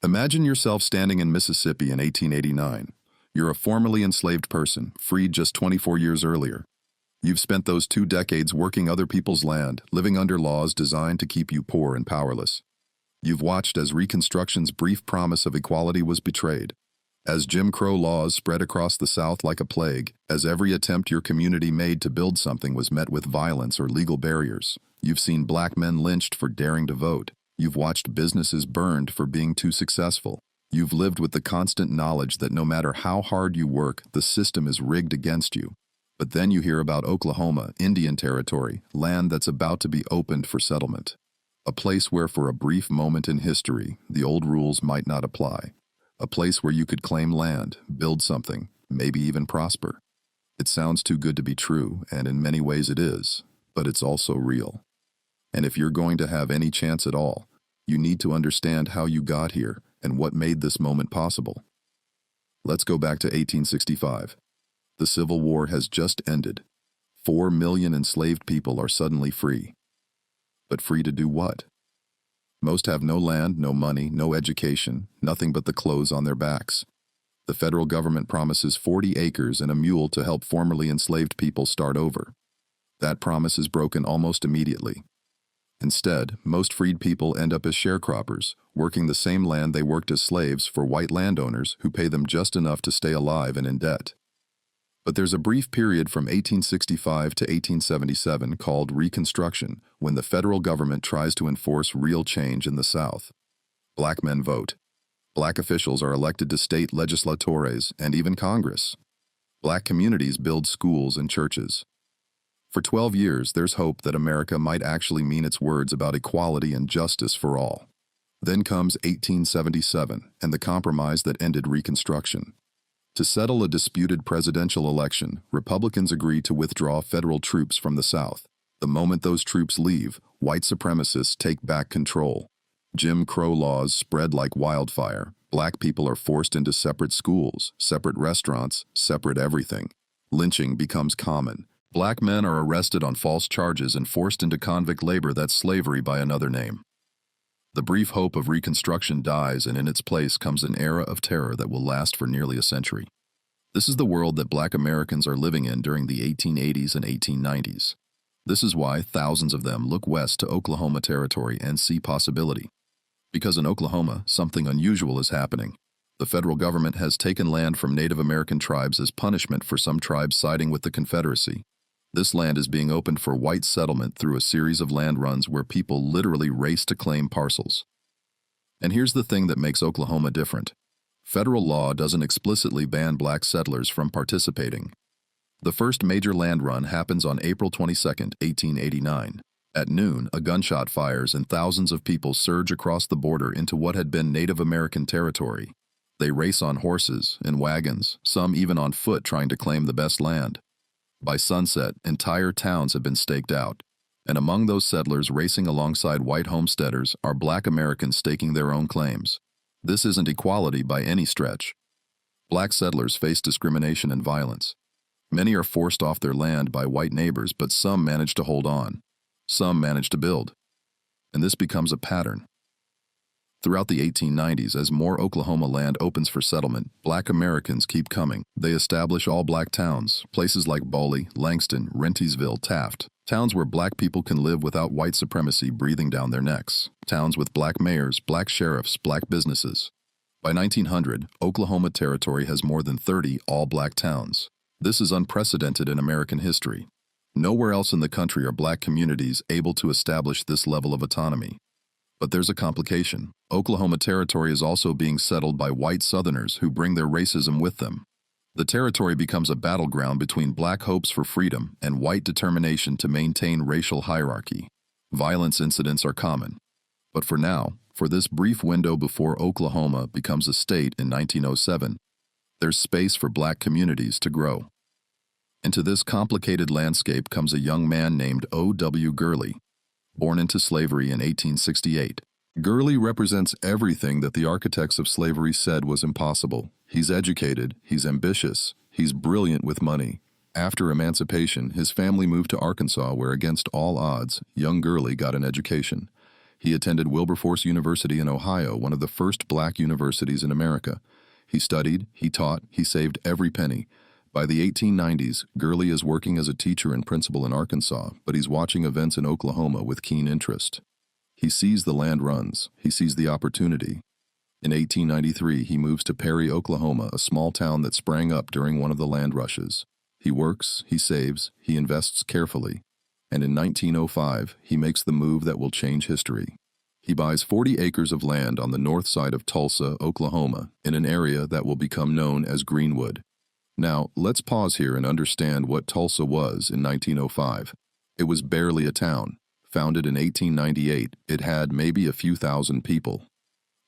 Imagine yourself standing in Mississippi in 1889. You're a formerly enslaved person, freed just 24 years earlier. You've spent those 2 decades working other people's land, living under laws designed to keep you poor and powerless. You've watched as Reconstruction's brief promise of equality was betrayed, as Jim Crow laws spread across the South like a plague, as every attempt your community made to build something was met with violence or legal barriers. You've seen black men lynched for daring to vote. You've watched businesses burned for being too successful. You've lived with the constant knowledge that no matter how hard you work, the system is rigged against you. But then you hear about Oklahoma, Indian Territory, land that's about to be opened for settlement. A place where for a brief moment in history, the old rules might not apply. A place where you could claim land, build something, maybe even prosper. It sounds too good to be true, and in many ways it is, but it's also real. And if you're going to have any chance at all, you need to understand how you got here and what made this moment possible. Let's go back to 1865. The Civil War has just ended. 4 million enslaved people are suddenly free. But free to do what? Most have no land, no money, no education, nothing but the clothes on their backs. The federal government promises 40 acres and a mule to help formerly enslaved people start over. That promise is broken almost immediately. Instead, most freed people end up as sharecroppers, working the same land they worked as slaves for white landowners who pay them just enough to stay alive and in debt. But there's a brief period from 1865 to 1877 called Reconstruction, when the federal government tries to enforce real change in the South. Black men vote. Black officials are elected to state legislatores and even Congress. Black communities build schools and churches. For 12 years, there's hope that America might actually mean its words about equality and justice for all. Then comes 1877 and the compromise that ended Reconstruction. To settle a disputed presidential election, Republicans agree to withdraw federal troops from the South. The moment those troops leave, white supremacists take back control. Jim Crow laws spread like wildfire. Black people are forced into separate schools, separate restaurants, separate everything. Lynching becomes common. Black men are arrested on false charges and forced into convict labor that's slavery by another name. The brief hope of Reconstruction dies, and in its place comes an era of terror that will last for nearly a century. This is the world that Black Americans are living in during the 1880s and 1890s. This is why thousands of them look west to Oklahoma Territory and see possibility. Because in Oklahoma, something unusual is happening. The federal government has taken land from Native American tribes as punishment for some tribes siding with the Confederacy. This land is being opened for white settlement through a series of land runs where people literally race to claim parcels. And here's the thing that makes Oklahoma different. Federal law doesn't explicitly ban black settlers from participating. The first major land run happens on April 22, 1889. At noon, a gunshot fires and thousands of people surge across the border into what had been Native American territory. They race on horses, in wagons, some even on foot trying to claim the best land. By sunset, entire towns have been staked out, and among those settlers racing alongside white homesteaders are Black Americans staking their own claims. This isn't equality by any stretch. Black settlers face discrimination and violence. Many are forced off their land by white neighbors, but some manage to hold on. Some manage to build. And this becomes a pattern. Throughout the 1890s, as more Oklahoma land opens for settlement, Black Americans keep coming. They establish all-black towns, places like Boley, Langston, Rentisville, Taft, towns where black people can live without white supremacy breathing down their necks, towns with black mayors, black sheriffs, black businesses. By 1900, Oklahoma Territory has more than 30 all-black towns. This is unprecedented in American history. Nowhere else in the country are black communities able to establish this level of autonomy. But there's a complication. Oklahoma Territory is also being settled by white Southerners who bring their racism with them. The territory becomes a battleground between black hopes for freedom and white determination to maintain racial hierarchy. Violence incidents are common. But for now, for this brief window before Oklahoma becomes a state in 1907, there's space for black communities to grow. Into this complicated landscape comes a young man named O.W. Gurley, born into slavery in 1868. Gurley represents everything that the architects of slavery said was impossible. He's educated, he's ambitious, he's brilliant with money. After emancipation, his family moved to Arkansas where, against all odds, young Gurley got an education. He attended Wilberforce University in Ohio, one of the first black universities in America. He studied, he taught, he saved every penny. By the 1890s, Gurley is working as a teacher and principal in Arkansas, but he's watching events in Oklahoma with keen interest. He sees the land runs. He sees the opportunity. In 1893, he moves to Perry, Oklahoma, a small town that sprang up during one of the land rushes. He works, he saves, he invests carefully. And in 1905, he makes the move that will change history. He buys 40 acres of land on the north side of Tulsa, Oklahoma, in an area that will become known as Greenwood. Now, let's pause here and understand what Tulsa was in 1905. It was barely a town. Founded in 1898, it had maybe a few thousand people.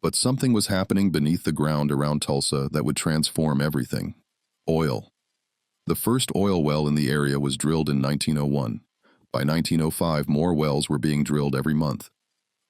But something was happening beneath the ground around Tulsa that would transform everything. Oil. The first oil well in the area was drilled in 1901. By 1905, more wells were being drilled every month.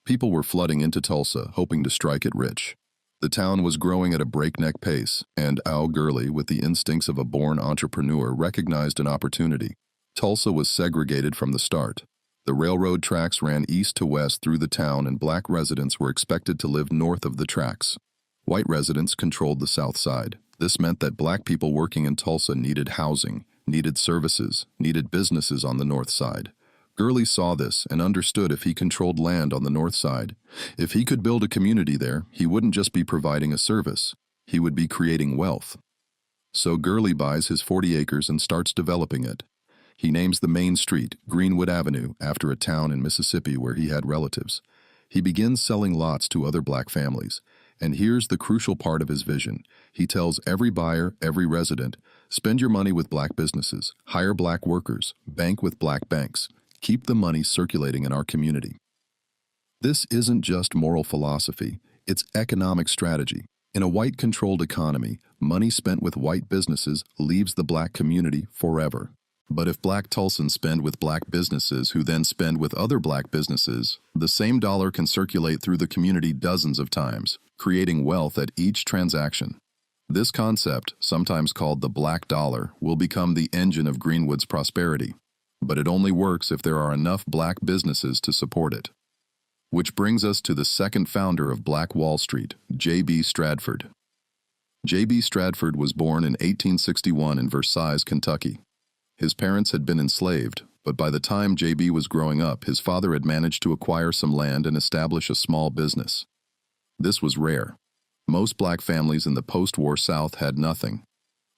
People were flooding into Tulsa, hoping to strike it rich. The town was growing at a breakneck pace, and Al Gurley, with the instincts of a born entrepreneur, recognized an opportunity. Tulsa was segregated from the start. The railroad tracks ran east to west through the town, and black residents were expected to live north of the tracks. White residents controlled the south side. This meant that black people working in Tulsa needed housing, needed services, needed businesses on the north side. Gurley saw this and understood if he controlled land on the north side, if he could build a community there, he wouldn't just be providing a service, he would be creating wealth. So Gurley buys his 40 acres and starts developing it. He names the main street, Greenwood Avenue, after a town in Mississippi where he had relatives. He begins selling lots to other black families. And here's the crucial part of his vision. He tells every buyer, every resident, spend your money with black businesses, hire black workers, bank with black banks. Keep the money circulating in our community. This isn't just moral philosophy, it's economic strategy. In a white-controlled economy, money spent with white businesses leaves the black community forever. But if black Tulsans spend with black businesses who then spend with other black businesses, the same dollar can circulate through the community dozens of times, creating wealth at each transaction. This concept, sometimes called the black dollar, will become the engine of Greenwood's prosperity. But it only works if there are enough black businesses to support it. Which brings us to the second founder of Black Wall Street, J.B. Stratford. J.B. Stratford was born in 1861 in Versailles, Kentucky. His parents had been enslaved, but by the time J.B. was growing up, his father had managed to acquire some land and establish a small business. This was rare. Most black families in the post-war South had nothing.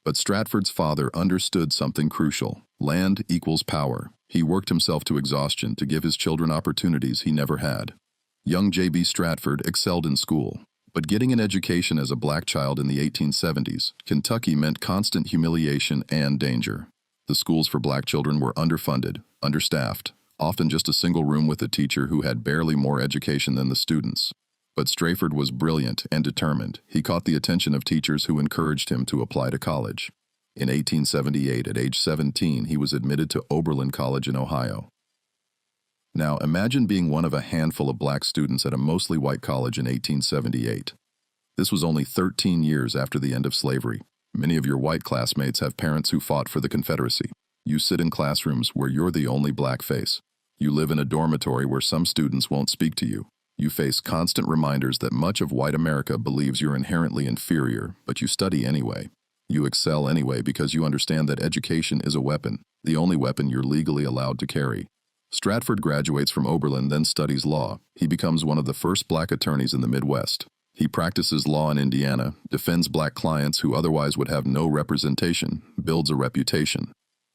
But Stratford's father understood something crucial. Land equals power. He worked himself to exhaustion to give his children opportunities he never had. Young J.B. Stratford excelled in school, but getting an education as a black child in the 1870s, Kentucky meant constant humiliation and danger. The schools for black children were underfunded, understaffed, often just a single room with a teacher who had barely more education than the students. But Stratford was brilliant and determined. He caught the attention of teachers who encouraged him to apply to college. In 1878, at age 17, he was admitted to Oberlin College in Ohio. Now, imagine being one of a handful of black students at a mostly white college in 1878. This was only 13 years after the end of slavery. Many of your white classmates have parents who fought for the Confederacy. You sit in classrooms where you're the only black face. You live in a dormitory where some students won't speak to you. You face constant reminders that much of white America believes you're inherently inferior, but you study anyway. You excel anyway because you understand that education is a weapon, the only weapon you're legally allowed to carry. Stratford graduates from Oberlin, then studies law. He becomes one of the first black attorneys in the Midwest. He practices law in Indiana, defends black clients who otherwise would have no representation, builds a reputation.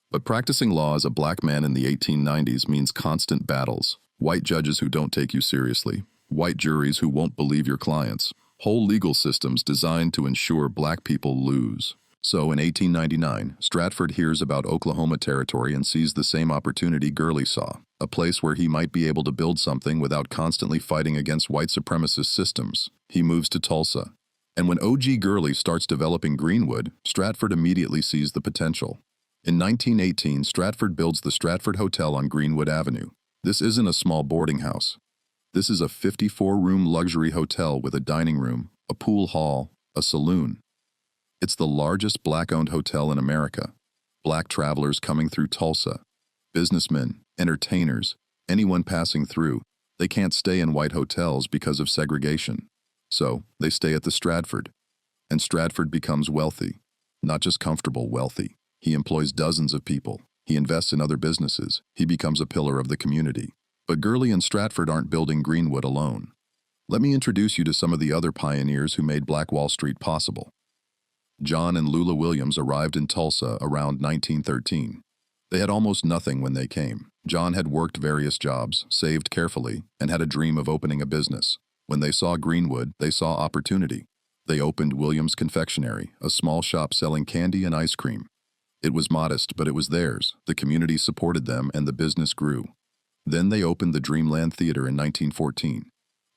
But practicing law as a black man in the 1890s means constant battles, white judges who don't take you seriously, white juries who won't believe your clients, whole legal systems designed to ensure black people lose. So in 1899, Stratford hears about Oklahoma Territory and sees the same opportunity Gurley saw, a place where he might be able to build something without constantly fighting against white supremacist systems. He moves to Tulsa. And when O.G. Gurley starts developing Greenwood, Stratford immediately sees the potential. In 1918, Stratford builds the Stratford Hotel on Greenwood Avenue. This isn't a small boarding house. This is a 54-room luxury hotel with a dining room, a pool hall, a saloon. It's the largest black-owned hotel in America. Black travelers coming through Tulsa, businessmen, entertainers, anyone passing through, They can't stay in white hotels because of segregation. So, they stay at the Stratford. And Stratford becomes wealthy. Not just comfortable, wealthy. He employs dozens of people. He invests in other businesses. He becomes a pillar of the community. But Gurley and Stratford aren't building Greenwood alone. Let me introduce you to some of the other pioneers who made Black Wall Street possible. John and Lula Williams arrived in Tulsa around 1913. They had almost nothing when they came. John had worked various jobs, saved carefully, and had a dream of opening a business. When they saw Greenwood, they saw opportunity. They opened Williams Confectionery, a small shop selling candy and ice cream. It was modest, but it was theirs. The community supported them, and the business grew. Then they opened the Dreamland Theater in 1914.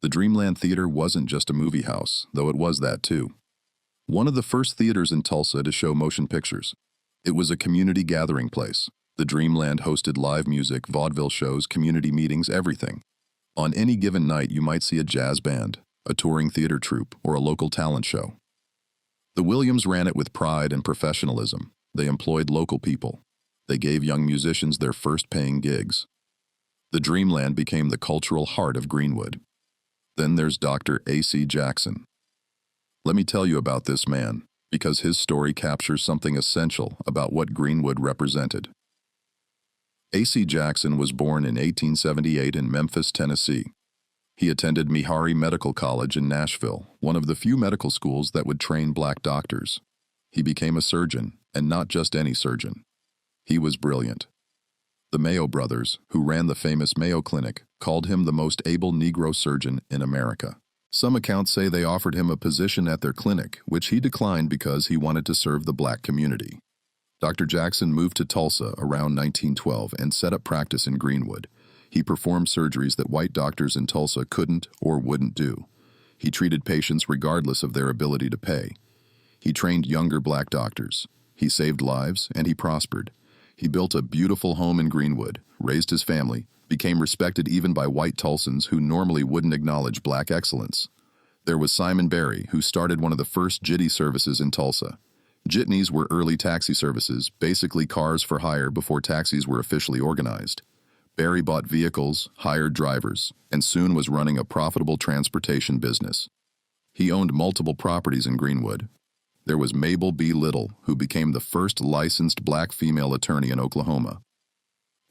The Dreamland Theater wasn't just a movie house, though it was that too. One of the first theaters in Tulsa to show motion pictures. It was a community gathering place. The Dreamland hosted live music, vaudeville shows, community meetings, everything. On any given night, you might see a jazz band, a touring theater troupe, or a local talent show. The Williams ran it with pride and professionalism. They employed local people. They gave young musicians their first paying gigs. The Dreamland became the cultural heart of Greenwood. Then there's Dr. A.C. Jackson. Let me tell you about this man, because his story captures something essential about what Greenwood represented. A.C. Jackson was born in 1878 in Memphis, Tennessee. He attended Meharry Medical College in Nashville, one of the few medical schools that would train black doctors. He became a surgeon, and not just any surgeon. He was brilliant. The Mayo brothers, who ran the famous Mayo Clinic, called him the most able Negro surgeon in America. Some accounts say they offered him a position at their clinic, which he declined because he wanted to serve the black community. Dr. Jackson moved to Tulsa around 1912 and set up practice in Greenwood. He performed surgeries that white doctors in Tulsa couldn't or wouldn't do. He treated patients regardless of their ability to pay. He trained younger black doctors. He saved lives, and he prospered. He built a beautiful home in Greenwood, raised his family, became respected even by white Tulsans who normally wouldn't acknowledge black excellence. There was Simon Barry, who started one of the first jitney services in Tulsa. Jitneys were early taxi services, basically cars for hire before taxis were officially organized. Barry bought vehicles, hired drivers, and soon was running a profitable transportation business. He owned multiple properties in Greenwood. There was Mabel B. Little, who became the first licensed black female attorney in Oklahoma.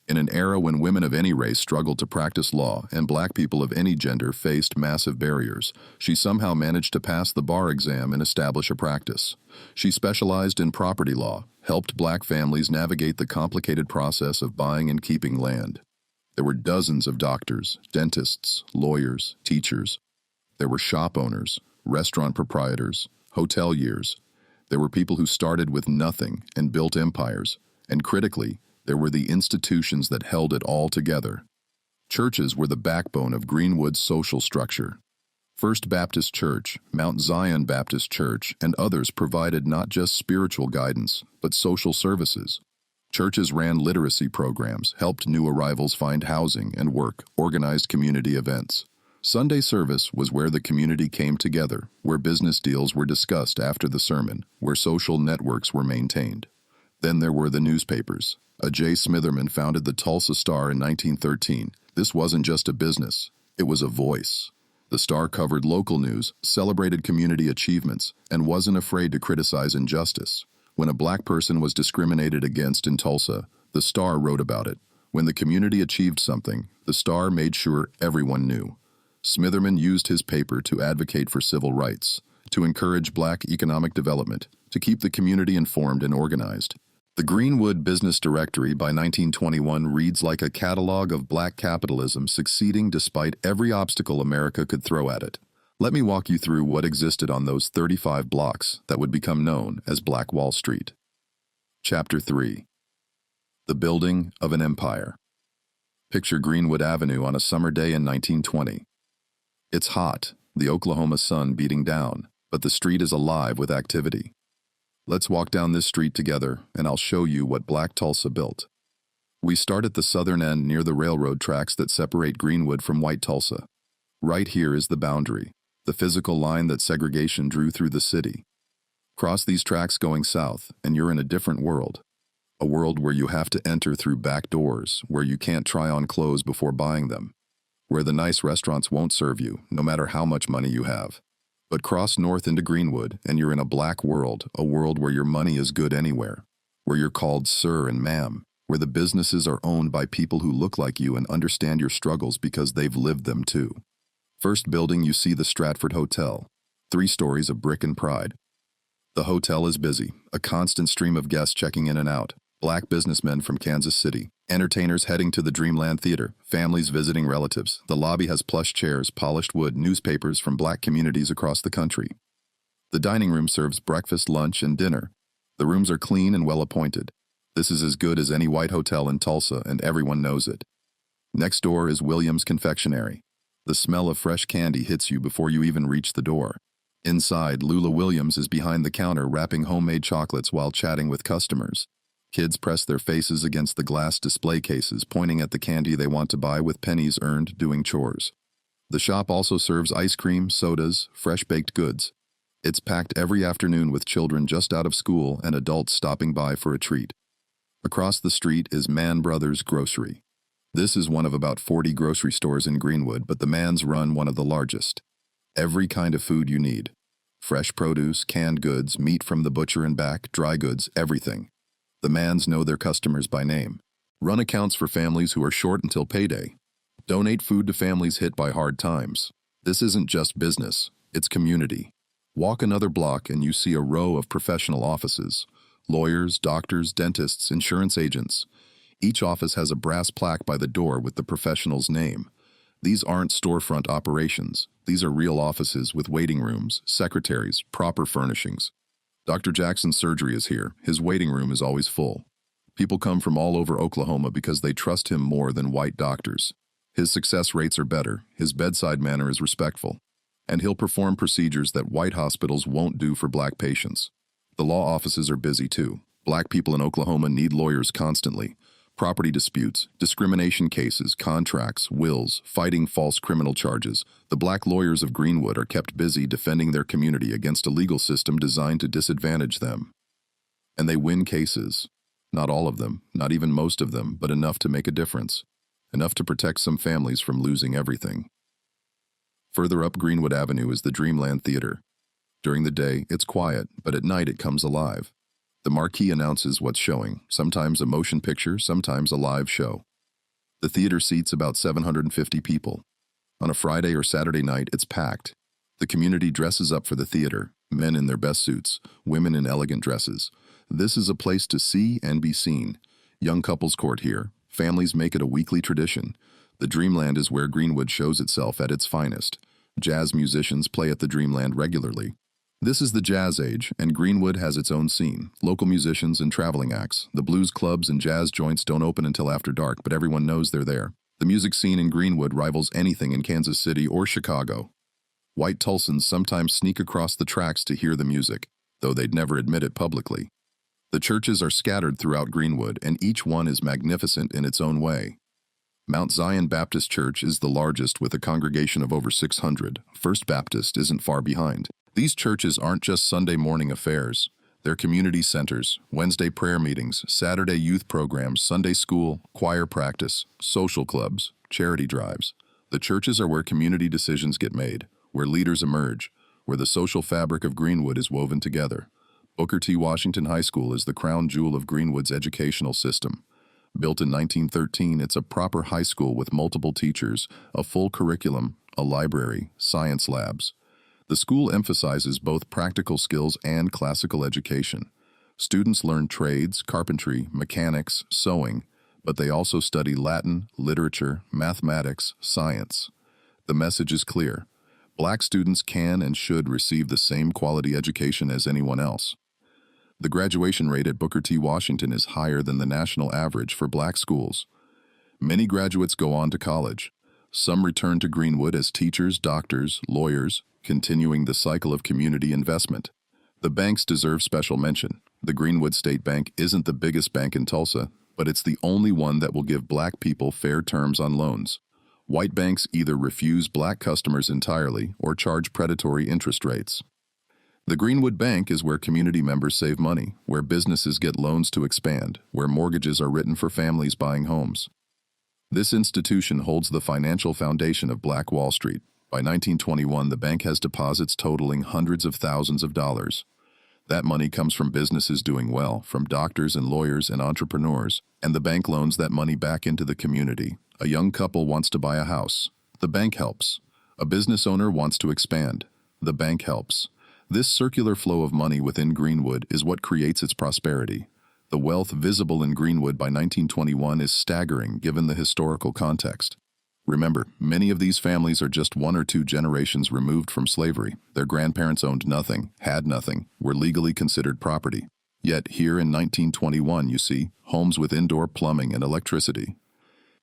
In an era when women of any race struggled to practice law and black people of any gender faced massive barriers, she somehow managed to pass the bar exam and establish a practice. She specialized in property law, helped black families navigate the complicated process of buying and keeping land. There were dozens of doctors, dentists, lawyers, teachers. There were shop owners, restaurant proprietors, hoteliers. There were people who started with nothing and built empires, and critically, there were the institutions that held it all together. Churches were the backbone of Greenwood's social structure. First Baptist Church, Mount Zion Baptist Church, and others provided not just spiritual guidance, but social services. Churches ran literacy programs, helped new arrivals find housing and work, organized community events. Sunday service was where the community came together, where business deals were discussed after the sermon, where social networks were maintained. Then there were the newspapers. J. Smitherman founded the Tulsa Star in 1913. This wasn't just a business, it was a voice. The Star covered local news, celebrated community achievements, and wasn't afraid to criticize injustice. When a black person was discriminated against in Tulsa, the Star wrote about it. When the community achieved something, the Star made sure everyone knew. Smitherman used his paper to advocate for civil rights, to encourage black economic development, to keep the community informed and organized. The Greenwood Business Directory by 1921 reads like a catalog of black capitalism succeeding despite every obstacle America could throw at it. Let me walk you through what existed on those 35 blocks that would become known as Black Wall Street. Chapter 3. The Building of an Empire. Picture Greenwood Avenue on a summer day in 1920. It's hot, the Oklahoma sun beating down, but the street is alive with activity. Let's walk down this street together, and I'll show you what Black Tulsa built. We start at the southern end near the railroad tracks that separate Greenwood from White Tulsa. Right here is the boundary, the physical line that segregation drew through the city. Cross these tracks going south, and you're in a different world. A world where you have to enter through back doors, where you can't try on clothes before buying them. where the nice restaurants won't serve you, no matter how much money you have. But cross north into Greenwood, and you're in a black world, a world where your money is good anywhere, where you're called sir and ma'am, where the businesses are owned by people who look like you and understand your struggles because they've lived them too. First building, you see the Stratford Hotel, 3 stories of brick and pride. The hotel is busy, a constant stream of guests checking in and out, black businessmen from Kansas City, entertainers heading to the Dreamland Theater, families visiting relatives. The lobby has plush chairs, polished wood, newspapers from black communities across the country. The dining room serves breakfast, lunch, and dinner. The rooms are clean and well appointed. This is as good as any white hotel in Tulsa, and everyone knows it. Next door is Williams' Confectionery. The smell of fresh candy hits you before you even reach the door. Inside, Lula Williams is behind the counter wrapping homemade chocolates while chatting with customers. Kids press their faces against the glass display cases, pointing at the candy they want to buy with pennies earned doing chores. The shop also serves ice cream, sodas, fresh-baked goods. It's packed every afternoon with children just out of school and adults stopping by for a treat. Across the street is Mann Brothers Grocery. This is one of about 40 grocery stores in Greenwood, but the Manns run one of the largest. Every kind of food you need. Fresh produce, canned goods, meat from the butcher and back, dry goods, everything. The Manns know their customers by name. Run accounts for families who are short until payday. Donate food to families hit by hard times. This isn't just business, it's community. Walk another block and you see a row of professional offices. Lawyers, doctors, dentists, insurance agents. Each office has a brass plaque by the door with the professional's name. These aren't storefront operations. These are real offices with waiting rooms, secretaries, proper furnishings. Dr. Jackson's surgery is here. His waiting room is always full. People come from all over Oklahoma because they trust him more than white doctors. His success rates are better, his bedside manner is respectful, and he'll perform procedures that white hospitals won't do for black patients. The law offices are busy too. Black people in Oklahoma need lawyers constantly. Property disputes, discrimination cases, contracts, wills, fighting false criminal charges. The black lawyers of Greenwood are kept busy defending their community against a legal system designed to disadvantage them. And they win cases. Not all of them, not even most of them, but enough to make a difference. Enough to protect some families from losing everything. Further up Greenwood Avenue is the Dreamland Theater. During the day, it's quiet, but at night it comes alive. The marquee announces what's showing, sometimes a motion picture, sometimes a live show. The theater seats about 750 people. On a Friday or Saturday night, it's packed. The community dresses up for the theater, men in their best suits, women in elegant dresses. This is a place to see and be seen. Young couples court here. Families make it a weekly tradition. The Dreamland is where Greenwood shows itself at its finest. Jazz musicians play at the Dreamland regularly. This is the jazz age, and Greenwood has its own scene. Local musicians and traveling acts. The blues clubs and jazz joints don't open until after dark, but everyone knows they're there. The music scene in Greenwood rivals anything in Kansas City or Chicago. White Tulsans sometimes sneak across the tracks to hear the music, though they'd never admit it publicly. The churches are scattered throughout Greenwood, and each one is magnificent in its own way. Mount Zion Baptist Church is the largest with a congregation of over 600. First Baptist isn't far behind. These churches aren't just Sunday morning affairs. They're community centers, Wednesday prayer meetings, Saturday youth programs, Sunday school, choir practice, social clubs, charity drives. The churches are where community decisions get made, where leaders emerge, where the social fabric of Greenwood is woven together. Booker T. Washington High School is the crown jewel of Greenwood's educational system. Built in 1913, it's a proper high school with multiple teachers, a full curriculum, a library, science labs. The school emphasizes both practical skills and classical education. Students learn trades, carpentry, mechanics, sewing, but they also study Latin, literature, mathematics, science. The message is clear. Black students can and should receive the same quality education as anyone else. The graduation rate at Booker T. Washington is higher than the national average for black schools. Many graduates go on to college. Some return to Greenwood as teachers, doctors, lawyers, continuing the cycle of community investment. The banks deserve special mention. The Greenwood State Bank isn't the biggest bank in Tulsa, but it's the only one that will give black people fair terms on loans. White banks either refuse black customers entirely or charge predatory interest rates. The Greenwood Bank is where community members save money, where businesses get loans to expand, where mortgages are written for families buying homes. This institution holds the financial foundation of Black Wall Street. By 1921, the bank has deposits totaling hundreds of thousands of dollars. That money comes from businesses doing well, from doctors and lawyers and entrepreneurs, and the bank loans that money back into the community. A young couple wants to buy a house. The bank helps. A business owner wants to expand. The bank helps. This circular flow of money within Greenwood is what creates its prosperity. The wealth visible in Greenwood by 1921 is staggering given the historical context. Remember, many of these families are just 1 or 2 generations removed from slavery. Their grandparents owned nothing, had nothing, were legally considered property. Yet here in 1921, you see, homes with indoor plumbing and electricity.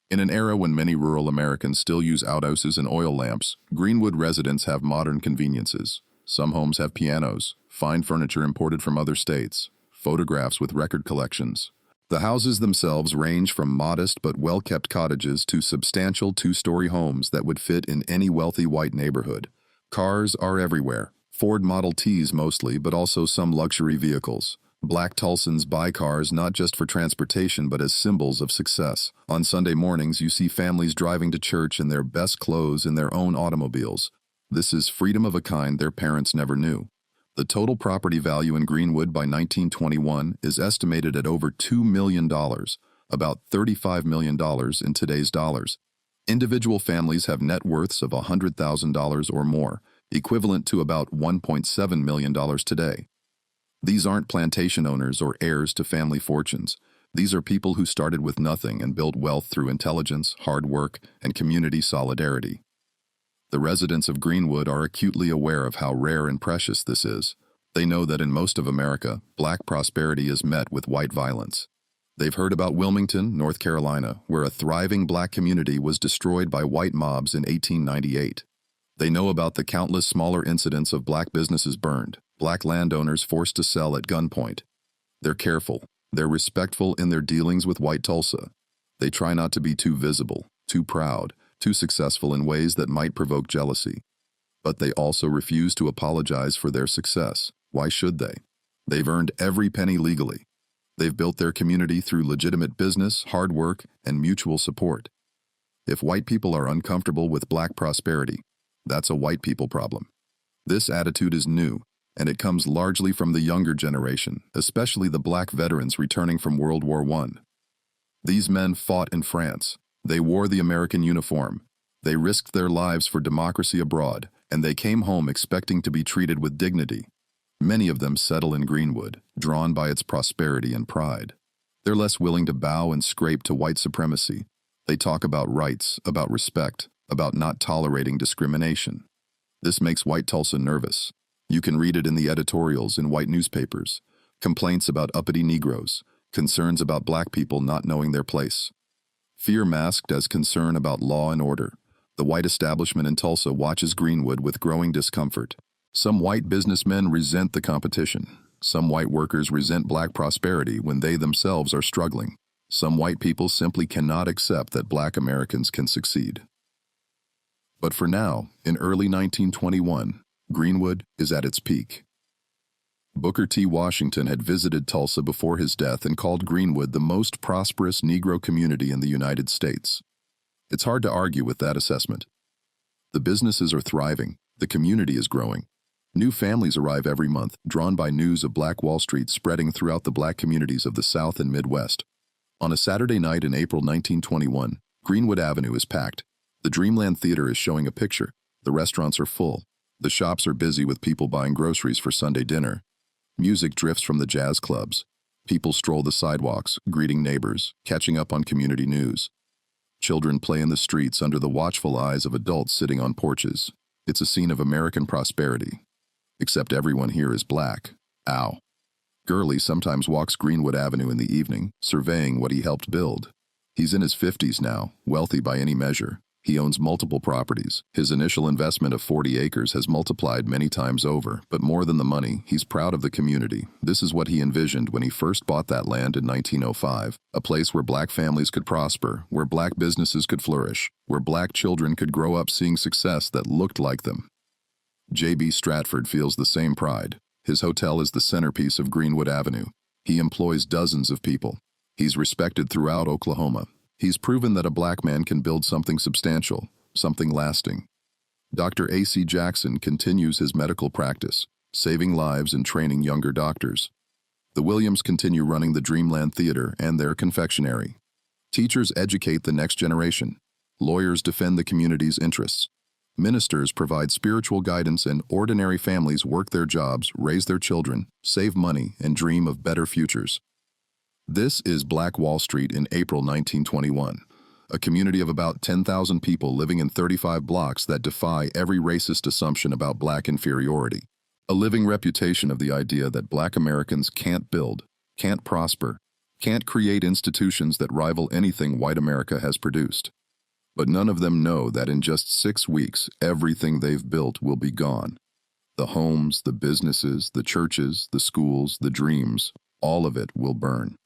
In an era when many rural Americans still use outhouses and oil lamps, Greenwood residents have modern conveniences. Some homes have pianos, fine furniture imported from other states, photographs with record collections. The houses themselves range from modest but well-kept cottages to substantial 2-story homes that would fit in any wealthy white neighborhood. Cars are everywhere. Ford Model Ts mostly, but also some luxury vehicles. Black Tulsans buy cars not just for transportation but as symbols of success. On Sunday mornings, you see families driving to church in their best clothes in their own automobiles. This is freedom of a kind their parents never knew. The total property value in Greenwood by 1921 is estimated at over $2 million, about $35 million in today's dollars. Individual families have net worths of $100,000 or more, equivalent to about $1.7 million today. These aren't plantation owners or heirs to family fortunes. These are people who started with nothing and built wealth through intelligence, hard work, and community solidarity. The residents of Greenwood are acutely aware of how rare and precious this is. They know that in most of America, black prosperity is met with white violence. They've heard about Wilmington, North Carolina, where a thriving black community was destroyed by white mobs in 1898. They know about the countless smaller incidents of black businesses burned, black landowners forced to sell at gunpoint. They're careful. They're respectful in their dealings with white Tulsa. They try not to be too visible, too proud, too successful in ways that might provoke jealousy. But they also refuse to apologize for their success. Why should they? They've earned every penny legally. They've built their community through legitimate business, hard work, and mutual support. If white people are uncomfortable with black prosperity, that's a white people problem. This attitude is new, and it comes largely from the younger generation, especially the black veterans returning from World War I. These men fought in France. They wore the American uniform. They risked their lives for democracy abroad, and they came home expecting to be treated with dignity. Many of them settle in Greenwood, drawn by its prosperity and pride. They're less willing to bow and scrape to white supremacy. They talk about rights, about respect, about not tolerating discrimination. This makes white Tulsa nervous. You can read it in the editorials in white newspapers. Complaints about uppity Negroes, concerns about black people not knowing their place. Fear masked as concern about law and order. The white establishment in Tulsa watches Greenwood with growing discomfort. Some white businessmen resent the competition. Some white workers resent black prosperity when they themselves are struggling. Some white people simply cannot accept that black Americans can succeed. But for now, in early 1921, Greenwood is at its peak. Booker T. Washington had visited Tulsa before his death and called Greenwood the most prosperous Negro community in the United States. It's hard to argue with that assessment. The businesses are thriving, the community is growing. New families arrive every month, drawn by news of Black Wall Street spreading throughout the black communities of the South and Midwest. On a Saturday night in April 1921, Greenwood Avenue is packed. The Dreamland Theater is showing a picture. The restaurants are full. The shops are busy with people buying groceries for Sunday dinner. Music drifts from the jazz clubs. People stroll the sidewalks, greeting neighbors, catching up on community news. Children play in the streets under the watchful eyes of adults sitting on porches. It's a scene of American prosperity. Except everyone here is black. Ow. Gurley sometimes walks Greenwood Avenue in the evening, surveying what he helped build. He's in his 50s now, wealthy by any measure. He owns multiple properties. His initial investment of 40 acres has multiplied many times over, but more than the money, he's proud of the community. This is what he envisioned when he first bought that land in 1905, a place where black families could prosper, where black businesses could flourish, where black children could grow up seeing success that looked like them. J.B. Stratford feels the same pride. His hotel is the centerpiece of Greenwood Avenue. He employs dozens of people. He's respected throughout Oklahoma. He's proven that a black man can build something substantial, something lasting. Dr. A.C. Jackson continues his medical practice, saving lives and training younger doctors. The Williams continue running the Dreamland Theater and their confectionery. Teachers educate the next generation. Lawyers defend the community's interests. Ministers provide spiritual guidance, and ordinary families work their jobs, raise their children, save money, and dream of better futures. This is Black Wall Street in April 1921, a community of about 10,000 people living in 35 blocks that defy every racist assumption about black inferiority. A living reputation of the idea that black Americans can't build, can't prosper, can't create institutions that rival anything white America has produced. But none of them know that in just 6 weeks, everything they've built will be gone. The homes, the businesses, the churches, the schools, the dreams, all of it will burn.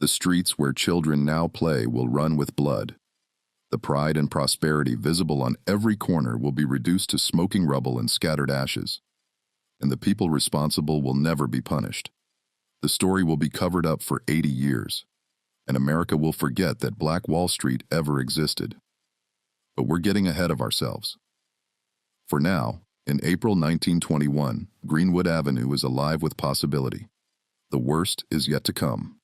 The streets where children now play will run with blood. The pride and prosperity visible on every corner will be reduced to smoking rubble and scattered ashes. And the people responsible will never be punished. The story will be covered up for 80 years, and America will forget that Black Wall Street ever existed. But we're getting ahead of ourselves. For now, in April 1921, Greenwood Avenue is alive with possibility. The worst is yet to come.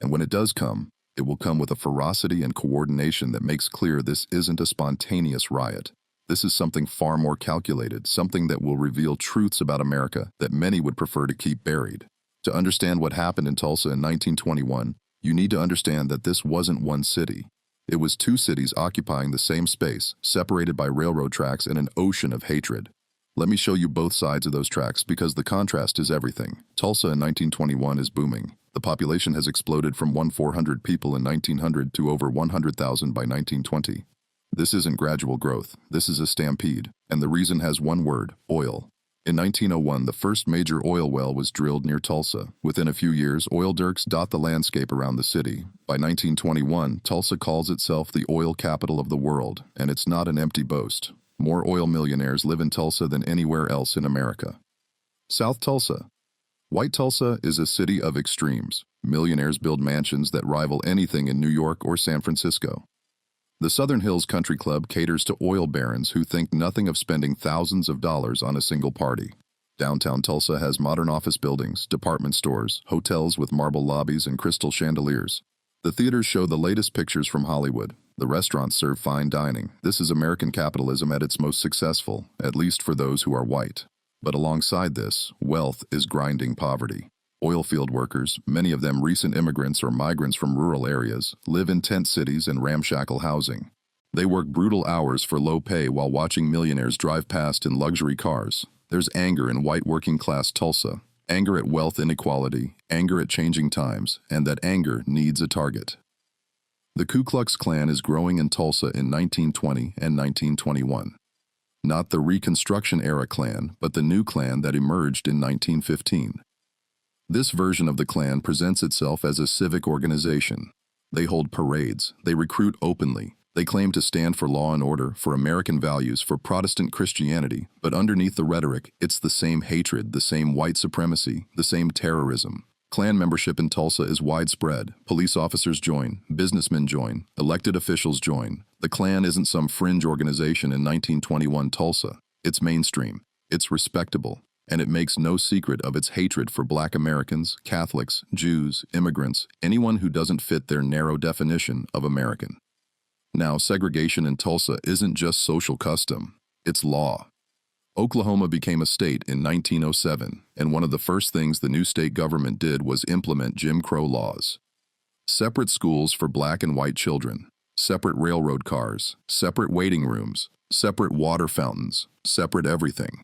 And when it does come, it will come with a ferocity and coordination that makes clear this isn't a spontaneous riot. This is something far more calculated, something that will reveal truths about America that many would prefer to keep buried. To understand what happened in Tulsa in 1921, you need to understand that this wasn't one city. It was 2 cities occupying the same space, separated by railroad tracks in an ocean of hatred. Let me show you both sides of those tracks because the contrast is everything. Tulsa in 1921 is booming. The population has exploded from 1,400 people in 1900 to over 100,000 by 1920. This isn't gradual growth, this is a stampede, and the reason has one word: oil. In 1901, the first major oil well was drilled near Tulsa. Within a few years, oil derricks dot the landscape around the city. By 1921, Tulsa calls itself the oil capital of the world, and it's not an empty boast. More oil millionaires live in Tulsa than anywhere else in America. South Tulsa. White Tulsa is a city of extremes. Millionaires build mansions that rival anything in New York or San Francisco. The Southern Hills Country Club caters to oil barons who think nothing of spending thousands of dollars on a single party. Downtown Tulsa has modern office buildings, department stores, hotels with marble lobbies and crystal chandeliers. The theaters show the latest pictures from Hollywood. The restaurants serve fine dining. This is American capitalism at its most successful, at least for those who are white. But alongside this, wealth is grinding poverty. Oilfield workers, many of them recent immigrants or migrants from rural areas, live in tent cities and ramshackle housing. They work brutal hours for low pay while watching millionaires drive past in luxury cars. There's anger in white working-class Tulsa, anger at wealth inequality, anger at changing times, and that anger needs a target. The Ku Klux Klan is growing in Tulsa in 1920 and 1921. Not the Reconstruction-era Klan, but the new Klan that emerged in 1915. This version of the Klan presents itself as a civic organization. They hold parades, they recruit openly, they claim to stand for law and order, for American values, for Protestant Christianity, but underneath the rhetoric, it's the same hatred, the same white supremacy, the same terrorism. Klan membership in Tulsa is widespread. Police officers join, businessmen join, elected officials join. The Klan isn't some fringe organization in 1921 Tulsa. It's mainstream, it's respectable, and it makes no secret of its hatred for Black Americans, Catholics, Jews, immigrants, anyone who doesn't fit their narrow definition of American. Now, segregation in Tulsa isn't just social custom, it's law. Oklahoma became a state in 1907, and one of the first things the new state government did was implement Jim Crow laws. Separate schools for Black and white children, separate railroad cars, separate waiting rooms, separate water fountains, separate everything.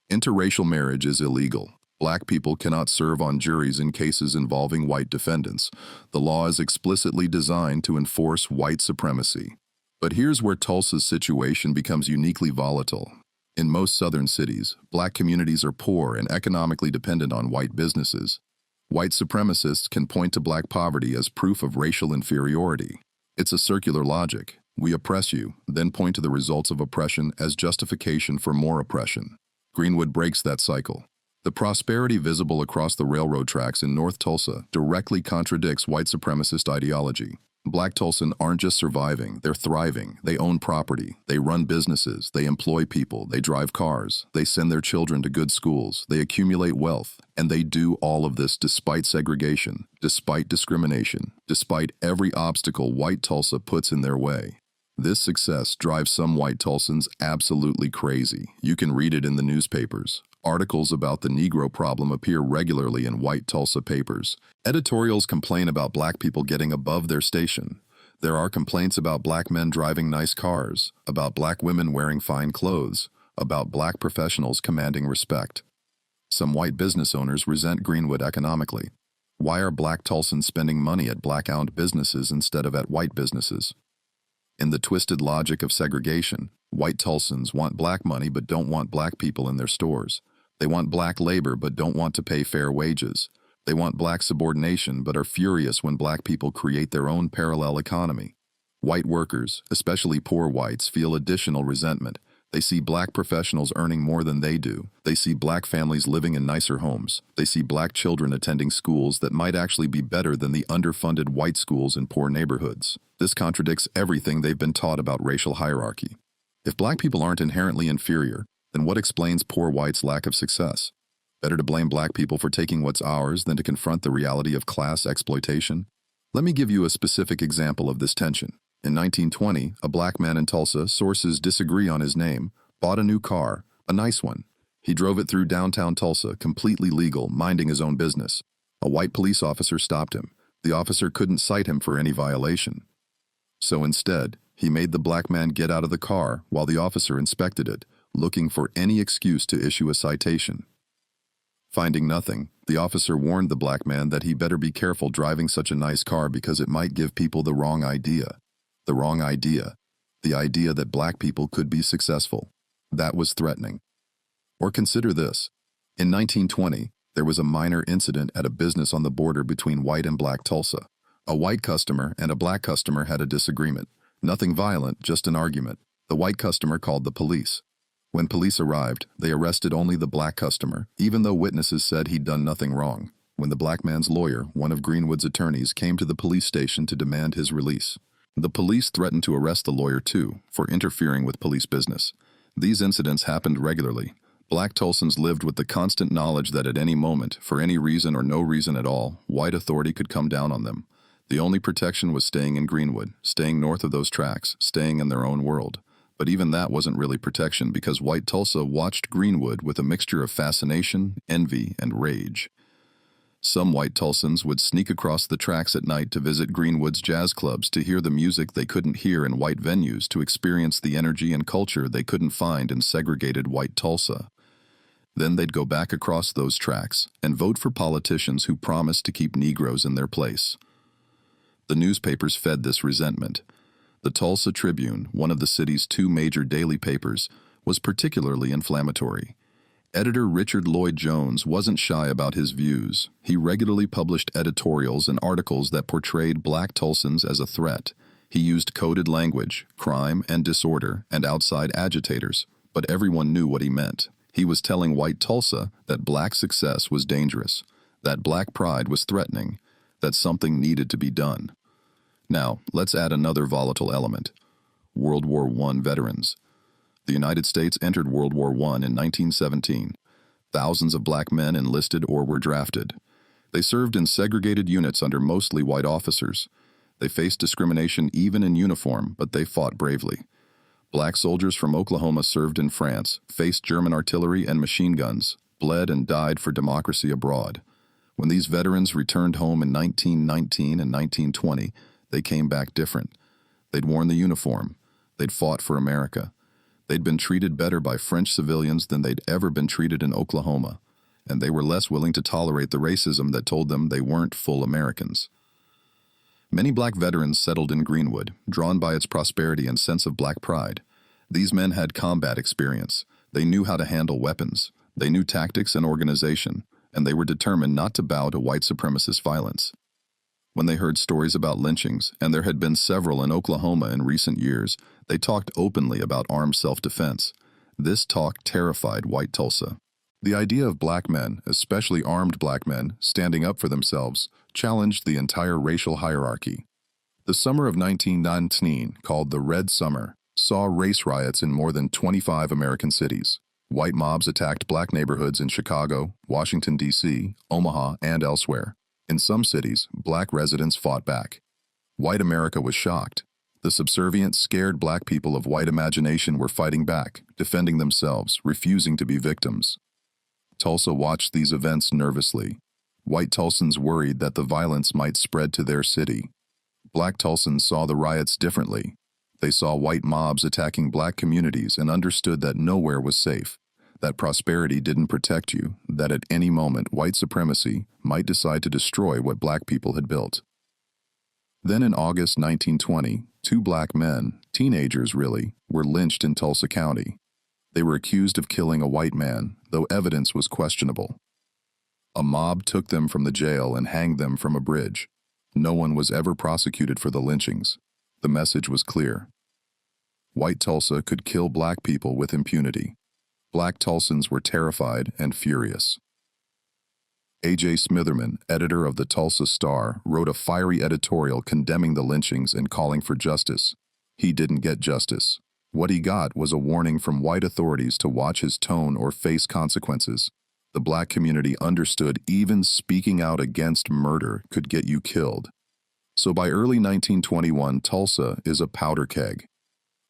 Interracial marriage is illegal. Black people cannot serve on juries in cases involving white defendants. The law is explicitly designed to enforce white supremacy. But here's where Tulsa's situation becomes uniquely volatile. In most southern cities, Black communities are poor and economically dependent on white businesses. White supremacists can point to Black poverty as proof of racial inferiority. It's a circular logic. We oppress you, then point to the results of oppression as justification for more oppression. Greenwood breaks that cycle. The prosperity visible across the railroad tracks in North Tulsa directly contradicts white supremacist ideology. Black Tulsan aren't just surviving, they're thriving. They own property, they run businesses, they employ people, they drive cars, they send their children to good schools, they accumulate wealth, and they do all of this despite segregation, despite discrimination, despite every obstacle white Tulsa puts in their way. This success drives some white Tulsans absolutely crazy. You can read it in the newspapers. Articles about the Negro problem appear regularly in white Tulsa papers. Editorials complain about black people getting above their station. There are complaints about black men driving nice cars, about black women wearing fine clothes, about black professionals commanding respect. Some white business owners resent Greenwood economically. Why are black Tulsans spending money at black-owned businesses instead of at white businesses? In the twisted logic of segregation, white Tulsans want black money but don't want black people in their stores. They want black labor but don't want to pay fair wages. They want black subordination but are furious when black people create their own parallel economy. White workers, especially poor whites, feel additional resentment. They see black professionals earning more than they do. They see black families living in nicer homes. They see black children attending schools that might actually be better than the underfunded white schools in poor neighborhoods. This contradicts everything they've been taught about racial hierarchy. If black people aren't inherently inferior, then what explains poor whites' lack of success? Better to blame black people for taking what's ours than to confront the reality of class exploitation? Let me give you a specific example of this tension. In 1920, a black man in Tulsa, sources disagree on his name, bought a new car, a nice one. He drove it through downtown Tulsa, completely legal, minding his own business. A white police officer stopped him. The officer couldn't cite him for any violation. So instead, he made the black man get out of the car while the officer inspected it, looking for any excuse to issue a citation. Finding nothing, the officer warned the black man that he better be careful driving such a nice car because it might give people the wrong idea. The wrong idea. The idea that black people could be successful. That was threatening. Or consider this. In 1920, there was a minor incident at a business on the border between white and black Tulsa. A white customer and a black customer had a disagreement. Nothing violent, just an argument. The white customer called the police. When police arrived, they arrested only the black customer, even though witnesses said he'd done nothing wrong. When the black man's lawyer, one of Greenwood's attorneys, came to the police station to demand his release. The police threatened to arrest the lawyer too, for interfering with police business. These incidents happened regularly. Black Tulsans lived with the constant knowledge that at any moment, for any reason or no reason at all, white authority could come down on them. The only protection was staying in Greenwood, staying north of those tracks, staying in their own world. But even that wasn't really protection because white Tulsa watched Greenwood with a mixture of fascination, envy, and rage. Some white Tulsans would sneak across the tracks at night to visit Greenwood's jazz clubs to hear the music they couldn't hear in white venues, to experience the energy and culture they couldn't find in segregated white Tulsa. Then they'd go back across those tracks and vote for politicians who promised to keep Negroes in their place. The newspapers fed this resentment. The Tulsa Tribune, one of the city's two major daily papers, was particularly inflammatory. Editor Richard Lloyd Jones wasn't shy about his views. He regularly published editorials and articles that portrayed black Tulsans as a threat. He used coded language, crime and disorder, and outside agitators, but everyone knew what he meant. He was telling white Tulsa that black success was dangerous, that black pride was threatening, that something needed to be done. Now, let's add another volatile element: World War I veterans. The United States entered World War I in 1917. Thousands of black men enlisted or were drafted. They served in segregated units under mostly white officers. They faced discrimination even in uniform, but they fought bravely. Black soldiers from Oklahoma served in France, faced German artillery and machine guns, bled and died for democracy abroad. When these veterans returned home in 1919 and 1920, they came back different. They'd worn the uniform. They'd fought for America. They'd been treated better by French civilians than they'd ever been treated in Oklahoma, and they were less willing to tolerate the racism that told them they weren't full Americans. Many black veterans settled in Greenwood, drawn by its prosperity and sense of black pride. These men had combat experience. They knew how to handle weapons. They knew tactics and organization, and they were determined not to bow to white supremacist violence. When they heard stories about lynchings, and there had been several in Oklahoma in recent years, they talked openly about armed self-defense. This talk terrified white Tulsa. The idea of black men, especially armed black men, standing up for themselves, challenged the entire racial hierarchy. The summer of 1919, called the Red Summer, saw race riots in more than 25 American cities. White mobs attacked black neighborhoods in Chicago, Washington, D.C., Omaha, and elsewhere. In some cities, black residents fought back. White America was shocked. The subservient, scared black people of white imagination were fighting back, defending themselves, refusing to be victims. Tulsa watched these events nervously. White Tulsans worried that the violence might spread to their city. Black Tulsans saw the riots differently. They saw white mobs attacking black communities and understood that nowhere was safe, that prosperity didn't protect you, that at any moment white supremacy might decide to destroy what black people had built. Then in August 1920, two black men, teenagers really, were lynched in Tulsa County. They were accused of killing a white man, though evidence was questionable. A mob took them from the jail and hanged them from a bridge. No one was ever prosecuted for the lynchings. The message was clear. White Tulsa could kill black people with impunity. Black Tulsans were terrified and furious. A.J. Smitherman, editor of the Tulsa Star, wrote a fiery editorial condemning the lynchings and calling for justice. He didn't get justice. What he got was a warning from white authorities to watch his tone or face consequences. The black community understood even speaking out against murder could get you killed. So by early 1921, Tulsa is a powder keg.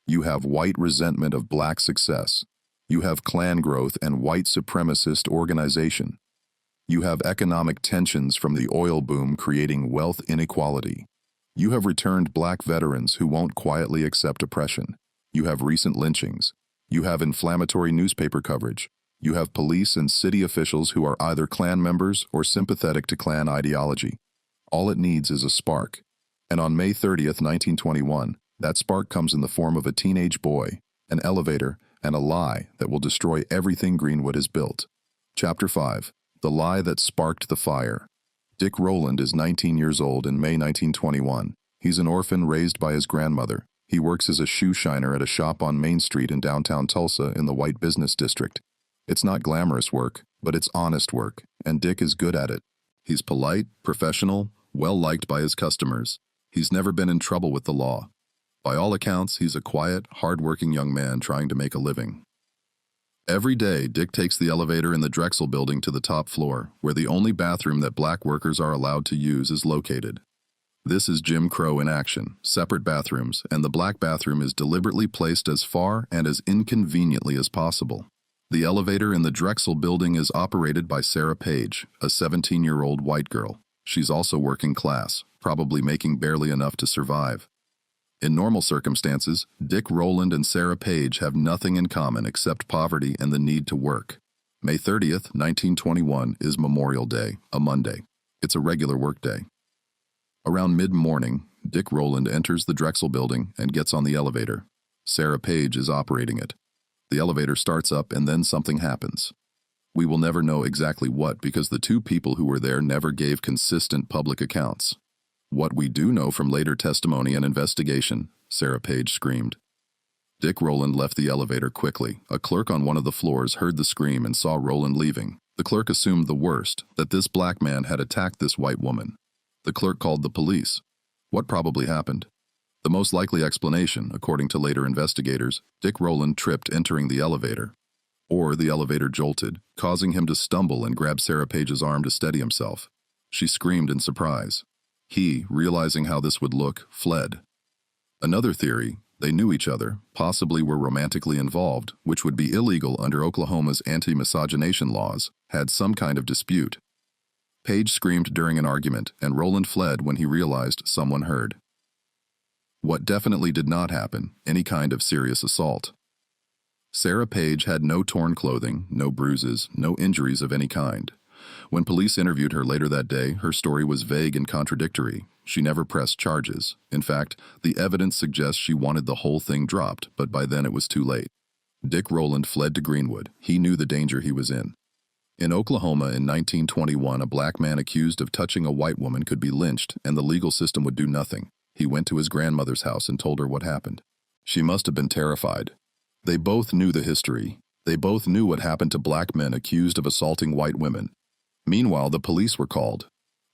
You have white resentment of black success. You have Klan growth and white supremacist organization. You have economic tensions from the oil boom creating wealth inequality. You have returned black veterans who won't quietly accept oppression. You have recent lynchings. You have inflammatory newspaper coverage. You have police and city officials who are either Klan members or sympathetic to Klan ideology. All it needs is a spark. And on May 30th, 1921, that spark comes in the form of a teenage boy, an elevator, and a lie that will destroy everything Greenwood has built. Chapter 5. The Lie That Sparked the Fire. Dick Rowland is 19 years old in May 1921. He's an orphan raised by his grandmother. He works as a shoe shiner at a shop on Main Street in downtown Tulsa in the white business district. It's not glamorous work, but it's honest work, and Dick is good at it. He's polite, professional, well-liked by his customers. He's never been in trouble with the law. By all accounts, he's a quiet, hard-working young man trying to make a living. Every day, Dick takes the elevator in the Drexel building to the top floor, where the only bathroom that black workers are allowed to use is located. This is Jim Crow in action, separate bathrooms, and the black bathroom is deliberately placed as far and as inconveniently as possible. The elevator in the Drexel building is operated by Sarah Page, a 17-year-old white girl. She's also working class, probably making barely enough to survive. In normal circumstances, Dick Rowland and Sarah Page have nothing in common except poverty and the need to work. May 30th, 1921 is Memorial Day, a Monday. It's a regular work day. Around mid-morning, Dick Rowland enters the Drexel building and gets on the elevator. Sarah Page is operating it. The elevator starts up and then something happens. We will never know exactly what because the two people who were there never gave consistent public accounts. What we do know from later testimony and investigation, Sarah Page screamed. Dick Rowland left the elevator quickly. A clerk on one of the floors heard the scream and saw Rowland leaving. The clerk assumed the worst, that this black man had attacked this white woman. The clerk called the police. What probably happened? The most likely explanation, according to later investigators, Dick Rowland tripped entering the elevator. Or the elevator jolted, causing him to stumble and grab Sarah Page's arm to steady himself. She screamed in surprise. He, realizing how this would look, fled. Another theory, they knew each other, possibly were romantically involved, which would be illegal under Oklahoma's anti-miscegenation laws, had some kind of dispute. Page screamed during an argument, and Rowland fled when he realized someone heard. What definitely did not happen, any kind of serious assault. Sarah Page had no torn clothing, no bruises, no injuries of any kind. When police interviewed her later that day, her story was vague and contradictory. She never pressed charges. In fact, the evidence suggests she wanted the whole thing dropped, but by then it was too late. Dick Rowland fled to Greenwood. He knew the danger he was in. In Oklahoma in 1921, a black man accused of touching a white woman could be lynched, and the legal system would do nothing. He went to his grandmother's house and told her what happened. She must have been terrified. They both knew the history. They both knew what happened to black men accused of assaulting white women. Meanwhile, the police were called.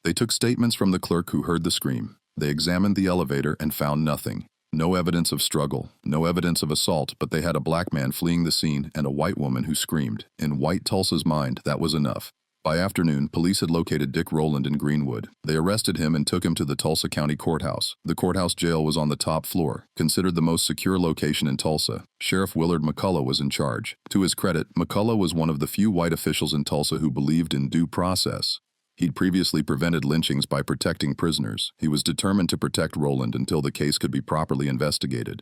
They took statements from the clerk who heard the scream. They examined the elevator and found nothing. No evidence of struggle, no evidence of assault, but they had a black man fleeing the scene and a white woman who screamed. In white Tulsa's mind, that was enough. By afternoon, police had located Dick Rowland in Greenwood. They arrested him and took him to the Tulsa County Courthouse. The courthouse jail was on the top floor, considered the most secure location in Tulsa. Sheriff Willard McCullough was in charge. To his credit, McCullough was one of the few white officials in Tulsa who believed in due process. He'd previously prevented lynchings by protecting prisoners. He was determined to protect Rowland until the case could be properly investigated.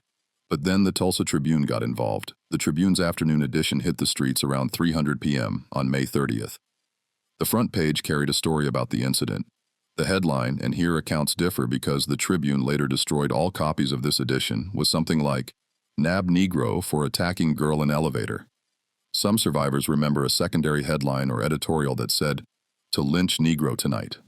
But then the Tulsa Tribune got involved. The Tribune's afternoon edition hit the streets around 3:00 p.m. on May 30th. The front page carried a story about the incident. The headline, and here accounts differ because the Tribune later destroyed all copies of this edition, was something like, "Nab Negro for attacking girl in elevator." Some survivors remember a secondary headline or editorial that said, "To lynch Negro tonight."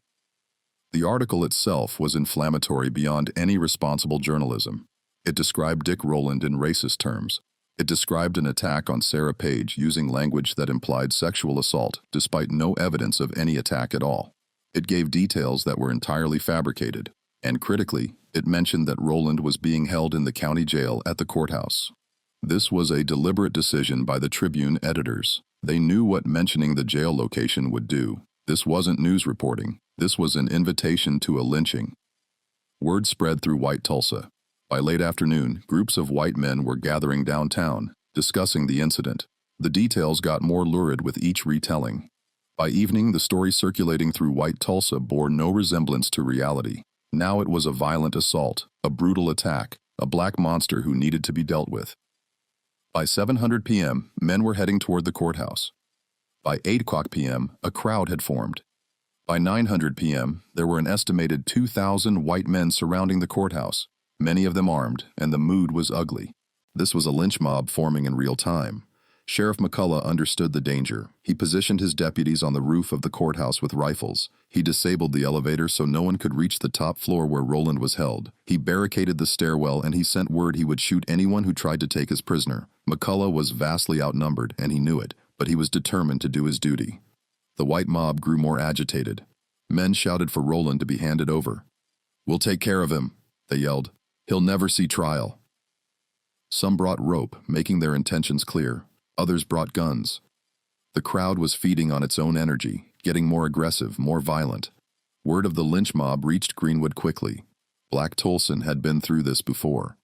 The article itself was inflammatory beyond any responsible journalism. It described Dick Rowland in racist terms. It described an attack on Sarah Page using language that implied sexual assault, despite no evidence of any attack at all. It gave details that were entirely fabricated. And critically, it mentioned that Rowland was being held in the county jail at the courthouse. This was a deliberate decision by the Tribune editors. They knew what mentioning the jail location would do. This wasn't news reporting. This was an invitation to a lynching. Word spread through white Tulsa. By late afternoon, groups of white men were gathering downtown, discussing the incident. The details got more lurid with each retelling. By evening, the story circulating through white Tulsa bore no resemblance to reality. Now it was a violent assault, a brutal attack, a black monster who needed to be dealt with. By 7:00 p.m., men were heading toward the courthouse. By 8:00 p.m., a crowd had formed. By 9:00 p.m., there were an estimated 2,000 white men surrounding the courthouse, many of them armed, and the mood was ugly. This was a lynch mob forming in real time. Sheriff McCullough understood the danger. He positioned his deputies on the roof of the courthouse with rifles. He disabled the elevator so no one could reach the top floor where Rowland was held. He barricaded the stairwell and he sent word he would shoot anyone who tried to take his prisoner. McCullough was vastly outnumbered, and he knew it, but he was determined to do his duty. The white mob grew more agitated. Men shouted for Rowland to be handed over. "We'll take care of him," they yelled. "He'll never see trial." Some brought rope, making their intentions clear. Others brought guns. The crowd was feeding on its own energy, getting more aggressive, more violent. Word of the lynch mob reached Greenwood quickly. Black Tulsan had been through this before.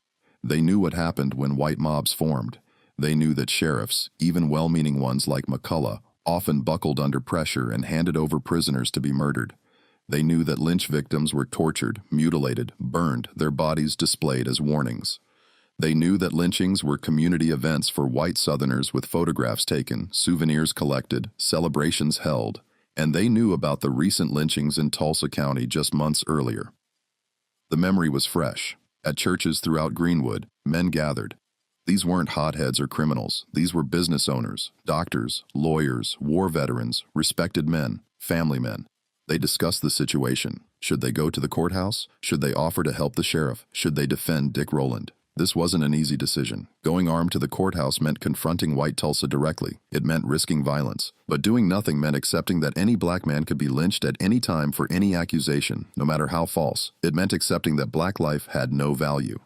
They knew what happened when white mobs formed. They knew that sheriffs, even well-meaning ones like McCullough, often buckled under pressure and handed over prisoners to be murdered. They knew that lynch victims were tortured, mutilated, burned, their bodies displayed as warnings. They knew that lynchings were community events for white Southerners with photographs taken, souvenirs collected, celebrations held, and they knew about the recent lynchings in Tulsa County just months earlier. The memory was fresh. At churches throughout Greenwood, men gathered. These weren't hotheads or criminals. These were business owners, doctors, lawyers, war veterans, respected men, family men. They discussed the situation. Should they go to the courthouse? Should they offer to help the sheriff? Should they defend Dick Rowland? This wasn't an easy decision. Going armed to the courthouse meant confronting white Tulsa directly. It meant risking violence. But doing nothing meant accepting that any black man could be lynched at any time for any accusation, no matter how false. It meant accepting that black life had no value.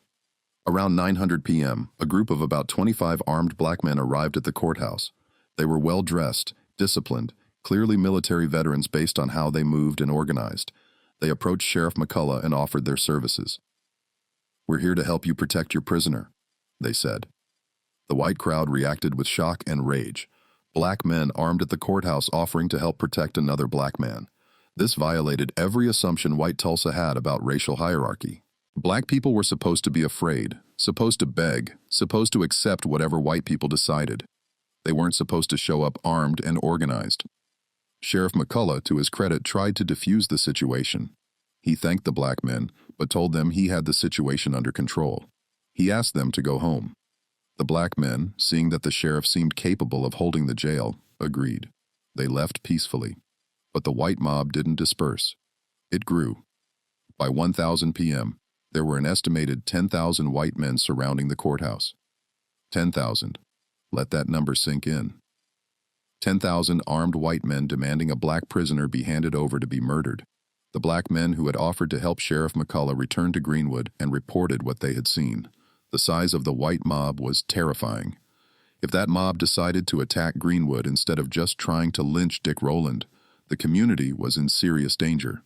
Around 9:00 p.m., a group of about 25 armed black men arrived at the courthouse. They were well-dressed, disciplined, clearly military veterans based on how they moved and organized. They approached Sheriff McCullough and offered their services. "We're here to help you protect your prisoner," they said. The white crowd reacted with shock and rage. Black men armed at the courthouse offering to help protect another black man. This violated every assumption white Tulsa had about racial hierarchy. Black people were supposed to be afraid, supposed to beg, supposed to accept whatever white people decided. They weren't supposed to show up armed and organized. Sheriff McCullough, to his credit, tried to defuse the situation. He thanked the black men, but told them he had the situation under control. He asked them to go home. The black men, seeing that the sheriff seemed capable of holding the jail, agreed. They left peacefully. But the white mob didn't disperse. It grew. By 1:00 p.m., there were an estimated 10,000 white men surrounding the courthouse. 10,000. Let that number sink in. 10,000 armed white men demanding a black prisoner be handed over to be murdered. The black men who had offered to help Sheriff McCullough returned to Greenwood and reported what they had seen. The size of the white mob was terrifying. If that mob decided to attack Greenwood instead of just trying to lynch Dick Rowland, the community was in serious danger.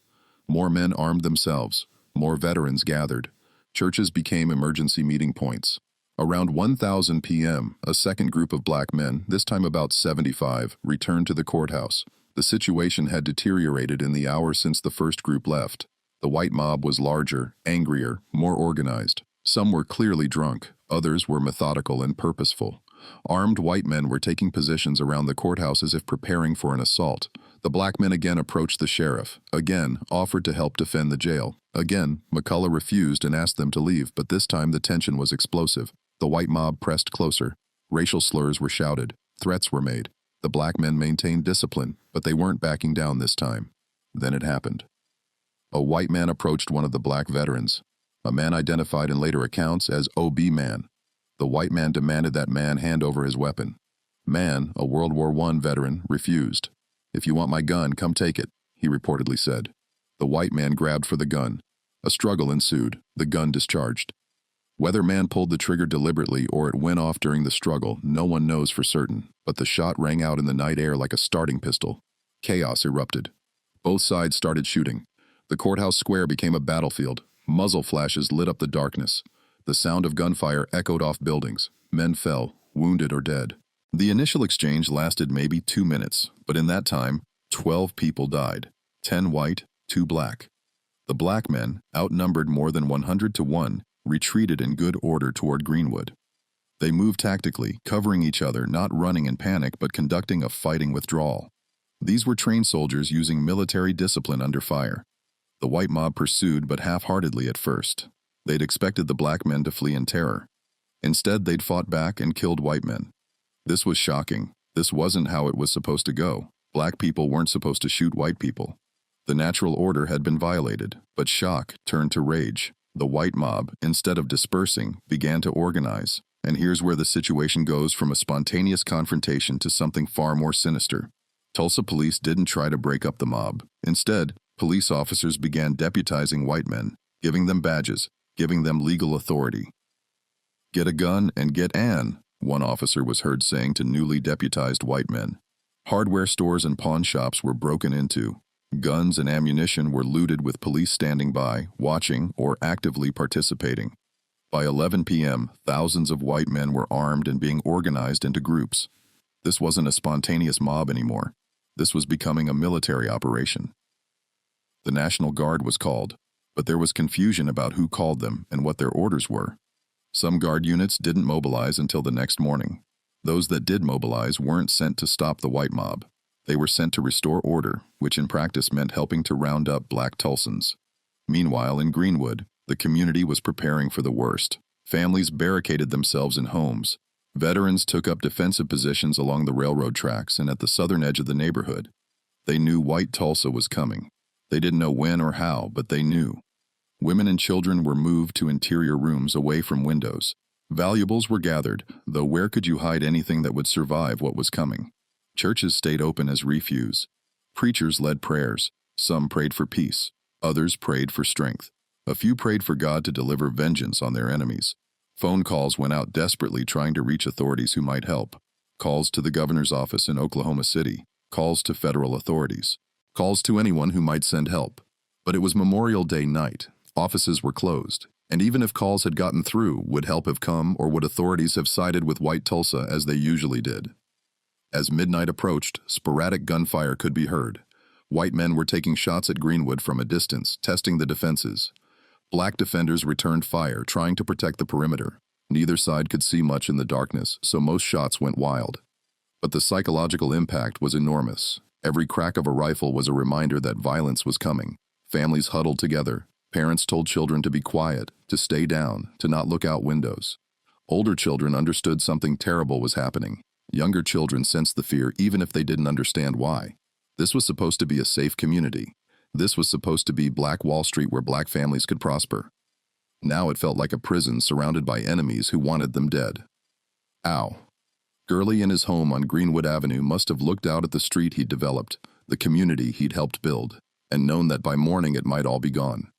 More men armed themselves. More veterans gathered. Churches became emergency meeting points. Around 1,000 p.m., a second group of black men, this time about 75, returned to the courthouse. The situation had deteriorated in the hour since the first group left. The white mob was larger, angrier, more organized. Some were clearly drunk, others were methodical and purposeful. Armed white men were taking positions around the courthouse as if preparing for an assault. The black men again approached the sheriff, again offered to help defend the jail. Again, McCullough refused and asked them to leave, but this time the tension was explosive. The white mob pressed closer. Racial slurs were shouted. Threats were made. The black men maintained discipline, but they weren't backing down this time. Then it happened. A white man approached one of the black veterans, a man identified in later accounts as OB Man. The white man demanded that man hand over his weapon. Man, a World War I veteran, refused. "If you want my gun, come take it," he reportedly said. The white man grabbed for the gun. A struggle ensued. The gun discharged. Whether man pulled the trigger deliberately or it went off during the struggle, no one knows for certain, but the shot rang out in the night air like a starting pistol. Chaos erupted. Both sides started shooting. The courthouse square became a battlefield. Muzzle flashes lit up the darkness. The sound of gunfire echoed off buildings. Men fell, wounded or dead. The initial exchange lasted maybe 2 minutes, but in that time, 12 people died. 10 white, 2 black. The black men, outnumbered more than 100 to 1, retreated in good order toward Greenwood. They moved tactically, covering each other, not running in panic but conducting a fighting withdrawal. These were trained soldiers using military discipline under fire. The white mob pursued, but half-heartedly at first. They'd expected the black men to flee in terror. Instead, they'd fought back and killed white men. This was shocking. This wasn't how it was supposed to go. Black people weren't supposed to shoot white people. The natural order had been violated, but shock turned to rage. The white mob, instead of dispersing, began to organize. And here's where the situation goes from a spontaneous confrontation to something far more sinister. Tulsa police didn't try to break up the mob. Instead, police officers began deputizing white men, giving them badges, giving them legal authority. "Get a gun and get an," one officer was heard saying to newly deputized white men. Hardware stores and pawn shops were broken into. Guns and ammunition were looted with police standing by, watching, or actively participating. By 11 p.m., thousands of white men were armed and being organized into groups. This wasn't a spontaneous mob anymore. This was becoming a military operation. The National Guard was called, but there was confusion about who called them and what their orders were. Some Guard units didn't mobilize until the next morning. Those that did mobilize weren't sent to stop the white mob. They were sent to restore order, which in practice meant helping to round up black Tulsans. Meanwhile, in Greenwood, the community was preparing for the worst. Families barricaded themselves in homes. Veterans took up defensive positions along the railroad tracks and at the southern edge of the neighborhood. They knew white Tulsa was coming. They didn't know when or how, but they knew. Women and children were moved to interior rooms away from windows. Valuables were gathered, though where could you hide anything that would survive what was coming? Churches stayed open as refuge. Preachers led prayers. Some prayed for peace. Others prayed for strength. A few prayed for God to deliver vengeance on their enemies. Phone calls went out desperately trying to reach authorities who might help. Calls to the governor's office in Oklahoma City. Calls to federal authorities. Calls to anyone who might send help. But it was Memorial Day night. Offices were closed. And even if calls had gotten through, would help have come, or would authorities have sided with white Tulsa as they usually did? As midnight approached, sporadic gunfire could be heard. White men were taking shots at Greenwood from a distance, testing the defenses. Black defenders returned fire, trying to protect the perimeter. Neither side could see much in the darkness, so most shots went wild. But the psychological impact was enormous. Every crack of a rifle was a reminder that violence was coming. Families huddled together. Parents told children to be quiet, to stay down, to not look out windows. Older children understood something terrible was happening. Younger children sensed the fear even if they didn't understand why. This was supposed to be a safe community. This was supposed to be Black Wall Street where black families could prosper. Now it felt like a prison surrounded by enemies who wanted them dead. Ow. Gurley in his home on Greenwood Avenue must have looked out at the street he'd developed, the community he'd helped build, and known that by morning it might all be gone.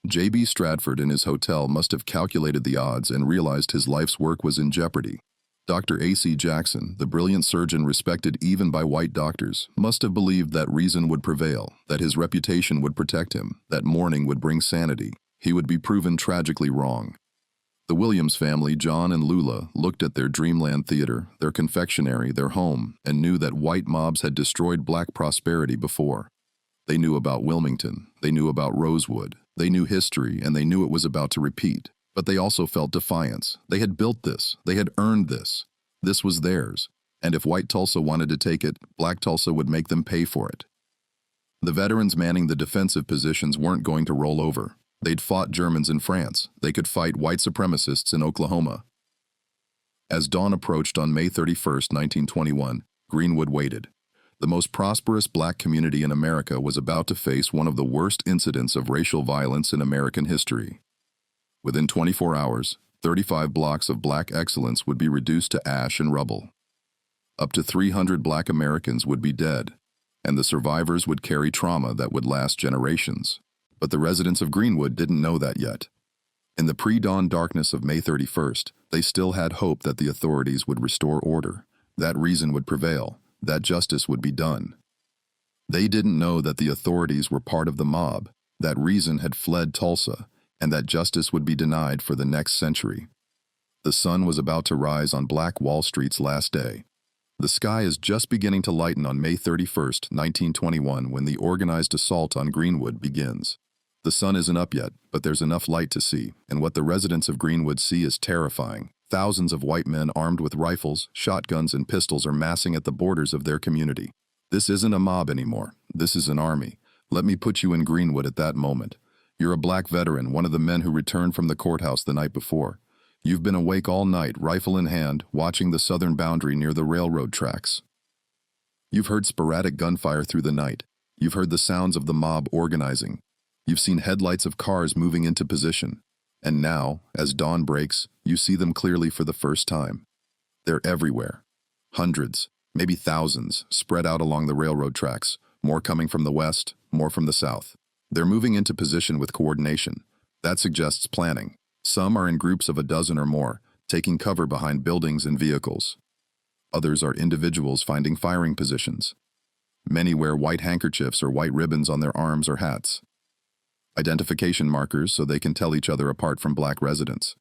J.B. Stratford in his hotel must have calculated the odds and realized his life's work was in jeopardy. Dr. A.C. Jackson, the brilliant surgeon respected even by white doctors, must have believed that reason would prevail, that his reputation would protect him, that mourning would bring sanity. He would be proven tragically wrong. The Williams family, John and Lula, looked at their dreamland theater, their confectionery, their home, and knew that white mobs had destroyed black prosperity before. They knew about Wilmington, they knew about Rosewood, they knew history, and they knew it was about to repeat. But they also felt defiance. They had built this. They had earned this. This was theirs. And if white Tulsa wanted to take it, black Tulsa would make them pay for it. The veterans manning the defensive positions weren't going to roll over. They'd fought Germans in France. They could fight white supremacists in Oklahoma. As dawn approached on May 31st, 1921, Greenwood waited. The most prosperous black community in America was about to face one of the worst incidents of racial violence in American history. Within 24 hours, 35 blocks of black excellence would be reduced to ash and rubble. Up to 300 black Americans would be dead, and the survivors would carry trauma that would last generations. But the residents of Greenwood didn't know that yet. In the pre-dawn darkness of May 31st, they still had hope that the authorities would restore order, that reason would prevail, that justice would be done. They didn't know that the authorities were part of the mob, that reason had fled Tulsa, and that justice would be denied for the next century. The sun was about to rise on Black Wall Street's last day. The sky is just beginning to lighten on May 31st, 1921, when the organized assault on Greenwood begins. The sun isn't up yet, but there's enough light to see, and what the residents of Greenwood see is terrifying. Thousands of white men armed with rifles, shotguns, and pistols are massing at the borders of their community. This isn't a mob anymore. This is an army. Let me put you in Greenwood at that moment. You're a black veteran, one of the men who returned from the courthouse the night before. You've been awake all night, rifle in hand, watching the southern boundary near the railroad tracks. You've heard sporadic gunfire through the night. You've heard the sounds of the mob organizing. You've seen headlights of cars moving into position. And now, as dawn breaks, you see them clearly for the first time. They're everywhere. Hundreds, maybe thousands, spread out along the railroad tracks, more coming from the west, more from the south. They're moving into position with coordination. That suggests planning. Some are in groups of a dozen or more, taking cover behind buildings and vehicles. Others are individuals finding firing positions. Many wear white handkerchiefs or white ribbons on their arms or hats. Identification markers so they can tell each other apart from black residents.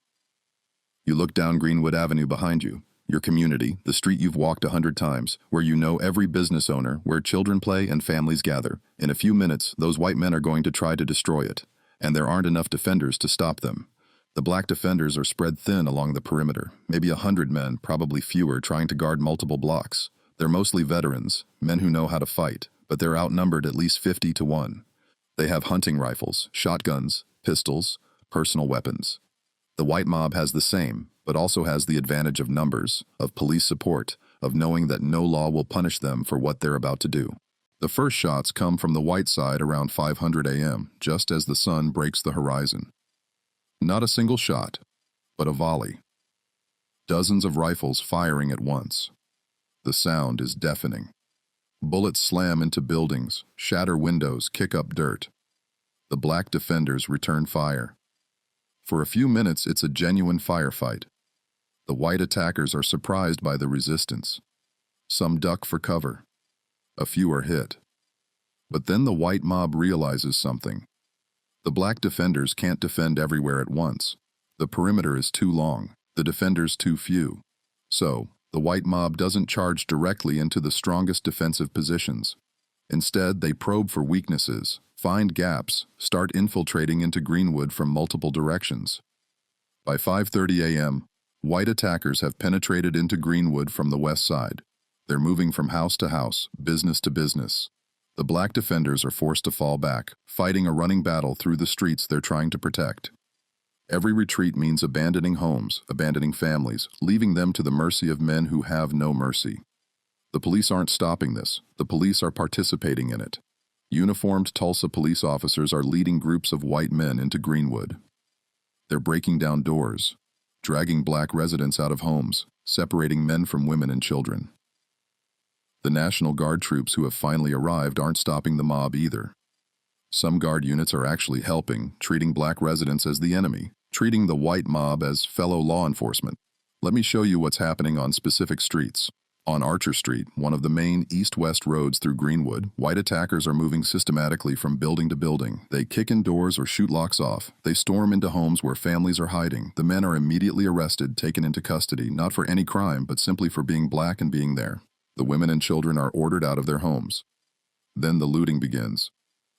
You look down Greenwood Avenue behind you, your community, the street you've walked 100 times, where you know every business owner, where children play and families gather. In a few minutes, those white men are going to try to destroy it, and there aren't enough defenders to stop them. The black defenders are spread thin along the perimeter, maybe 100 men, probably fewer, trying to guard multiple blocks. They're mostly veterans, men who know how to fight, but they're outnumbered at least 50 to 1. They have hunting rifles, shotguns, pistols, personal weapons. The white mob has the same, but also has the advantage of numbers, of police support, of knowing that no law will punish them for what they're about to do. The first shots come from the white side around 500 a.m., just as the sun breaks the horizon. Not a single shot, but a volley. Dozens of rifles firing at once. The sound is deafening. Bullets slam into buildings, shatter windows, kick up dirt. The black defenders return fire. For a few minutes, it's a genuine firefight. The white attackers are surprised by the resistance. Some duck for cover. A few are hit. But then the white mob realizes something. The black defenders can't defend everywhere at once. The perimeter is too long, the defenders too few. So, the white mob doesn't charge directly into the strongest defensive positions. Instead, they probe for weaknesses, find gaps, start infiltrating into Greenwood from multiple directions. By 5:30 a.m., white attackers have penetrated into Greenwood from the west side. They're moving from house to house, business to business. The black defenders are forced to fall back, fighting a running battle through the streets they're trying to protect. Every retreat means abandoning homes, abandoning families, leaving them to the mercy of men who have no mercy. The police aren't stopping this. The police are participating in it. Uniformed Tulsa police officers are leading groups of white men into Greenwood. They're breaking down doors, dragging black residents out of homes, separating men from women and children. The National Guard troops who have finally arrived aren't stopping the mob either. Some guard units are actually helping, treating black residents as the enemy, treating the white mob as fellow law enforcement. Let me show you what's happening on specific streets. On Archer Street, one of the main east-west roads through Greenwood, white attackers are moving systematically from building to building. They kick in doors or shoot locks off. They storm into homes where families are hiding. The men are immediately arrested, taken into custody, not for any crime, but simply for being black and being there. The women and children are ordered out of their homes. Then the looting begins.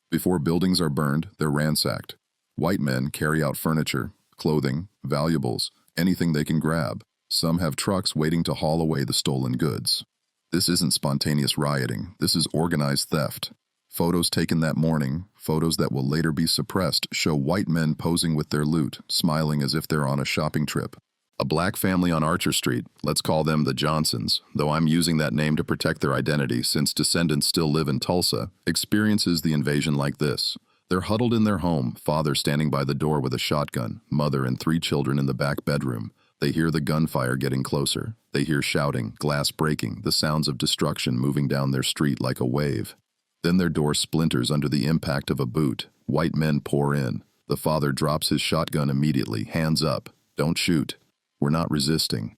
Before buildings are burned, they're ransacked. White men carry out furniture, clothing, valuables, anything they can grab. Some have trucks waiting to haul away the stolen goods. This isn't spontaneous rioting. This is organized theft. Photos taken that morning, photos that will later be suppressed, show white men posing with their loot, smiling as if they're on a shopping trip. A black family on Archer Street, let's call them the Johnsons, though I'm using that name to protect their identity since descendants still live in Tulsa, experiences the invasion like this. They're huddled in their home, father standing by the door with a shotgun, mother and 3 children in the back bedroom. They hear the gunfire getting closer. They hear shouting, glass breaking, the sounds of destruction moving down their street like a wave. Then their door splinters under the impact of a boot. White men pour in. The father drops his shotgun immediately, hands up. Don't shoot. We're not resisting.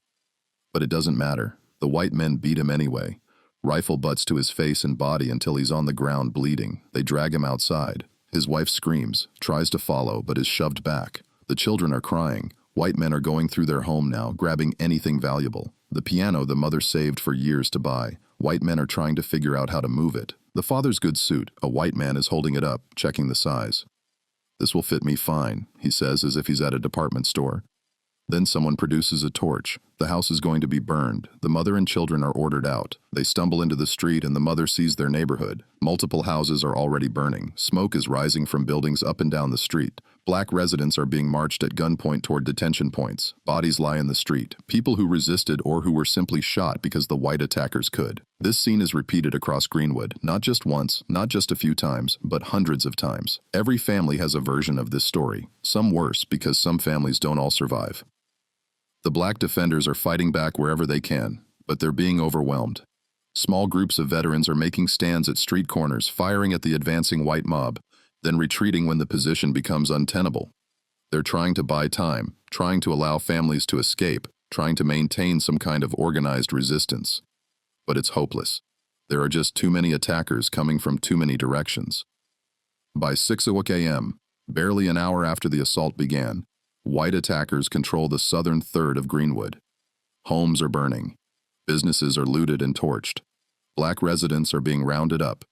But it doesn't matter. The white men beat him anyway. Rifle butts to his face and body until he's on the ground bleeding. They drag him outside. His wife screams, tries to follow, but is shoved back. The children are crying. White men are going through their home now, grabbing anything valuable. The piano the mother saved for years to buy. White men are trying to figure out how to move it. The father's good suit. A white man is holding it up, checking the size. "This will fit me fine," he says as if he's at a department store. Then someone produces a torch. The house is going to be burned. The mother and children are ordered out. They stumble into the street and the mother sees their neighborhood. Multiple houses are already burning. Smoke is rising from buildings up and down the street. Black residents are being marched at gunpoint toward detention points. Bodies lie in the street. People who resisted or who were simply shot because the white attackers could. This scene is repeated across Greenwood, not just once, not just a few times, but hundreds of times. Every family has a version of this story. Some worse because some families don't all survive. The black defenders are fighting back wherever they can, but they're being overwhelmed. Small groups of veterans are making stands at street corners, firing at the advancing white mob, then retreating when the position becomes untenable. They're trying to buy time, trying to allow families to escape, trying to maintain some kind of organized resistance. But it's hopeless. There are just too many attackers coming from too many directions. By 6:00 a.m., barely an hour after the assault began, white attackers control the southern third of Greenwood. Homes are burning. Businesses are looted and torched. Black residents are being rounded up.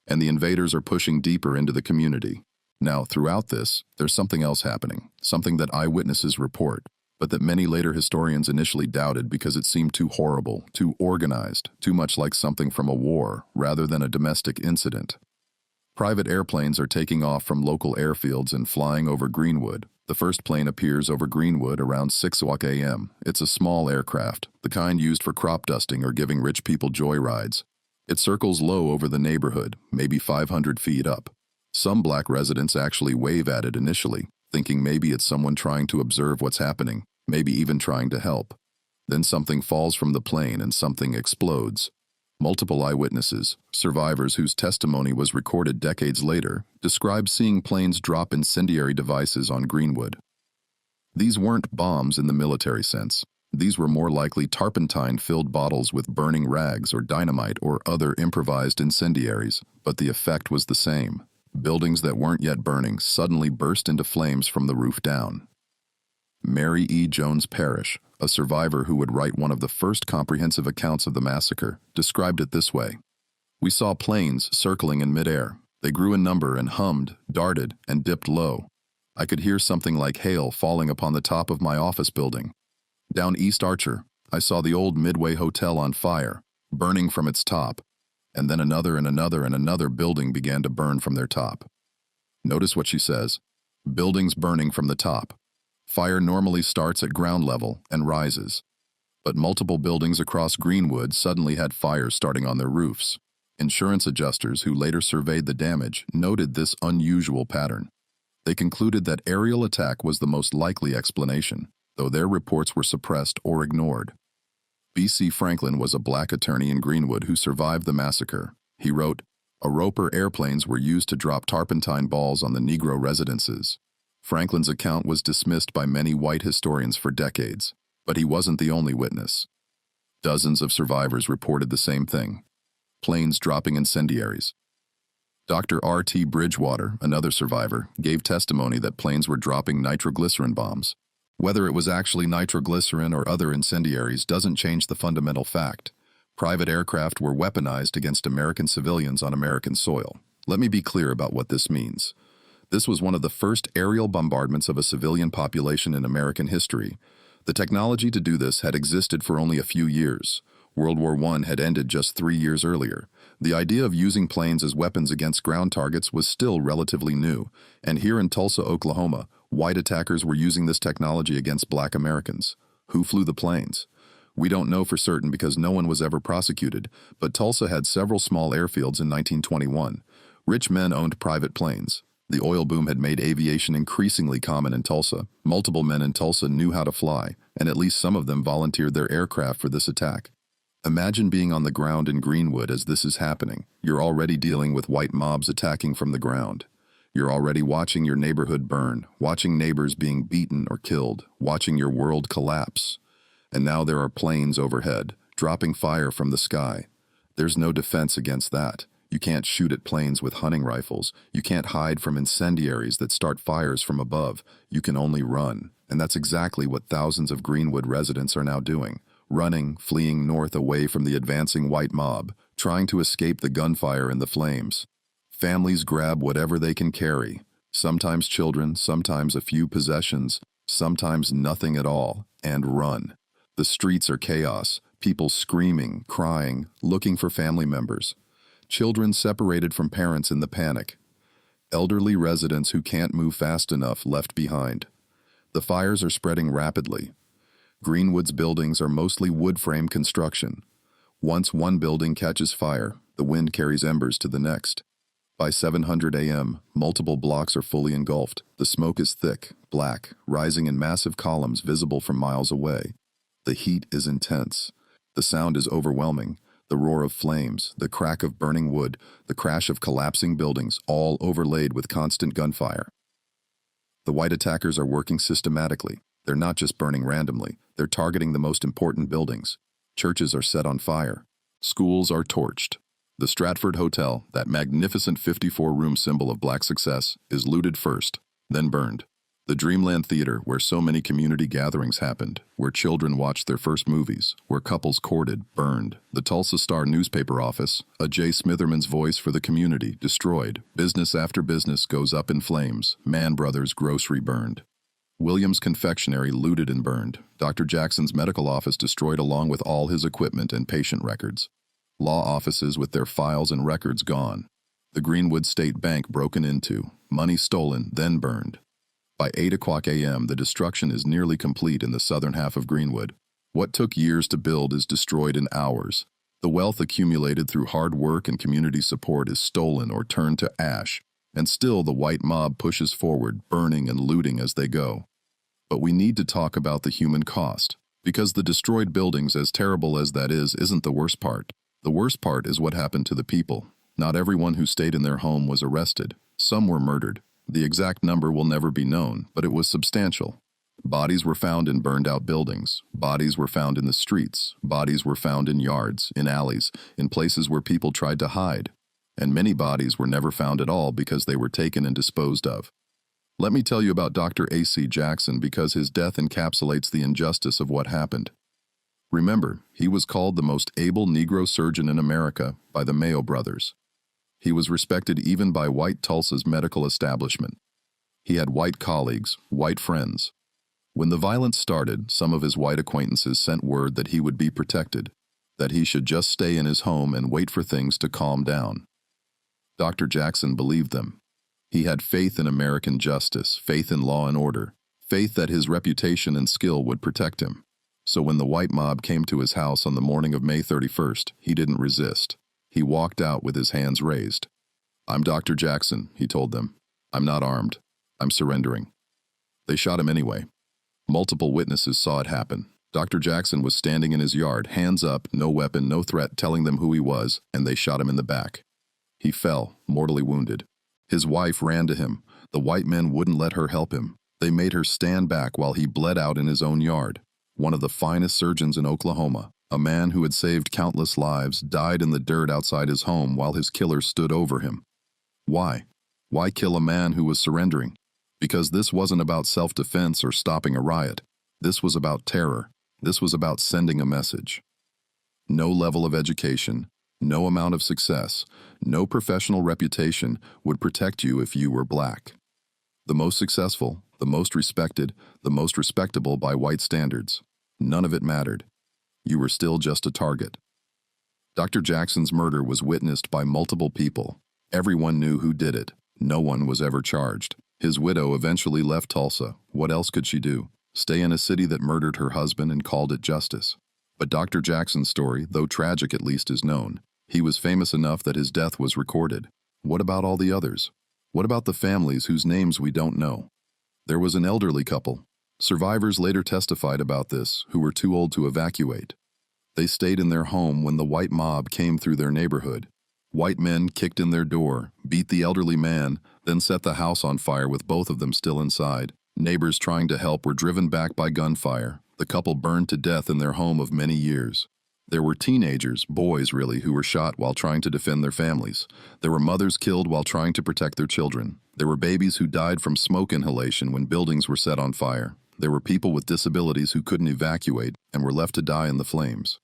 And the invaders are pushing deeper into the community. Now, throughout this, there's something else happening, something that eyewitnesses report, but that many later historians initially doubted because it seemed too horrible, too organized, too much like something from a war rather than a domestic incident. Private airplanes are taking off from local airfields and flying over Greenwood. The first plane appears over Greenwood around 6:00 a.m. It's a small aircraft, the kind used for crop dusting or giving rich people joyrides. It circles low over the neighborhood, maybe 500 feet up. Some black residents actually wave at it initially, thinking maybe it's someone trying to observe what's happening, maybe even trying to help. Then something falls from the plane and something explodes. Multiple eyewitnesses, survivors whose testimony was recorded decades later, describe seeing planes drop incendiary devices on Greenwood. These weren't bombs in the military sense. These were more likely turpentine-filled bottles with burning rags or dynamite or other improvised incendiaries, but the effect was the same. Buildings that weren't yet burning suddenly burst into flames from the roof down. Mary E. Jones Parrish, a survivor who would write one of the first comprehensive accounts of the massacre, described it this way. "We saw planes circling in midair. They grew in number and hummed, darted, and dipped low. I could hear something like hail falling upon the top of my office building. Down East Archer, I saw the old Midway Hotel on fire, burning from its top, and then another and another and another building began to burn from their top." Notice what she says. Buildings burning from the top. Fire normally starts at ground level and rises. But multiple buildings across Greenwood suddenly had fires starting on their roofs. Insurance adjusters who later surveyed the damage noted this unusual pattern. They concluded that aerial attack was the most likely explanation, though their reports were suppressed or ignored. B.C. Franklin was a black attorney in Greenwood who survived the massacre. He wrote, Roper airplanes were used to drop turpentine balls on the Negro residences. Franklin's account was dismissed by many white historians for decades, but he wasn't the only witness. Dozens of survivors reported the same thing: planes dropping incendiaries. Dr. R.T. Bridgewater, another survivor, gave testimony that planes were dropping nitroglycerin bombs. Whether it was actually nitroglycerin or other incendiaries doesn't change the fundamental fact. Private aircraft were weaponized against American civilians on American soil. Let me be clear about what this means. This was one of the first aerial bombardments of a civilian population in American history. The technology to do this had existed for only a few years. World War I had ended just 3 years earlier. The idea of using planes as weapons against ground targets was still relatively new, and here in Tulsa, Oklahoma, white attackers were using this technology against black Americans. Who flew the planes? We don't know for certain because no one was ever prosecuted, but Tulsa had several small airfields in 1921. Rich men owned private planes. The oil boom had made aviation increasingly common in Tulsa. Multiple men in Tulsa knew how to fly, and at least some of them volunteered their aircraft for this attack. Imagine being on the ground in Greenwood as this is happening. You're already dealing with white mobs attacking from the ground. You're already watching your neighborhood burn, watching neighbors being beaten or killed, watching your world collapse. And now there are planes overhead, dropping fire from the sky. There's no defense against that. You can't shoot at planes with hunting rifles. You can't hide from incendiaries that start fires from above. You can only run. And that's exactly what thousands of Greenwood residents are now doing. Running, fleeing north away from the advancing white mob, trying to escape the gunfire and the flames. Families grab whatever they can carry. Sometimes children, sometimes a few possessions, sometimes nothing at all, and run. The streets are chaos, people screaming, crying, looking for family members. Children separated from parents in the panic. Elderly residents who can't move fast enough left behind. The fires are spreading rapidly. Greenwood's buildings are mostly wood-frame construction. Once one building catches fire, the wind carries embers to the next. By 7:00 a.m., multiple blocks are fully engulfed. The smoke is thick, black, rising in massive columns visible from miles away. The heat is intense. The sound is overwhelming. The roar of flames, the crack of burning wood, the crash of collapsing buildings, all overlaid with constant gunfire. The white attackers are working systematically. They're not just burning randomly. They're targeting the most important buildings. Churches are set on fire. Schools are torched. The Stratford Hotel, that magnificent 54-room symbol of black success, is looted first, then burned. The Dreamland Theater, where so many community gatherings happened, where children watched their first movies, where couples courted, burned. The Tulsa Star newspaper office, a J. Smitherman's voice for the community, destroyed. Business after business goes up in flames. Mann Brothers grocery burned. Williams Confectionery looted and burned. Dr. Jackson's medical office destroyed along with all his equipment and patient records. Law offices with their files and records gone. The Greenwood State Bank broken into. Money stolen, then burned. By 8 o'clock a.m., the destruction is nearly complete in the southern half of Greenwood. What took years to build is destroyed in hours. The wealth accumulated through hard work and community support is stolen or turned to ash. And still the white mob pushes forward, burning and looting as they go. But we need to talk about the human cost, because the destroyed buildings, as terrible as that is, isn't the worst part. The worst part is what happened to the people. Not everyone who stayed in their home was arrested. Some were murdered. The exact number will never be known, but it was substantial. Bodies were found in burned-out buildings. Bodies were found in the streets. Bodies were found in yards, in alleys, in places where people tried to hide. And many bodies were never found at all because they were taken and disposed of. Let me tell you about Dr. A.C. Jackson because his death encapsulates the injustice of what happened. Remember, he was called the most able Negro surgeon in America by the Mayo brothers. He was respected even by white Tulsa's medical establishment. He had white colleagues, white friends. When the violence started, some of his white acquaintances sent word that he would be protected, that he should just stay in his home and wait for things to calm down. Dr. Jackson believed them. He had faith in American justice, faith in law and order, faith that his reputation and skill would protect him. So when the white mob came to his house on the morning of May 31st, he didn't resist. He walked out with his hands raised. "I'm Dr. Jackson," he told them. "I'm not armed. I'm surrendering." They shot him anyway. Multiple witnesses saw it happen. Dr. Jackson was standing in his yard, hands up, no weapon, no threat, telling them who he was, and they shot him in the back. He fell, mortally wounded. His wife ran to him. The white men wouldn't let her help him. They made her stand back while he bled out in his own yard. One of the finest surgeons in Oklahoma, a man who had saved countless lives, died in the dirt outside his home while his killer stood over him. Why? Why kill a man who was surrendering? Because this wasn't about self-defense or stopping a riot. This was about terror. This was about sending a message. No level of education, no amount of success, no professional reputation would protect you if you were black. The most successful, the most respected, the most respectable by white standards. None of it mattered. You were still just a target. Dr. Jackson's murder was witnessed by multiple people. Everyone knew who did it. No one was ever charged. His widow eventually left Tulsa. What else could she do? Stay in a city that murdered her husband and called it justice. But Dr. Jackson's story, though tragic at least, is known. He was famous enough that his death was recorded. What about all the others? What about the families whose names we don't know? There was an elderly couple. Survivors later testified about this, who were too old to evacuate. They stayed in their home when the white mob came through their neighborhood. White men kicked in their door, beat the elderly man, then set the house on fire with both of them still inside. Neighbors trying to help were driven back by gunfire. The couple burned to death in their home of many years. There were teenagers, boys really, who were shot while trying to defend their families. There were mothers killed while trying to protect their children. There were babies who died from smoke inhalation when buildings were set on fire. There were people with disabilities who couldn't evacuate and were left to die in the flames.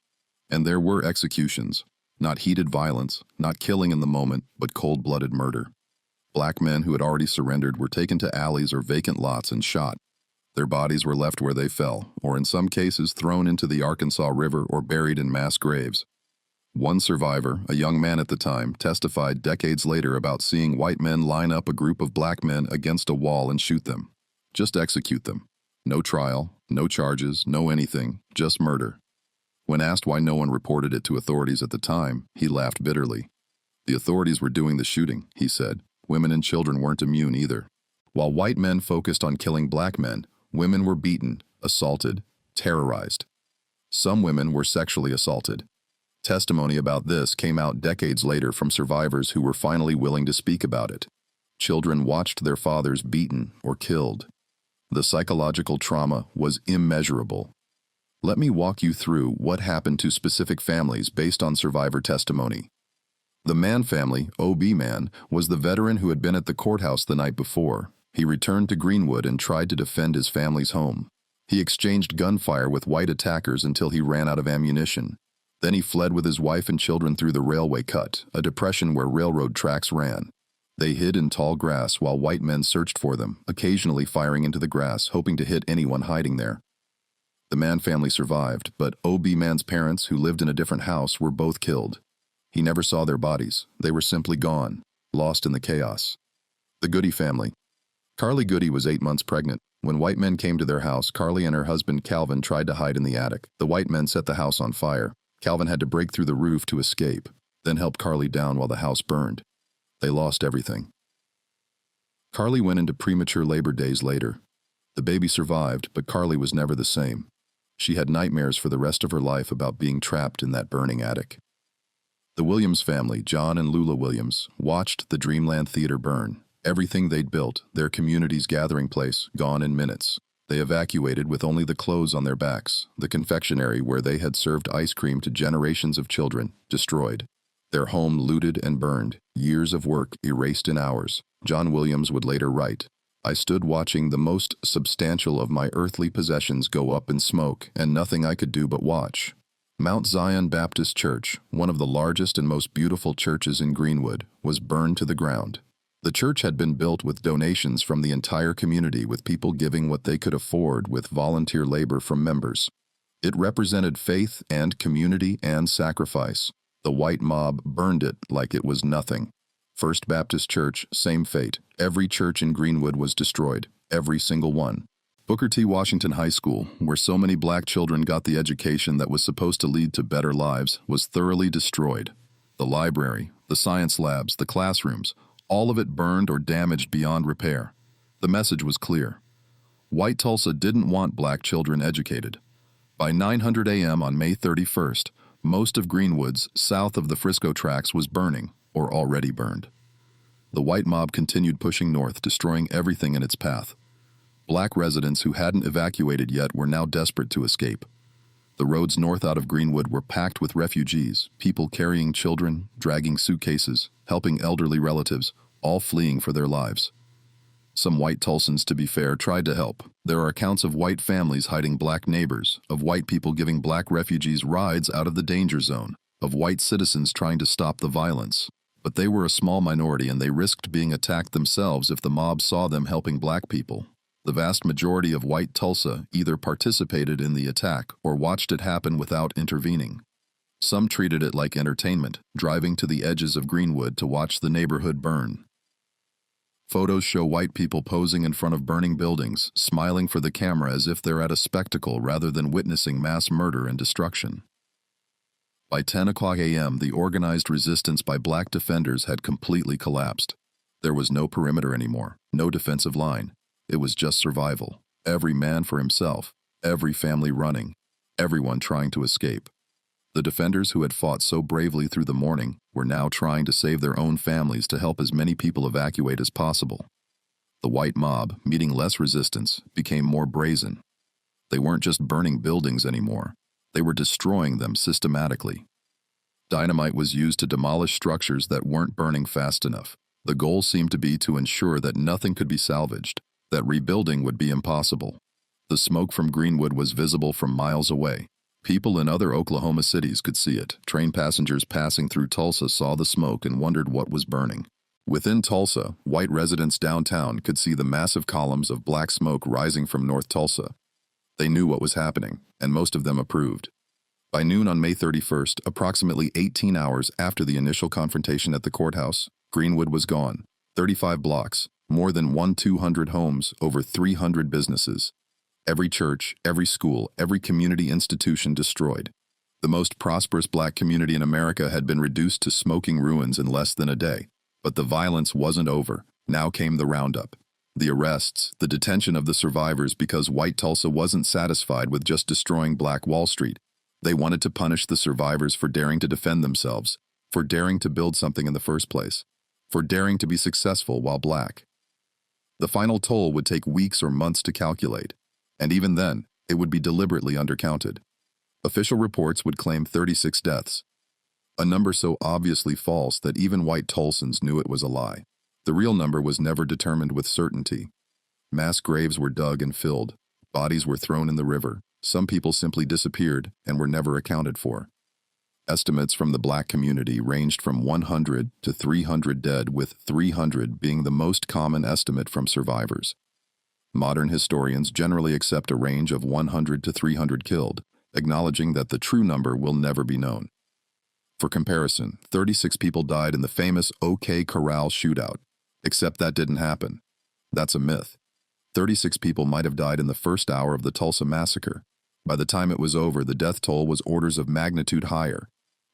And there were executions. Not heated violence, not killing in the moment, but cold-blooded murder. Black men who had already surrendered were taken to alleys or vacant lots and shot. Their bodies were left where they fell, or in some cases thrown into the Arkansas River or buried in mass graves. One survivor, a young man at the time, testified decades later about seeing white men line up a group of black men against a wall and shoot them. Just execute them. No trial, no charges, no anything, just murder. When asked why no one reported it to authorities at the time, he laughed bitterly. The authorities were doing the shooting, he said. Women and children weren't immune either. While white men focused on killing black men, women were beaten, assaulted, terrorized. Some women were sexually assaulted. Testimony about this came out decades later from survivors who were finally willing to speak about it. Children watched their fathers beaten or killed. The psychological trauma was immeasurable. Let me walk you through what happened to specific families based on survivor testimony. The Mann family, O.B. Mann, was the veteran who had been at the courthouse the night before. He returned to Greenwood and tried to defend his family's home. He exchanged gunfire with white attackers until he ran out of ammunition. Then he fled with his wife and children through the railway cut, a depression where railroad tracks ran. They hid in tall grass while white men searched for them, occasionally firing into the grass, hoping to hit anyone hiding there. The Mann family survived, but O.B. Mann's parents, who lived in a different house, were both killed. He never saw their bodies. They were simply gone, lost in the chaos. The Goody family. Carly Goody was 8 months pregnant. When white men came to their house, Carly and her husband Calvin tried to hide in the attic. The white men set the house on fire. Calvin had to break through the roof to escape, then help Carly down while the house burned. They lost everything. Carly went into premature labor days later. The baby survived, but Carly was never the same. She had nightmares for the rest of her life about being trapped in that burning attic. The Williams family, John and Lula Williams, watched the Dreamland Theater burn. Everything they'd built, their community's gathering place, gone in minutes. They evacuated with only the clothes on their backs. The confectionery where they had served ice cream to generations of children, destroyed. Their home looted and burned, years of work erased in hours. John Williams would later write, "I stood watching the most substantial of my earthly possessions go up in smoke, and nothing I could do but watch." Mount Zion Baptist Church, one of the largest and most beautiful churches in Greenwood, was burned to the ground. The church had been built with donations from the entire community, with people giving what they could afford with volunteer labor from members. It represented faith and community and sacrifice. The white mob burned it like it was nothing. First Baptist Church, same fate. Every church in Greenwood was destroyed, every single one. Booker T. Washington High School, where so many black children got the education that was supposed to lead to better lives, was thoroughly destroyed. The library, the science labs, the classrooms, all of it burned or damaged beyond repair. The message was clear. White Tulsa didn't want black children educated. By 9:00 a.m. on May 31st, most of Greenwood's, south of the Frisco tracks, was burning, or already burned. The white mob continued pushing north, destroying everything in its path. Black residents who hadn't evacuated yet were now desperate to escape. The roads north out of Greenwood were packed with refugees, people carrying children, dragging suitcases, helping elderly relatives, all fleeing for their lives. Some white Tulsans, to be fair, tried to help. There are accounts of white families hiding black neighbors, of white people giving black refugees rides out of the danger zone, of white citizens trying to stop the violence. But they were a small minority and they risked being attacked themselves if the mob saw them helping black people. The vast majority of white Tulsa either participated in the attack or watched it happen without intervening. Some treated it like entertainment, driving to the edges of Greenwood to watch the neighborhood burn. Photos show white people posing in front of burning buildings, smiling for the camera as if they're at a spectacle rather than witnessing mass murder and destruction. By 10 o'clock a.m., the organized resistance by black defenders had completely collapsed. There was no perimeter anymore, no defensive line. It was just survival. Every man for himself, every family running, everyone trying to escape. The defenders who had fought so bravely through the morning were now trying to save their own families to help as many people evacuate as possible. The white mob, meeting less resistance, became more brazen. They weren't just burning buildings anymore. They were destroying them systematically. Dynamite was used to demolish structures that weren't burning fast enough. The goal seemed to be to ensure that nothing could be salvaged, that rebuilding would be impossible. The smoke from Greenwood was visible from miles away. People in other Oklahoma cities could see it. Train passengers passing through Tulsa saw the smoke and wondered what was burning. Within Tulsa, white residents downtown could see the massive columns of black smoke rising from North Tulsa. They knew what was happening, and most of them approved. By noon on May 31st, approximately 18 hours after the initial confrontation at the courthouse, Greenwood was gone. 35 blocks, more than 200 homes, over 300 businesses. Every church, every school, every community institution destroyed. The most prosperous black community in America had been reduced to smoking ruins in less than a day. But the violence wasn't over. Now came the roundup. The arrests, the detention of the survivors because white Tulsa wasn't satisfied with just destroying Black Wall Street. They wanted to punish the survivors for daring to defend themselves, for daring to build something in the first place, for daring to be successful while black. The final toll would take weeks or months to calculate, and even then, it would be deliberately undercounted. Official reports would claim 36 deaths, a number so obviously false that even white Tulsans knew it was a lie. The real number was never determined with certainty. Mass graves were dug and filled, bodies were thrown in the river, some people simply disappeared and were never accounted for. Estimates from the black community ranged from 100 to 300 dead, with 300 being the most common estimate from survivors. Modern historians generally accept a range of 100 to 300 killed, acknowledging that the true number will never be known. For comparison, 36 people died in the famous OK Corral shootout, except that didn't happen. That's a myth. 36 people might have died in the first hour of the Tulsa Massacre. By the time it was over, the death toll was orders of magnitude higher.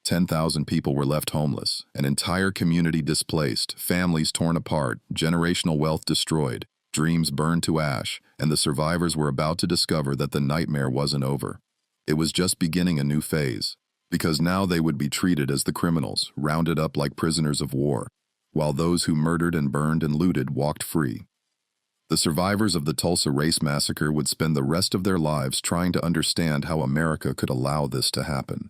10,000 people were left homeless, an entire community displaced, families torn apart, generational wealth destroyed, dreams burned to ash, and the survivors were about to discover that the nightmare wasn't over. It was just beginning a new phase, because now they would be treated as the criminals, rounded up like prisoners of war, while those who murdered and burned and looted walked free. The survivors of the Tulsa Race Massacre would spend the rest of their lives trying to understand how America could allow this to happen.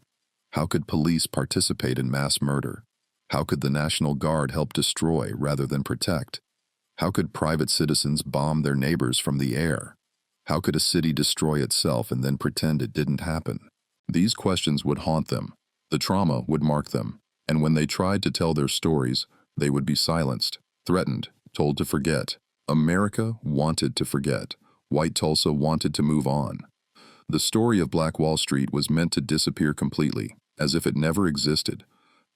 How could police participate in mass murder? How could the National Guard help destroy rather than protect? How could private citizens bomb their neighbors from the air? How could a city destroy itself and then pretend it didn't happen? These questions would haunt them. The trauma would mark them. And when they tried to tell their stories, they would be silenced, threatened, told to forget. America wanted to forget. White Tulsa wanted to move on. The story of Black Wall Street was meant to disappear completely, as if it never existed.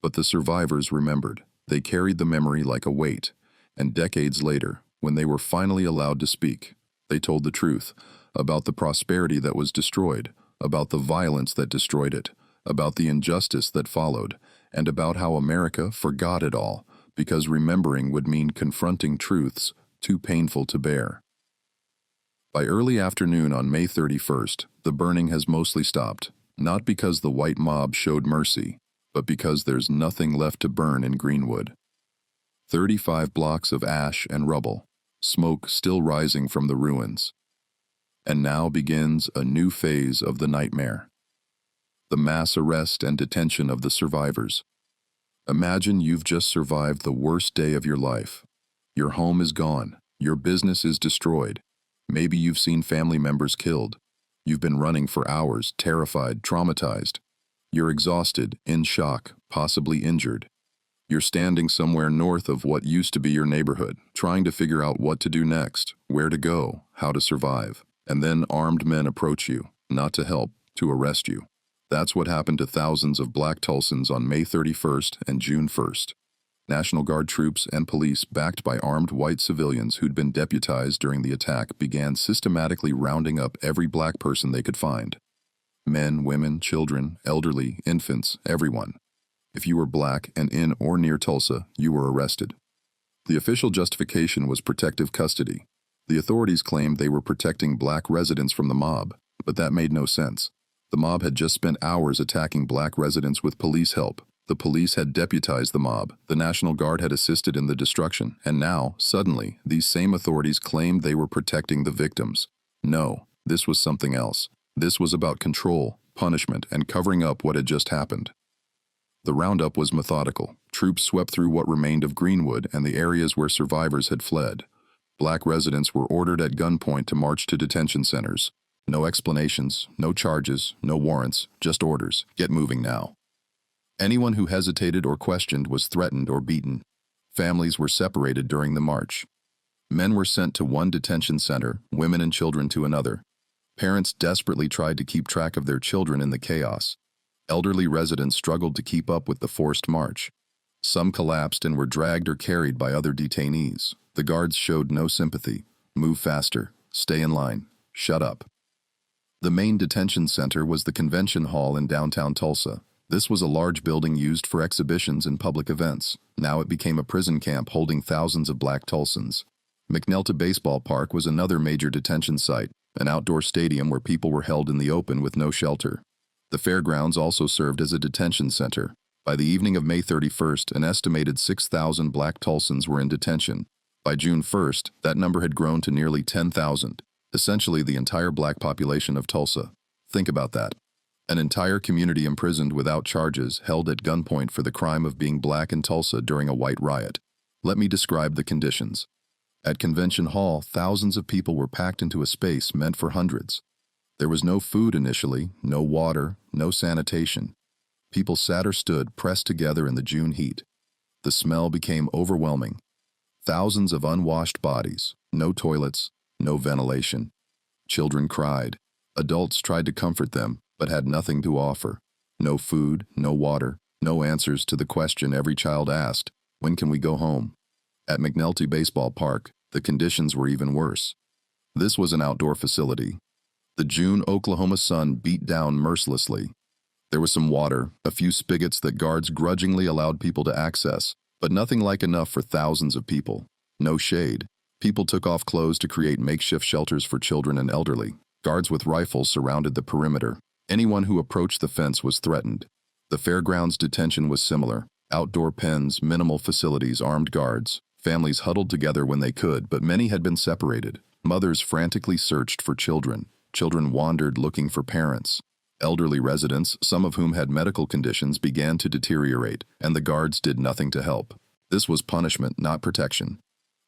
But the survivors remembered. They carried the memory like a weight. And decades later, when they were finally allowed to speak, they told the truth about the prosperity that was destroyed, about the violence that destroyed it, about the injustice that followed, and about how America forgot it all, because remembering would mean confronting truths too painful to bear. By early afternoon on May 31st, the burning has mostly stopped, not because the white mob showed mercy, but because there's nothing left to burn in Greenwood. 35 blocks of ash and rubble, smoke still rising from the ruins. And now begins a new phase of the nightmare. The mass arrest and detention of the survivors. Imagine you've just survived the worst day of your life. Your home is gone. Your business is destroyed. Maybe you've seen family members killed. You've been running for hours, terrified, traumatized. You're exhausted, in shock, possibly injured. You're standing somewhere north of what used to be your neighborhood, trying to figure out what to do next, where to go, how to survive. And then armed men approach you, not to help, to arrest you. That's what happened to thousands of Black Tulsans on May 31st and June 1st. National Guard troops and police, backed by armed white civilians who'd been deputized during the attack, began systematically rounding up every black person they could find. Men, women, children, elderly, infants, everyone. If you were black and in or near Tulsa, you were arrested. The official justification was protective custody. The authorities claimed they were protecting black residents from the mob, but that made no sense. The mob had just spent hours attacking black residents with police help. The police had deputized the mob, the National Guard had assisted in the destruction, and now, suddenly, these same authorities claimed they were protecting the victims. No, this was something else. This was about control, punishment, and covering up what had just happened. The roundup was methodical. Troops swept through what remained of Greenwood and the areas where survivors had fled. Black residents were ordered at gunpoint to march to detention centers. No explanations, no charges, no warrants, just orders. Get moving now. Anyone who hesitated or questioned was threatened or beaten. Families were separated during the march. Men were sent to one detention center, women and children to another. Parents desperately tried to keep track of their children in the chaos. Elderly residents struggled to keep up with the forced march. Some collapsed and were dragged or carried by other detainees. The guards showed no sympathy. Move faster. Stay in line. Shut up. The main detention center was the convention hall in downtown Tulsa. This was a large building used for exhibitions and public events. Now it became a prison camp holding thousands of Black Tulsans. McNelta Baseball Park was another major detention site, an outdoor stadium where people were held in the open with no shelter. The fairgrounds also served as a detention center. By the evening of May 31st, an estimated 6,000 Black Tulsans were in detention. By June 1st, that number had grown to nearly 10,000, essentially the entire Black population of Tulsa. Think about that. An entire community imprisoned without charges, held at gunpoint for the crime of being black in Tulsa during a white riot. Let me describe the conditions. At Convention Hall, thousands of people were packed into a space meant for hundreds. There was no food initially, no water, no sanitation. People sat or stood pressed together in the June heat. The smell became overwhelming. Thousands of unwashed bodies, no toilets, no ventilation. Children cried. Adults tried to comfort them, but had nothing to offer. No food, no water, no answers to the question every child asked, when can we go home? At McNelta Baseball Park, the conditions were even worse. This was an outdoor facility. The June Oklahoma sun beat down mercilessly. There was some water, a few spigots that guards grudgingly allowed people to access, but nothing like enough for thousands of people. No shade. People took off clothes to create makeshift shelters for children and elderly. Guards with rifles surrounded the perimeter. Anyone who approached the fence was threatened. The fairgrounds detention was similar. Outdoor pens, minimal facilities, armed guards. Families huddled together when they could, but many had been separated. Mothers frantically searched for children. Children wandered looking for parents. Elderly residents, some of whom had medical conditions, began to deteriorate, and the guards did nothing to help. This was punishment, not protection.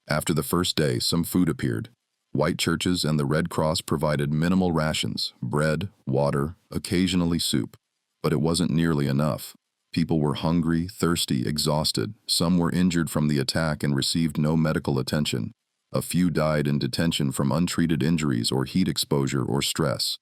After the first day, some food appeared. White churches and the Red Cross provided minimal rations, bread, water, occasionally soup. But it wasn't nearly enough. People were hungry, thirsty, exhausted. Some were injured from the attack and received no medical attention. A few died in detention from untreated injuries or heat exposure or stress.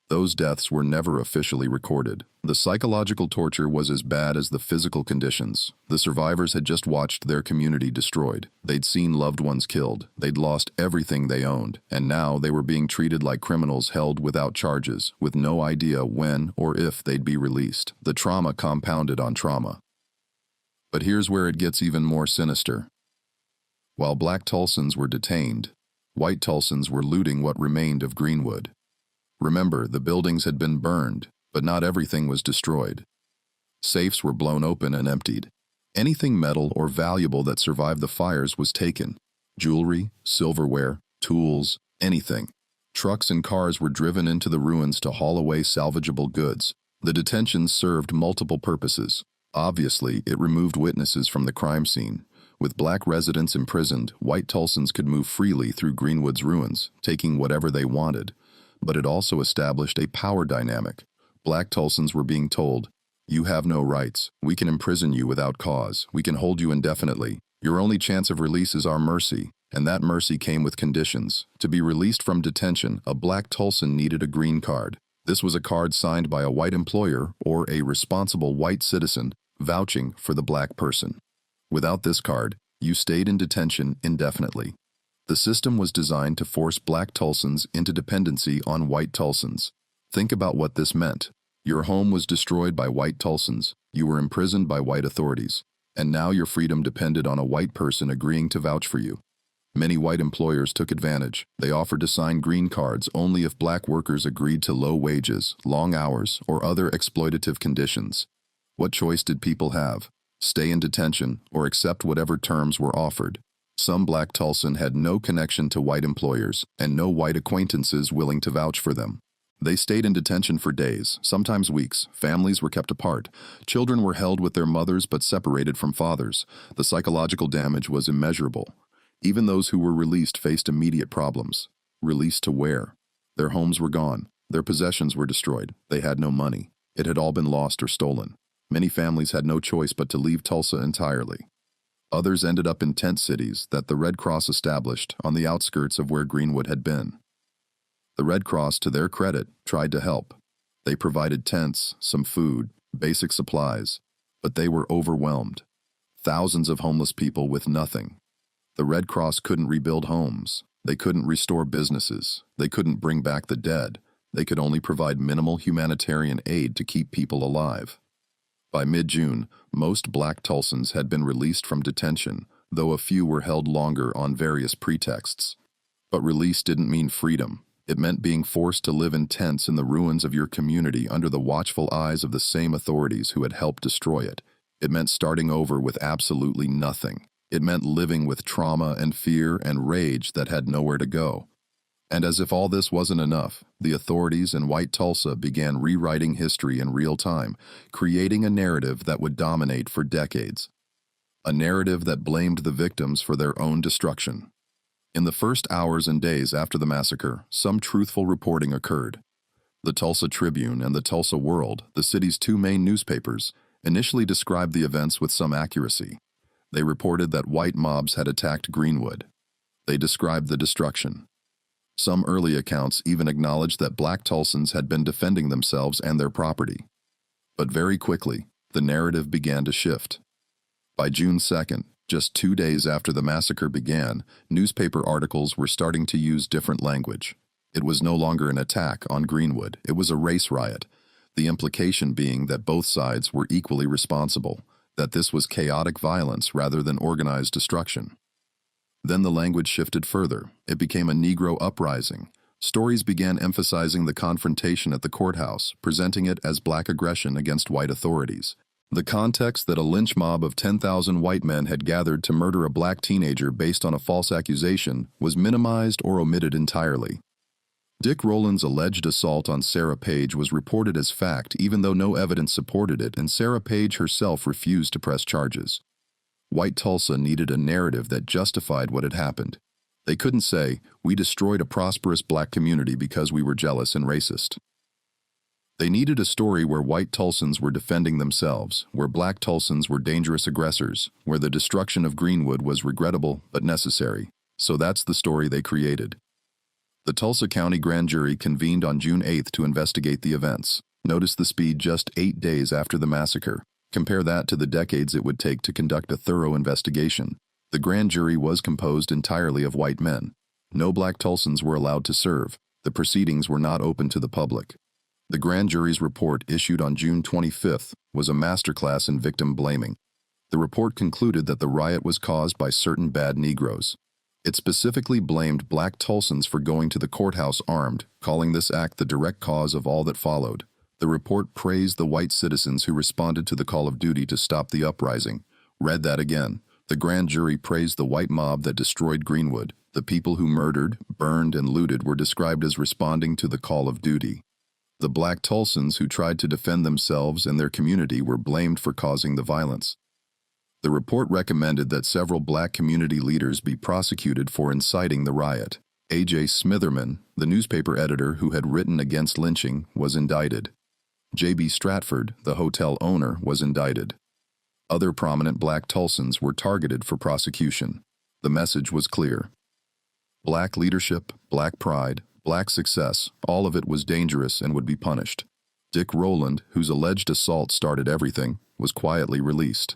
Those deaths were never officially recorded. The psychological torture was as bad as the physical conditions. The survivors had just watched their community destroyed. They'd seen loved ones killed. They'd lost everything they owned. And now they were being treated like criminals held without charges, with no idea when or if they'd be released. The trauma compounded on trauma. But here's where it gets even more sinister. While Black Tulsans were detained, white Tulsans were looting what remained of Greenwood. Remember, the buildings had been burned, but not everything was destroyed. Safes were blown open and emptied. Anything metal or valuable that survived the fires was taken. Jewelry, silverware, tools, anything. Trucks and cars were driven into the ruins to haul away salvageable goods. The detention served multiple purposes. Obviously, it removed witnesses from the crime scene. With black residents imprisoned, white Tulsans could move freely through Greenwood's ruins, taking whatever they wanted. But it also established a power dynamic. Black Tulsans were being told, "You have no rights. We can imprison you without cause. We can hold you indefinitely. Your only chance of release is our mercy." And that mercy came with conditions. To be released from detention, a black Tulsan needed a green card. This was a card signed by a white employer or a responsible white citizen vouching for the black person. Without this card, you stayed in detention indefinitely. The system was designed to force black Tulsans into dependency on white Tulsans. Think about what this meant. Your home was destroyed by white Tulsans. You were imprisoned by white authorities. And now your freedom depended on a white person agreeing to vouch for you. Many white employers took advantage. They offered to sign green cards only if black workers agreed to low wages, long hours, or other exploitative conditions. What choice did people have? Stay in detention or accept whatever terms were offered. Some black Tulsan had no connection to white employers and no white acquaintances willing to vouch for them. They stayed in detention for days, sometimes weeks. Families were kept apart. Children were held with their mothers but separated from fathers. The psychological damage was immeasurable. Even those who were released faced immediate problems. Released to where? Their homes were gone. Their possessions were destroyed. They had no money. It had all been lost or stolen. Many families had no choice but to leave Tulsa entirely. Others ended up in tent cities that the Red Cross established on the outskirts of where Greenwood had been. The Red Cross, to their credit, tried to help. They provided tents, some food, basic supplies, but they were overwhelmed. Thousands of homeless people with nothing. The Red Cross couldn't rebuild homes. They couldn't restore businesses. They couldn't bring back the dead. They could only provide minimal humanitarian aid to keep people alive. By mid-June, most black Tulsans had been released from detention, though a few were held longer on various pretexts. But release didn't mean freedom. It meant being forced to live in tents in the ruins of your community under the watchful eyes of the same authorities who had helped destroy it. It meant starting over with absolutely nothing. It meant living with trauma and fear and rage that had nowhere to go. And as if all this wasn't enough, the authorities in white Tulsa began rewriting history in real time, creating a narrative that would dominate for decades. A narrative that blamed the victims for their own destruction. In the first hours and days after the massacre, some truthful reporting occurred. The Tulsa Tribune and the Tulsa World, the city's two main newspapers, initially described the events with some accuracy. They reported that white mobs had attacked Greenwood. They described the destruction. Some early accounts even acknowledged that black Tulsans had been defending themselves and their property. But very quickly, the narrative began to shift. By June 2nd, just 2 days after the massacre began, newspaper articles were starting to use different language. It was no longer an attack on Greenwood, it was a race riot, the implication being that both sides were equally responsible, that this was chaotic violence rather than organized destruction. Then the language shifted further. It became a Negro uprising. Stories began emphasizing the confrontation at the courthouse, presenting it as black aggression against white authorities. The context that a lynch mob of 10,000 white men had gathered to murder a black teenager based on a false accusation was minimized or omitted entirely. Dick Rowland's alleged assault on Sarah Page was reported as fact even though no evidence supported it, and Sarah Page herself refused to press charges. White Tulsa needed a narrative that justified what had happened. They couldn't say, "We destroyed a prosperous black community because we were jealous and racist." They needed a story where white Tulsans were defending themselves, where black Tulsans were dangerous aggressors, where the destruction of Greenwood was regrettable but necessary. So that's the story they created. The Tulsa County Grand Jury convened on June 8th to investigate the events. Notice the speed just 8 days after the massacre. Compare that to the decades it would take to conduct a thorough investigation. The grand jury was composed entirely of white men. No black Tulsans were allowed to serve. The proceedings were not open to the public. The grand jury's report, issued on June 25th, was a masterclass in victim blaming. The report concluded that the riot was caused by certain bad Negroes. It specifically blamed black Tulsans for going to the courthouse armed, calling this act the direct cause of all that followed. The report praised the white citizens who responded to the call of duty to stop the uprising. Read that again. The grand jury praised the white mob that destroyed Greenwood. The people who murdered, burned, and looted were described as responding to the call of duty. The black Tulsans who tried to defend themselves and their community were blamed for causing the violence. The report recommended that several black community leaders be prosecuted for inciting the riot. A.J. Smitherman, the newspaper editor who had written against lynching, was indicted. J.B. Stratford, the hotel owner, was indicted. Other prominent black Tulsans were targeted for prosecution. The message was clear. Black leadership, black pride, black success, all of it was dangerous and would be punished. Dick Rowland, whose alleged assault started everything, was quietly released.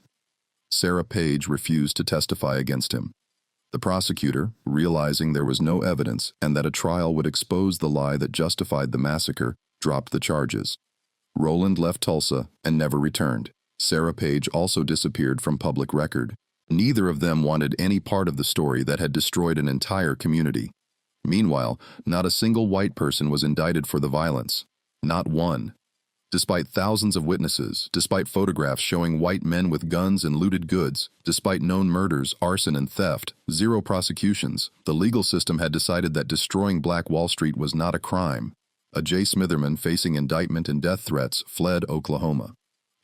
Sarah Page refused to testify against him. The prosecutor, realizing there was no evidence and that a trial would expose the lie that justified the massacre, dropped the charges. Rowland left Tulsa and never returned. Sarah Page also disappeared from public record. Neither of them wanted any part of the story that had destroyed an entire community. Meanwhile, not a single white person was indicted for the violence. Not one. Despite thousands of witnesses, despite photographs showing white men with guns and looted goods, despite known murders, arson, and theft, zero prosecutions, the legal system had decided that destroying Black Wall Street was not a crime. A J. Smitherman, facing indictment and death threats, fled Oklahoma.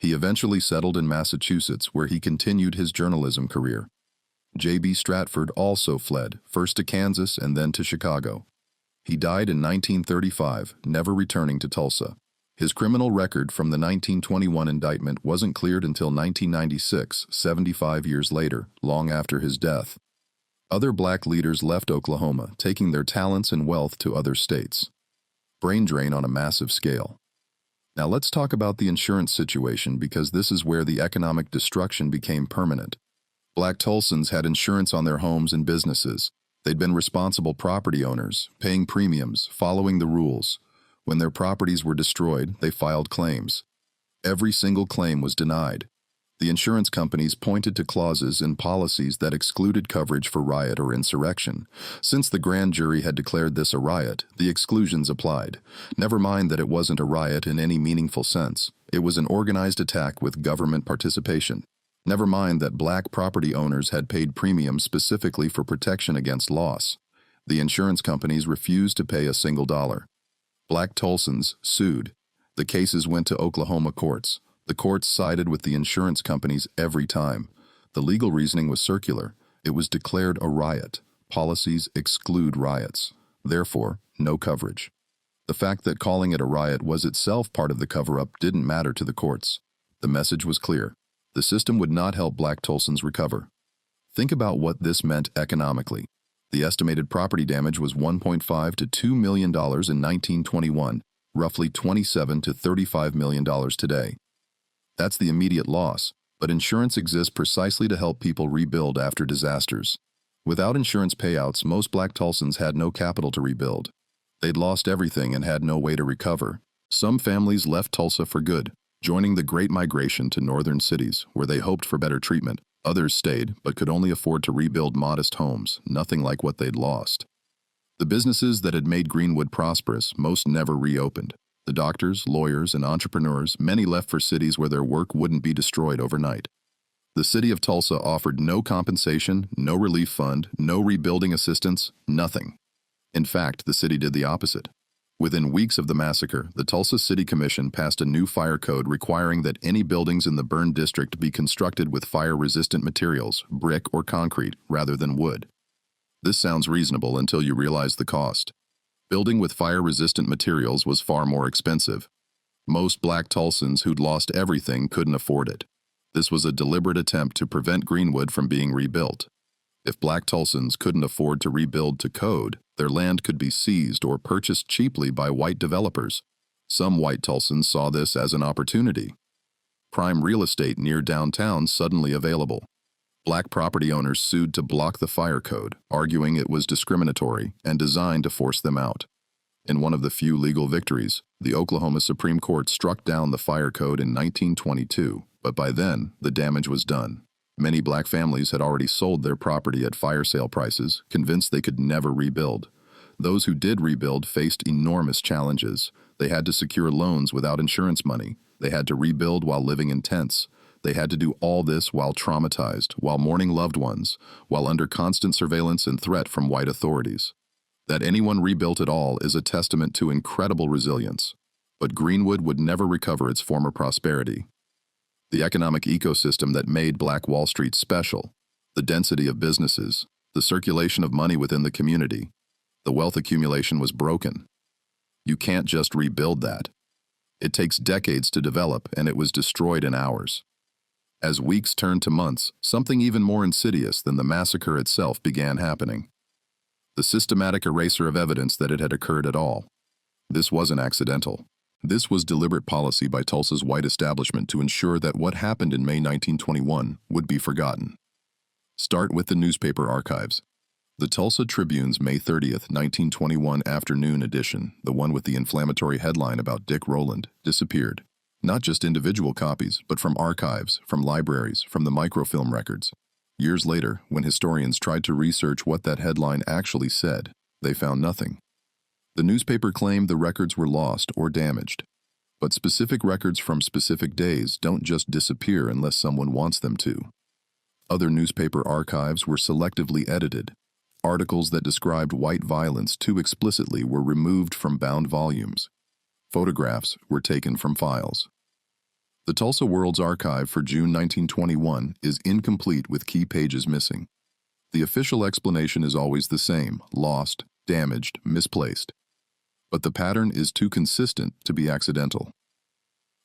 He eventually settled in Massachusetts, where he continued his journalism career. J.B. Stratford also fled, first to Kansas and then to Chicago. He died in 1935, never returning to Tulsa. His criminal record from the 1921 indictment wasn't cleared until 1996, 75 years later, long after his death. Other black leaders left Oklahoma, taking their talents and wealth to other states. Brain drain on a massive scale. Now let's talk about the insurance situation, because this is where the economic destruction became permanent. Black Tulsans had insurance on their homes and businesses. They'd been responsible property owners, paying premiums, following the rules. When their properties were destroyed, they filed claims. Every single claim was denied. The insurance companies pointed to clauses in policies that excluded coverage for riot or insurrection. Since the grand jury had declared this a riot, the exclusions applied. Never mind that it wasn't a riot in any meaningful sense. It was an organized attack with government participation. Never mind that black property owners had paid premiums specifically for protection against loss. The insurance companies refused to pay a single dollar. Black Tulsans sued. The cases went to Oklahoma courts. The courts sided with the insurance companies every time. The legal reasoning was circular. It was declared a riot. Policies exclude riots. Therefore, no coverage. The fact that calling it a riot was itself part of the cover-up didn't matter to the courts. The message was clear. The system would not help black Tulsans recover. Think about what this meant economically. The estimated property damage was $1.5 to $2 million in 1921, roughly $27 to $35 million today. That's the immediate loss, but insurance exists precisely to help people rebuild after disasters. Without insurance payouts, most black Tulsans had no capital to rebuild. They'd lost everything and had no way to recover. Some families left Tulsa for good, joining the Great Migration to northern cities, where they hoped for better treatment. Others stayed, but could only afford to rebuild modest homes, nothing like what they'd lost. The businesses that had made Greenwood prosperous, most never reopened. The doctors, lawyers, and entrepreneurs, many left for cities where their work wouldn't be destroyed overnight. The city of Tulsa offered no compensation, no relief fund, no rebuilding assistance, nothing. In fact, the city did the opposite. Within weeks of the massacre, the Tulsa City Commission passed a new fire code requiring that any buildings in the burned district be constructed with fire-resistant materials, brick or concrete, rather than wood. This sounds reasonable until you realize the cost. Building with fire-resistant materials was far more expensive. Most black Tulsans who'd lost everything couldn't afford it. This was a deliberate attempt to prevent Greenwood from being rebuilt. If black Tulsans couldn't afford to rebuild to code, their land could be seized or purchased cheaply by white developers. Some white Tulsans saw this as an opportunity. Prime real estate near downtown suddenly available. Black property owners sued to block the fire code, arguing it was discriminatory and designed to force them out. In one of the few legal victories, the Oklahoma Supreme Court struck down the fire code in 1922, but by then, the damage was done. Many black families had already sold their property at fire sale prices, convinced they could never rebuild. Those who did rebuild faced enormous challenges. They had to secure loans without insurance money. They had to rebuild while living in tents. They had to do all this while traumatized, while mourning loved ones, while under constant surveillance and threat from white authorities. That anyone rebuilt at all is a testament to incredible resilience. But Greenwood would never recover its former prosperity. The economic ecosystem that made Black Wall Street special, the density of businesses, the circulation of money within the community, the wealth accumulation was broken. You can't just rebuild that. It takes decades to develop, and it was destroyed in hours. As weeks turned to months, something even more insidious than the massacre itself began happening. The systematic erasure of evidence that it had occurred at all. This wasn't accidental. This was deliberate policy by Tulsa's white establishment to ensure that what happened in May 1921 would be forgotten. Start with the newspaper archives. The Tulsa Tribune's May 30th, 1921 afternoon edition, the one with the inflammatory headline about Dick Rowland, disappeared. Not just individual copies, but from archives, from libraries, from the microfilm records. Years later, when historians tried to research what that headline actually said, they found nothing. The newspaper claimed the records were lost or damaged. But specific records from specific days don't just disappear unless someone wants them to. Other newspaper archives were selectively edited. Articles that described white violence too explicitly were removed from bound volumes. Photographs were taken from files. The Tulsa World's archive for June 1921 is incomplete with key pages missing. The official explanation is always the same: lost, damaged, misplaced. But the pattern is too consistent to be accidental.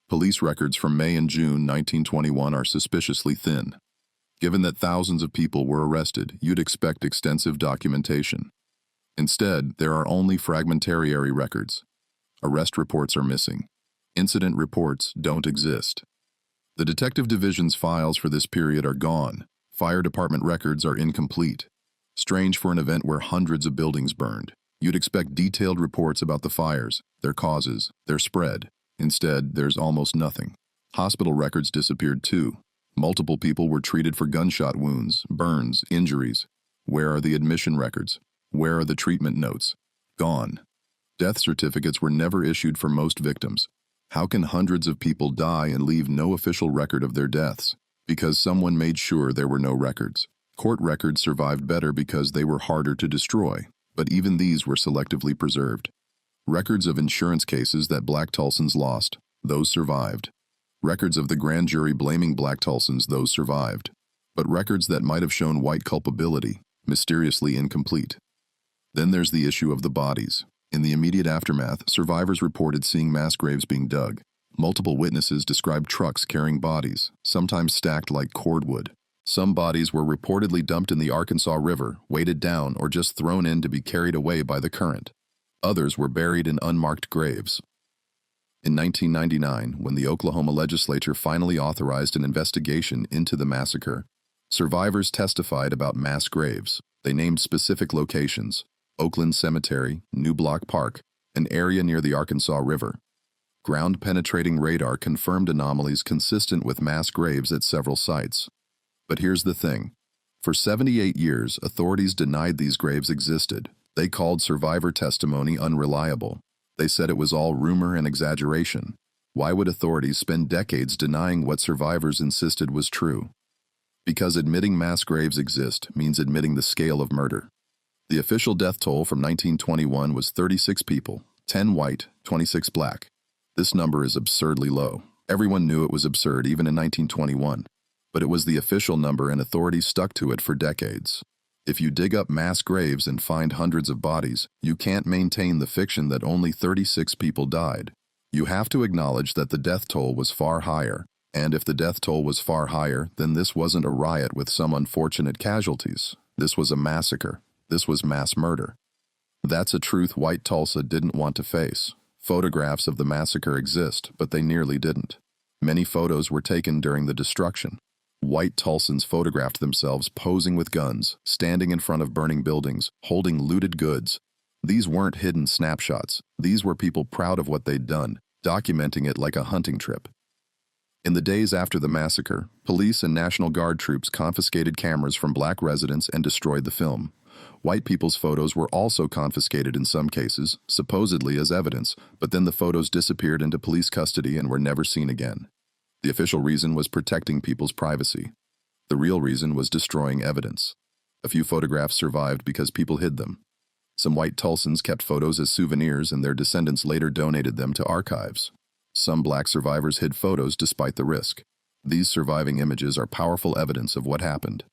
Police records from May and June 1921 are suspiciously thin. Given that thousands of people were arrested, you'd expect extensive documentation. Instead, there are only fragmentary records. Arrest reports are missing. Incident reports don't exist. The detective division's files for this period are gone. Fire department records are incomplete. Strange for an event where hundreds of buildings burned. You'd expect detailed reports about the fires, their causes, their spread. Instead, there's almost nothing. Hospital records disappeared too. Multiple people were treated for gunshot wounds, burns, injuries. Where are the admission records? Where are the treatment notes? Gone. Death certificates were never issued for most victims. How can hundreds of people die and leave no official record of their deaths? Because someone made sure there were no records. Court records survived better because they were harder to destroy, but even these were selectively preserved. Records of insurance cases that Black Tulsans lost, those survived. Records of the grand jury blaming Black Tulsans, those survived. But records that might have shown white culpability, mysteriously incomplete. Then there's the issue of the bodies. In the immediate aftermath, survivors reported seeing mass graves being dug. Multiple witnesses described trucks carrying bodies, sometimes stacked like cordwood. Some bodies were reportedly dumped in the Arkansas River, weighted down, or just thrown in to be carried away by the current. Others were buried in unmarked graves. In 1999, when the Oklahoma legislature finally authorized an investigation into the massacre, survivors testified about mass graves. They named specific locations: Oakland Cemetery, New Block Park, an area near the Arkansas River. Ground-penetrating radar confirmed anomalies consistent with mass graves at several sites. But here's the thing. For 78 years, authorities denied these graves existed. They called survivor testimony unreliable. They said it was all rumor and exaggeration. Why would authorities spend decades denying what survivors insisted was true? Because admitting mass graves exist means admitting the scale of murder. The official death toll from 1921 was 36 people, 10 white, 26 black. This number is absurdly low. Everyone knew it was absurd even in 1921. But it was the official number and authorities stuck to it for decades. If you dig up mass graves and find hundreds of bodies, you can't maintain the fiction that only 36 people died. You have to acknowledge that the death toll was far higher. And if the death toll was far higher, then this wasn't a riot with some unfortunate casualties. This was a massacre. This was mass murder. That's a truth white Tulsa didn't want to face. Photographs of the massacre exist, but they nearly didn't. Many photos were taken during the destruction. White Tulsans photographed themselves posing with guns, standing in front of burning buildings, holding looted goods. These weren't hidden snapshots. These were people proud of what they'd done, documenting it like a hunting trip. In the days after the massacre, police and National Guard troops confiscated cameras from black residents and destroyed the film. White people's photos were also confiscated in some cases, supposedly as evidence, but then the photos disappeared into police custody and were never seen again. The official reason was protecting people's privacy. The real reason was destroying evidence. A few photographs survived because people hid them. Some white Tulsans kept photos as souvenirs and their descendants later donated them to archives. Some black survivors hid photos despite the risk. These surviving images are powerful evidence of what happened.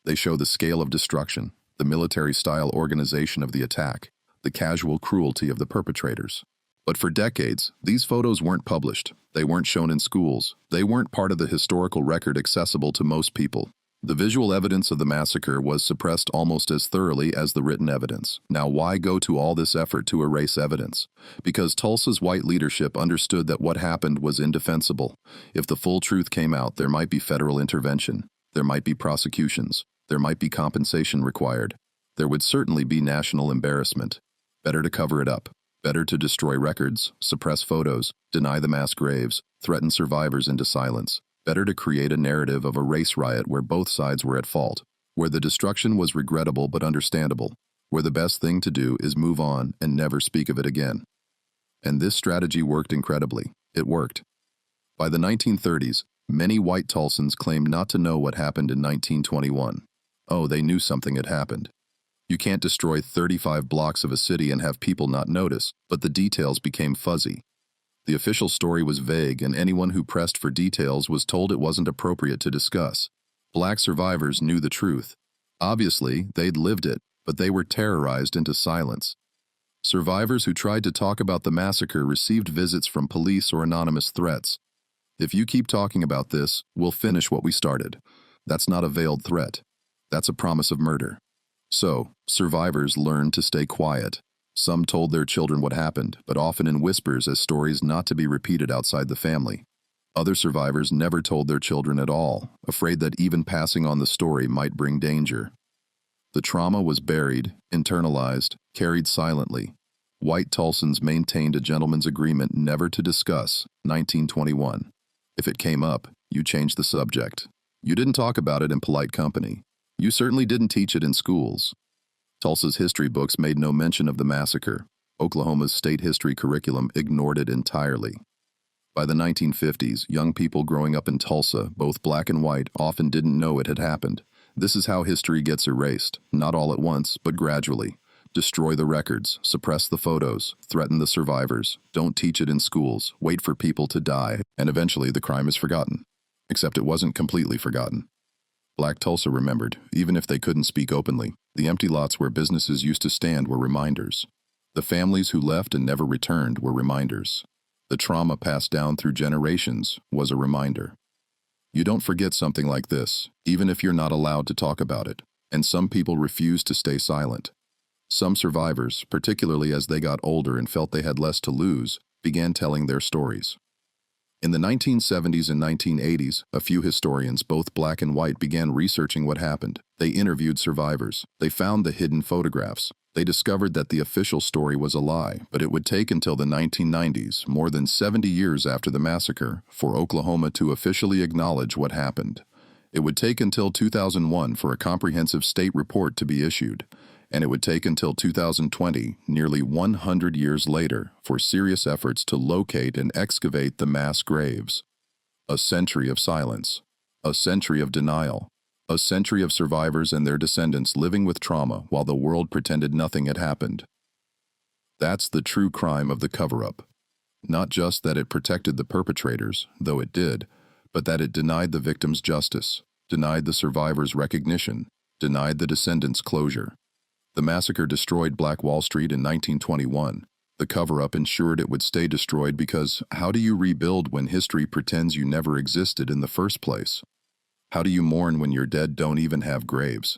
They show the scale of destruction, the military-style organization of the attack, the casual cruelty of the perpetrators. But for decades, these photos weren't published. They weren't shown in schools. They weren't part of the historical record accessible to most people. The visual evidence of the massacre was suppressed almost as thoroughly as the written evidence. Now, why go to all this effort to erase evidence? Because Tulsa's white leadership understood that what happened was indefensible. If the full truth came out, there might be federal intervention. There might be prosecutions. There might be compensation required. There would certainly be national embarrassment. Better to cover it up. Better to destroy records, suppress photos, deny the mass graves, threaten survivors into silence. Better to create a narrative of a race riot where both sides were at fault, where the destruction was regrettable but understandable, where the best thing to do is move on and never speak of it again. And this strategy worked incredibly. It worked. By the 1930s, many white Tulsans claimed not to know what happened in 1921. Oh, they knew something had happened. You can't destroy 35 blocks of a city and have people not notice, but the details became fuzzy. The official story was vague, and anyone who pressed for details was told it wasn't appropriate to discuss. Black survivors knew the truth. Obviously, they'd lived it, but they were terrorized into silence. Survivors who tried to talk about the massacre received visits from police or anonymous threats. If you keep talking about this, we'll finish what we started. That's not a veiled threat. That's a promise of murder. So, survivors learned to stay quiet. Some told their children what happened, but often in whispers as stories not to be repeated outside the family. Other survivors never told their children at all, afraid that even passing on the story might bring danger. The trauma was buried, internalized, carried silently. White Tulsans maintained a gentleman's agreement never to discuss 1921. If it came up, you changed the subject. You didn't talk about it in polite company. You certainly didn't teach it in schools. Tulsa's history books made no mention of the massacre. Oklahoma's state history curriculum ignored it entirely. By the 1950s, young people growing up in Tulsa, both black and white, often didn't know it had happened. This is how history gets erased, not all at once, but gradually. Destroy the records, suppress the photos, threaten the survivors, don't teach it in schools, wait for people to die, and eventually the crime is forgotten. Except it wasn't completely forgotten. Black Tulsa remembered, even if they couldn't speak openly. The empty lots where businesses used to stand were reminders. The families who left and never returned were reminders. The trauma passed down through generations was a reminder. You don't forget something like this, even if you're not allowed to talk about it, and some people refuse to stay silent. Some survivors, particularly as they got older and felt they had less to lose, began telling their stories. In the 1970s and 1980s, a few historians, both black and white, began researching what happened. They interviewed survivors. They found the hidden photographs. They discovered that the official story was a lie, but it would take until the 1990s, more than 70 years after the massacre, for Oklahoma to officially acknowledge what happened. It would take until 2001 for a comprehensive state report to be issued. And it would take until 2020, nearly 100 years later, for serious efforts to locate and excavate the mass graves. A century of silence. A century of denial. A century of survivors and their descendants living with trauma while the world pretended nothing had happened. That's the true crime of the cover-up. Not just that it protected the perpetrators, though it did, but that it denied the victims justice, denied the survivors recognition, denied the descendants closure. The massacre destroyed Black Wall Street in 1921. The cover-up ensured it would stay destroyed because how do you rebuild when history pretends you never existed in the first place? How do you mourn when your dead don't even have graves?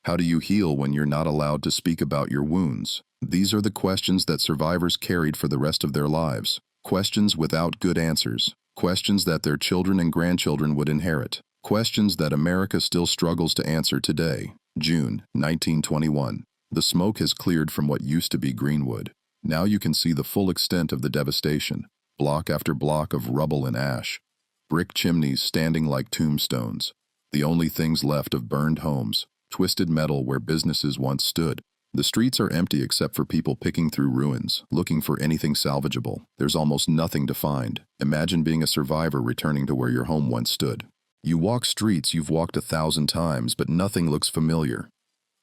How do you heal when you're not allowed to speak about your wounds? These are the questions that survivors carried for the rest of their lives. Questions without good answers. Questions that their children and grandchildren would inherit. Questions that America still struggles to answer today. June 1921. The smoke has cleared from what used to be Greenwood. Now you can see the full extent of the devastation. Block after block of rubble and ash. Brick chimneys standing like tombstones. The only things left of burned homes. twisted metal where businesses once stood. The streets are empty except for people picking through ruins, looking for anything salvageable. There's almost nothing to find. Imagine being a survivor returning to where your home once stood. You walk streets you've walked 1,000 times, but nothing looks familiar.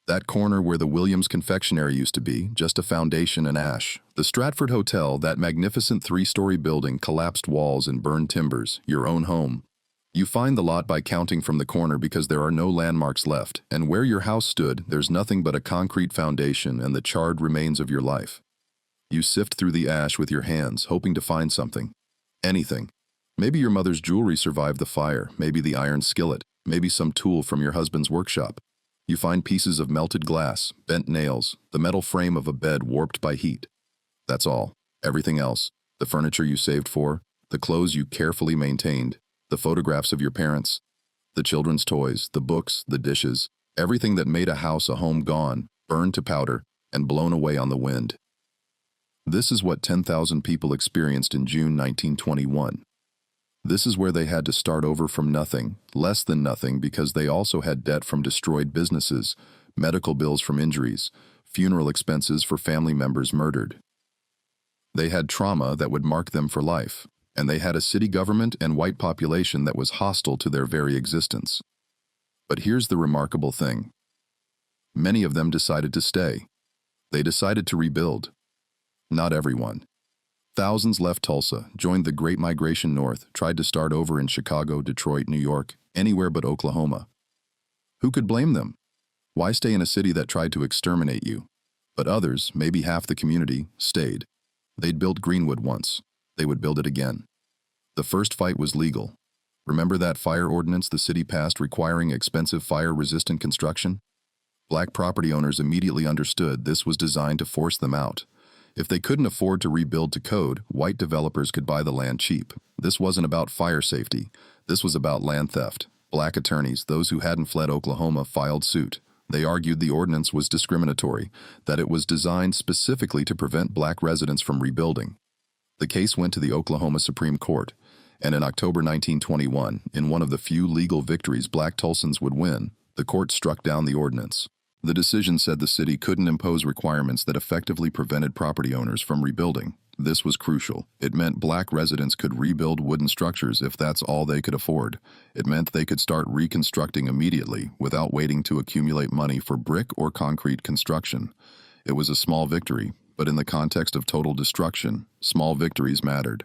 That corner where the Williams confectionery used to be, just a foundation and ash. The Stratford Hotel, that magnificent 3-story building, collapsed walls and burned timbers, your own home. You find the lot by counting from the corner because there are no landmarks left, and where your house stood, there's nothing but a concrete foundation and the charred remains of your life. You sift through the ash with your hands, hoping to find something. Anything. Maybe your mother's jewelry survived the fire, maybe the iron skillet, maybe some tool from your husband's workshop. You find pieces of melted glass, bent nails, the metal frame of a bed warped by heat. That's all. Everything else, the furniture you saved for, the clothes you carefully maintained, the photographs of your parents, the children's toys, the books, the dishes, everything that made a house a home gone, burned to powder, and blown away on the wind. This is what 10,000 people experienced in June 1921. This is where they had to start over from nothing, less than nothing, because they also had debt from destroyed businesses, medical bills from injuries, funeral expenses for family members murdered. They had trauma that would mark them for life, and they had a city government and white population that was hostile to their very existence. But here's the remarkable thing. Many of them decided to stay. They decided to rebuild. Not everyone. Thousands left Tulsa, joined the Great Migration north, tried to start over in Chicago, Detroit, New York, anywhere but Oklahoma. Who could blame them? Why stay in a city that tried to exterminate you? But others, maybe half the community, stayed. They'd built Greenwood once. They would build it again. The first fight was legal. Remember that fire ordinance the city passed requiring expensive fire-resistant construction? Black property owners immediately understood this was designed to force them out. If they couldn't afford to rebuild to code, white developers could buy the land cheap. This wasn't about fire safety. This was about land theft. Black attorneys, those who hadn't fled Oklahoma, filed suit. They argued the ordinance was discriminatory, that it was designed specifically to prevent black residents from rebuilding. The case went to the Oklahoma Supreme Court, and in October 1921, in one of the few legal victories black Tulsans would win, the court struck down the ordinance. The decision said the city couldn't impose requirements that effectively prevented property owners from rebuilding. This was crucial. It meant black residents could rebuild wooden structures if that's all they could afford. It meant they could start reconstructing immediately without waiting to accumulate money for brick or concrete construction. It was a small victory, but in the context of total destruction, small victories mattered.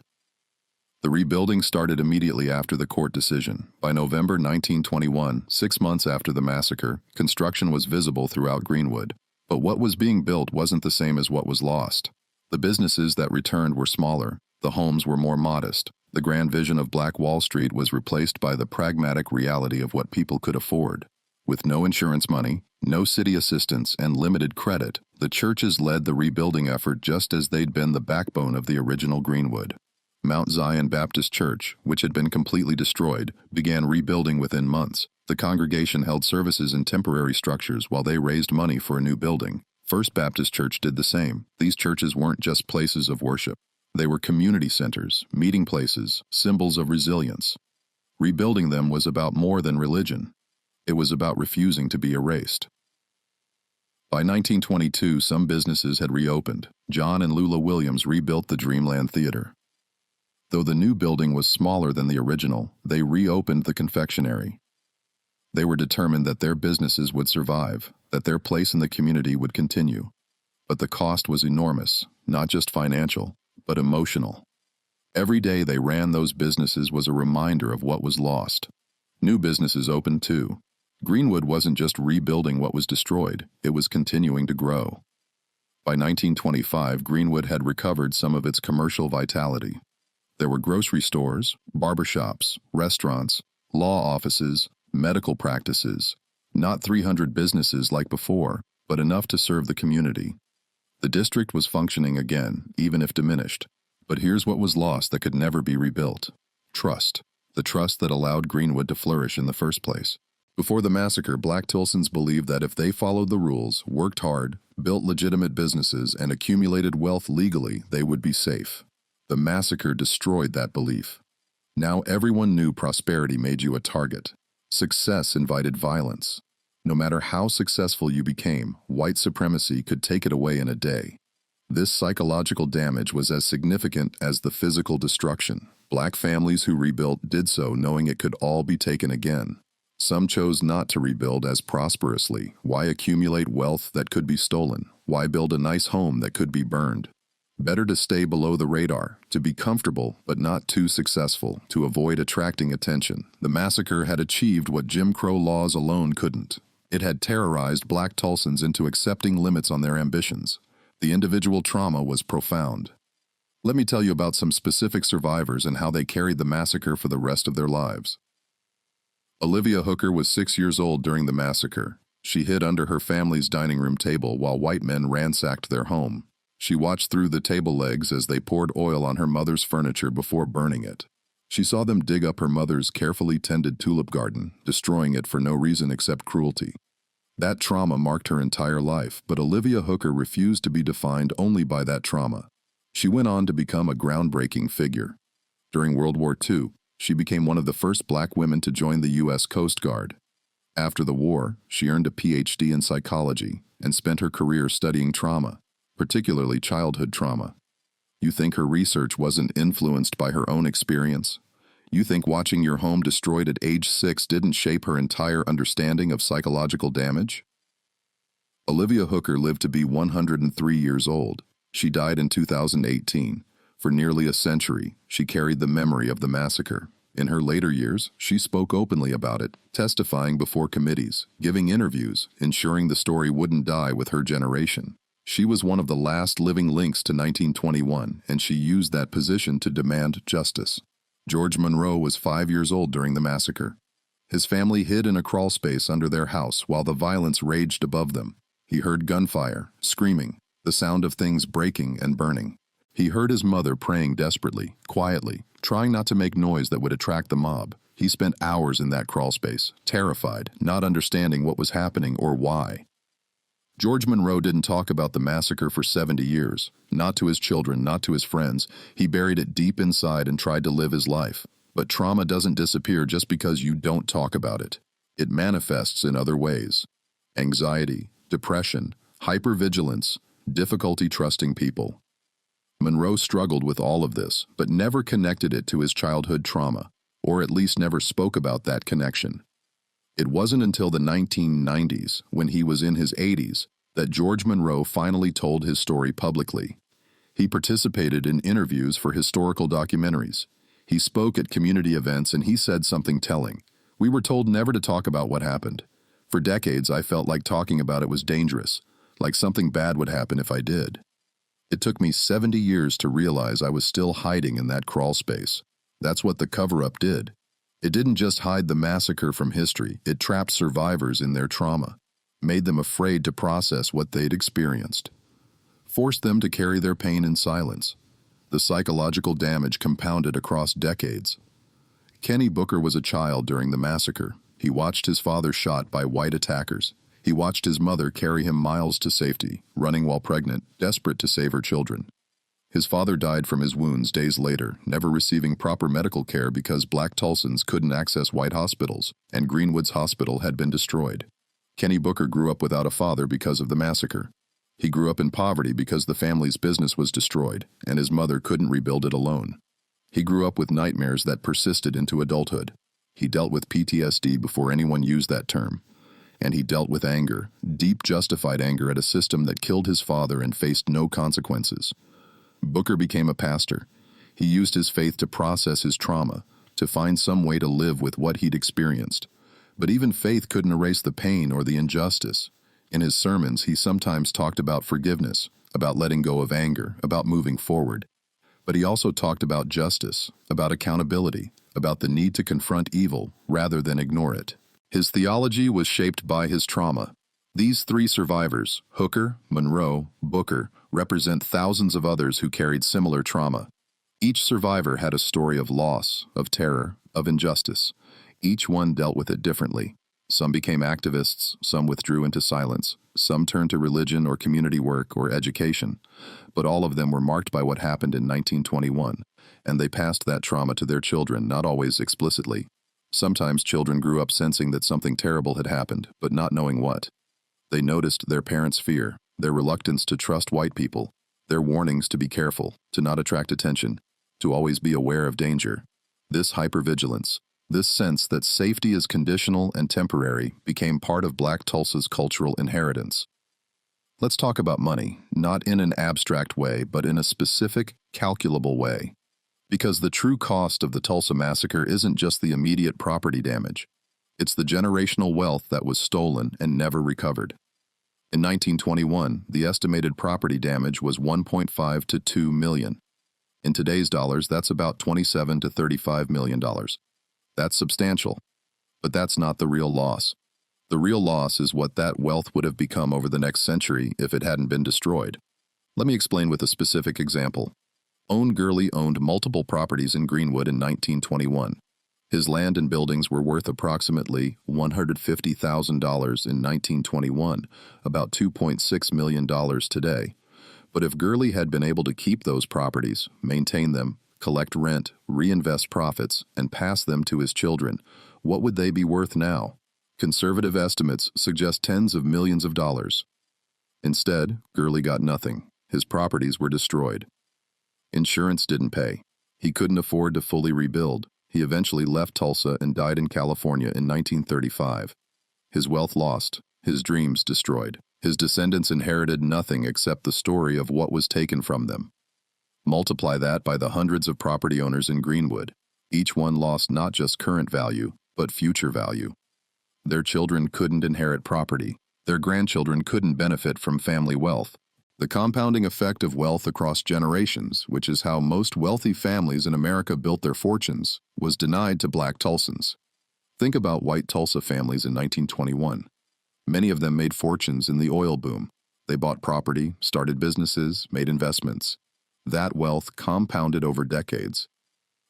The rebuilding started immediately after the court decision. By November 1921, 6 months after the massacre, construction was visible throughout Greenwood. But what was being built wasn't the same as what was lost. The businesses that returned were smaller. The homes were more modest. The grand vision of Black Wall Street was replaced by the pragmatic reality of what people could afford. With no insurance money, no city assistance, and limited credit, the churches led the rebuilding effort just as they'd been the backbone of the original Greenwood. Mount Zion Baptist Church, which had been completely destroyed, began rebuilding within months. The congregation held services in temporary structures while they raised money for a new building. First Baptist Church did the same. These churches weren't just places of worship. They were community centers, meeting places, symbols of resilience. Rebuilding them was about more than religion. It was about refusing to be erased. By 1922, some businesses had reopened. John and Lula Williams rebuilt the Dreamland Theater. Though the new building was smaller than the original, they reopened the confectionery. They were determined that their businesses would survive, that their place in the community would continue. But the cost was enormous, not just financial, but emotional. Every day they ran those businesses was a reminder of what was lost. New businesses opened too. Greenwood wasn't just rebuilding what was destroyed, it was continuing to grow. By 1925, Greenwood had recovered some of its commercial vitality. There were grocery stores, barbershops, restaurants, law offices, medical practices. Not 300 businesses like before, but enough to serve the community. The district was functioning again, even if diminished. But here's what was lost that could never be rebuilt. Trust. The trust that allowed Greenwood to flourish in the first place. Before the massacre, black Tulsans believed that if they followed the rules, worked hard, built legitimate businesses, and accumulated wealth legally, they would be safe. The massacre destroyed that belief. Now everyone knew prosperity made you a target. Success invited violence. No matter how successful you became, white supremacy could take it away in a day. This psychological damage was as significant as the physical destruction. Black families who rebuilt did so knowing it could all be taken again. Some chose not to rebuild as prosperously. Why accumulate wealth that could be stolen? Why build a nice home that could be burned? Better to stay below the radar, to be comfortable but not too successful, to avoid attracting attention. The massacre had achieved what Jim Crow laws alone couldn't. It had terrorized Black Tulsans into accepting limits on their ambitions. The individual trauma was profound. Let me tell you about some specific survivors and how they carried the massacre for the rest of their lives. Olivia Hooker was 6 years old during the massacre. She hid under her family's dining room table while white men ransacked their home. She watched through the table legs as they poured oil on her mother's furniture before burning it. She saw them dig up her mother's carefully tended tulip garden, destroying it for no reason except cruelty. That trauma marked her entire life, but Olivia Hooker refused to be defined only by that trauma. She went on to become a groundbreaking figure. During World War II, she became one of the first Black women to join the U.S. Coast Guard. After the war, she earned a Ph.D. in psychology and spent her career studying trauma, particularly childhood trauma. You think her research wasn't influenced by her own experience? You think watching your home destroyed at age 6 didn't shape her entire understanding of psychological damage? Olivia Hooker lived to be 103 years old. She died in 2018. For nearly a century, she carried the memory of the massacre. In her later years, she spoke openly about it, testifying before committees, giving interviews, ensuring the story wouldn't die with her generation. She was one of the last living links to 1921, and she used that position to demand justice. George Monroe was 5 years old during the massacre. His family hid in a crawlspace under their house while the violence raged above them. He heard gunfire, screaming, the sound of things breaking and burning. He heard his mother praying desperately, quietly, trying not to make noise that would attract the mob. He spent hours in that crawlspace, terrified, not understanding what was happening or why. George Monroe didn't talk about the massacre for 70 years. Not to his children, not to his friends. He buried it deep inside and tried to live his life. But trauma doesn't disappear just because you don't talk about it. It manifests in other ways. Anxiety, depression, hypervigilance, difficulty trusting people. Monroe struggled with all of this, but never connected it to his childhood trauma, or at least never spoke about that connection. It wasn't until the 1990s, when he was in his 80s, that George Monroe finally told his story publicly. He participated in interviews for historical documentaries. He spoke at community events and he said something telling. We were told never to talk about what happened. For decades, I felt like talking about it was dangerous, like something bad would happen if I did. It took me 70 years to realize I was still hiding in that crawl space. That's what the cover-up did. It didn't just hide the massacre from history, it trapped survivors in their trauma, made them afraid to process what they'd experienced, forced them to carry their pain in silence. The psychological damage compounded across decades. Kenny Booker was a child during the massacre. He watched his father shot by white attackers. He watched his mother carry him miles to safety, running while pregnant, desperate to save her children. His father died from his wounds days later, never receiving proper medical care because Black Tulsans couldn't access white hospitals, and Greenwood's hospital had been destroyed. Kenny Booker grew up without a father because of the massacre. He grew up in poverty because the family's business was destroyed, and his mother couldn't rebuild it alone. He grew up with nightmares that persisted into adulthood. He dealt with PTSD before anyone used that term. And he dealt with anger, deep justified anger at a system that killed his father and faced no consequences. Booker became a pastor. He used his faith to process his trauma, to find some way to live with what he'd experienced. But even faith couldn't erase the pain or the injustice. In his sermons, he sometimes talked about forgiveness, about letting go of anger, about moving forward. But he also talked about justice, about accountability, about the need to confront evil rather than ignore it. His theology was shaped by his trauma. These three survivors, Hooker, Monroe, Booker, represent thousands of others who carried similar trauma. Each survivor had a story of loss, of terror, of injustice. Each one dealt with it differently. Some became activists, some withdrew into silence, some turned to religion or community work or education. But all of them were marked by what happened in 1921, and they passed that trauma to their children, not always explicitly. Sometimes children grew up sensing that something terrible had happened, but not knowing what. They noticed their parents' fear, their reluctance to trust white people, their warnings to be careful, to not attract attention, to always be aware of danger. This hypervigilance, this sense that safety is conditional and temporary, became part of Black Tulsa's cultural inheritance. Let's talk about money, not in an abstract way, but in a specific, calculable way. Because the true cost of the Tulsa Massacre isn't just the immediate property damage. It's the generational wealth that was stolen and never recovered. In 1921, the estimated property damage was $1.5 to $2 million. In today's dollars, that's about $27 to $35 million. That's substantial. But that's not the real loss. The real loss is what that wealth would have become over the next century if it hadn't been destroyed. Let me explain with a specific example. Owen Gurley owned multiple properties in Greenwood in 1921. His land and buildings were worth approximately $150,000 in 1921, about $2.6 million today. But if Gurley had been able to keep those properties, maintain them, collect rent, reinvest profits, and pass them to his children, what would they be worth now? Conservative estimates suggest tens of millions of dollars. Instead, Gurley got nothing. His properties were destroyed. Insurance didn't pay. He couldn't afford to fully rebuild. He eventually left Tulsa and died in California in 1935. His wealth lost, his dreams destroyed. His descendants inherited nothing except the story of what was taken from them. Multiply that by the hundreds of property owners in Greenwood. Each one lost not just current value, but future value. Their children couldn't inherit property. Their grandchildren couldn't benefit from family wealth. The compounding effect of wealth across generations, which is how most wealthy families in America built their fortunes, was denied to Black Tulsans. Think about white Tulsa families in 1921. Many of them made fortunes in the oil boom. They bought property, started businesses, made investments. That wealth compounded over decades.